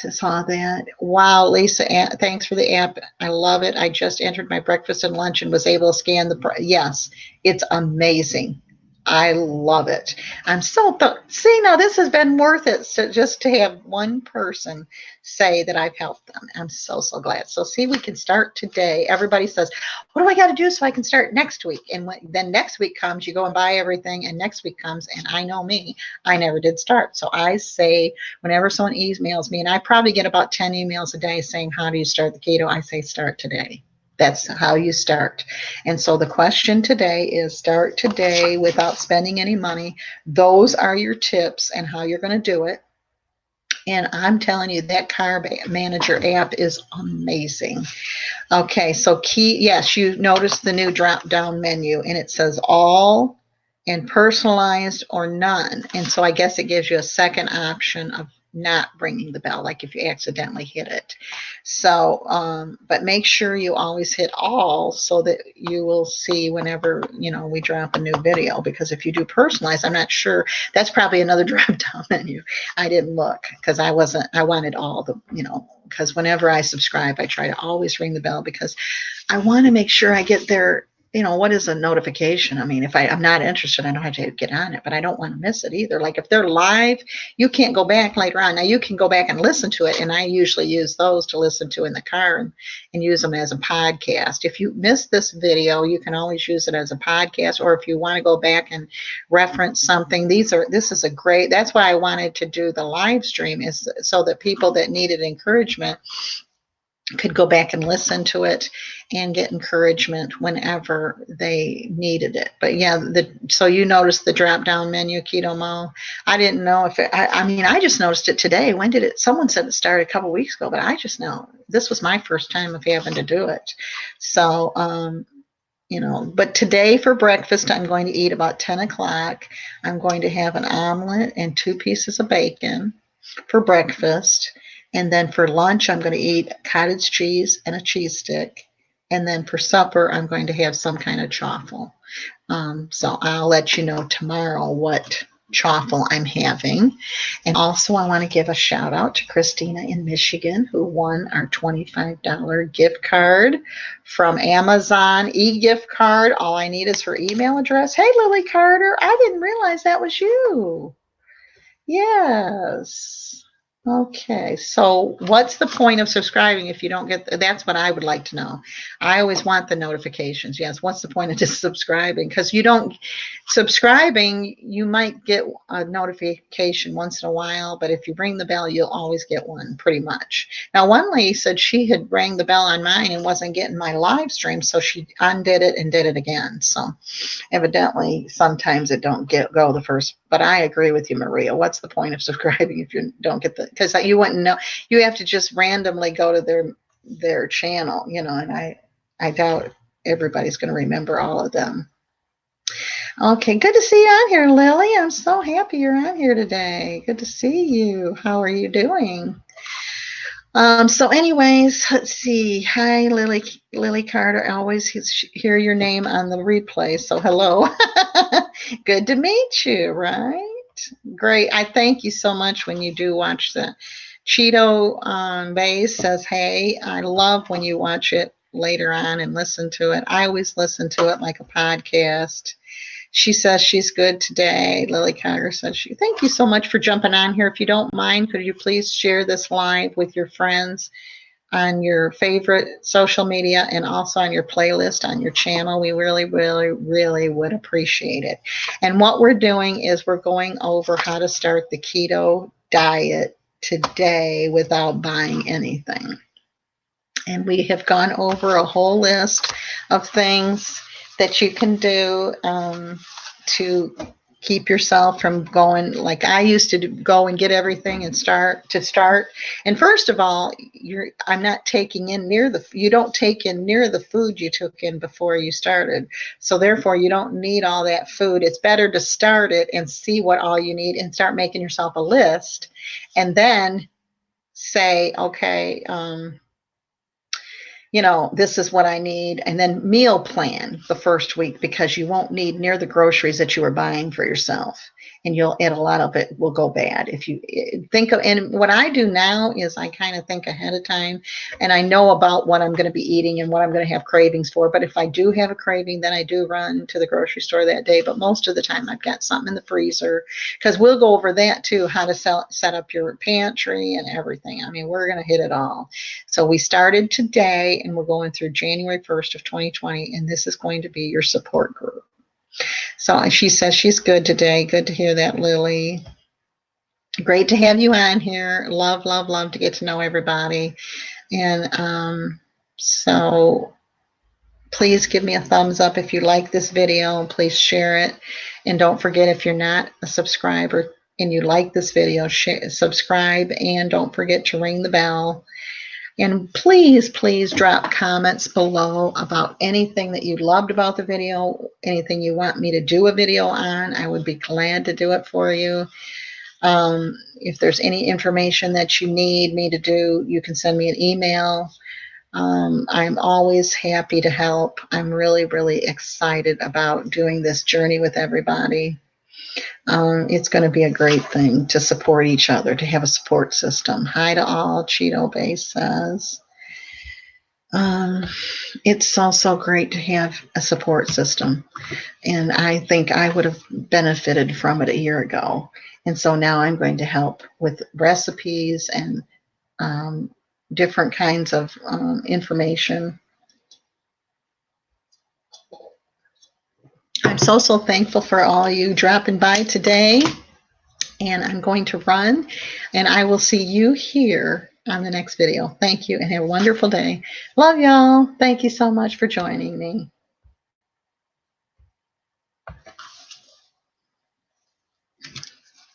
saw that. Wow, Lisa, thanks for the app. I love it. I just entered my breakfast and lunch and was able to scan yes, it's amazing. I love it. I'm see, now this has been worth it. So just to have one person say that I've helped them. I'm so glad. So see, we can start today. Everybody says, what do I got to do so I can start next week? And then next week comes, you go and buy everything. And next week comes, and I know me, I never did start. So I say, whenever someone emails me, and I probably get about 10 emails a day saying, how do you start the keto? I say, start today. That's how you start. And so the question today is start today without spending any money. Those are your tips and how you're going to do it. And I'm telling you, that Carb Manager app is amazing. Okay, so yes, you notice the new drop-down menu, and it says all and personalized or none. And so I guess it gives you a second option of not ringing the bell, like if you accidentally hit it. So, but make sure you always hit all so that you will see whenever, we drop a new video, because if you do personalized, I'm not sure, that's probably another drop down menu. I didn't look because I wanted all the, because whenever I subscribe, I try to always ring the bell because I want to make sure I get there. What is a notification? I mean, if I'm not interested, I don't have to get on it, but I don't want to miss it either. Like if they're live, you can't go back later on. Now you can go back and listen to it. And I usually use those to listen to in the car and use them as a podcast. If you miss this video, you can always use it as a podcast, or if you want to go back and reference something, this is a great, that's why I wanted to do the live stream, is so that people that needed encouragement could go back and listen to it and get encouragement whenever they needed it. But yeah, so you noticed the drop down menu, Keto Mo. I didn't know if I just noticed it today. When did it? Someone said it started a couple weeks ago, but I just know this was my first time of having to do it. So, but today for breakfast, I'm going to eat about 10 o'clock. I'm going to have an omelet and 2 pieces of bacon for breakfast. And then for lunch, I'm going to eat cottage cheese and a cheese stick. And then for supper, I'm going to have some kind of chaffle. So I'll let you know tomorrow what chaffle I'm having. And also, I want to give a shout out to Christina in Michigan, who won our $25 gift card from Amazon e-gift card. All I need is her email address. Hey, Lily Carter, I didn't realize that was you. Yes. Okay, so what's the point of subscribing if you don't get, that's what I would like to know. I always want the notifications. Yes, what's the point of just subscribing? Because you don't, subscribing, you might get a notification once in a while, but if you ring the bell, you'll always get one pretty much. Now, one lady said she had rang the bell on mine and wasn't getting my live stream, so she undid it and did it again. So evidently sometimes it don't go the first, but I agree with you, Maria. What's the point of subscribing if you don't get the, because you wouldn't know, you have to just randomly go to their channel, and I doubt everybody's going to remember all of them. Okay, good to see you on here, Lily. I'm so happy you're on here today. Good to see you. How are you doing? So anyways, let's see. Hi, Lily Carter. I always hear your name on the replay. So hello. Good to meet you, right? Great. I thank you so much when you do watch the Cheeto Base says, hey, I love when you watch it later on and listen to it. I always listen to it like a podcast. She says she's good today. Lily Carter says thank you so much for jumping on here. If you don't mind, could you please share this live with your friends on your favorite social media and also on your playlist on your channel? We really, really, really would appreciate it. And what we're doing is we're going over how to start the keto diet today without buying anything. And we have gone over a whole list of things that you can do to keep yourself from going like I used to go and get everything and start. And first of all, I'm not taking in you don't take in near the food you took in before you started. So therefore, you don't need all that food. It's better to start it and see what all you need and start making yourself a list, and then say, okay, this is what I need, and then meal plan the first week, because you won't need near the groceries that you are buying for yourself. And a lot of it will go bad if you think of. And what I do now is I kind of think ahead of time, and I know about what I'm going to be eating and what I'm going to have cravings for. But if I do have a craving, then I do run to the grocery store that day. But most of the time, I've got something in the freezer, because we'll go over that too, how to set up your pantry and everything. I mean, we're going to hit it all. So we started today, and we're going through January 1st of 2020, and this is going to be your support group. So she says she's good today. Good to hear that, Lily. Great to have you on here. Love, love, love to get to know everybody. And so please give me a thumbs up if you like this video. Please share it. And don't forget, if you're not a subscriber and you like this video, subscribe, and don't forget to ring the bell. And please, please drop comments below about anything that you loved about the video, anything you want me to do a video on. I would be glad to do it for you. If there's any information that you need me to do, you can send me an email. I'm always happy to help. I'm really, really excited about doing this journey with everybody. It's going to be a great thing to support each other, to have a support system. Hi to all, Cheeto Base says. It's also great to have a support system. And I think I would have benefited from it a year ago. And so now I'm going to help with recipes and different kinds of information. I'm so thankful for all you dropping by today. And I'm going to run, and I will see you here on the next video. Thank you, and have a wonderful day. Love y'all. Thank you so much for joining me.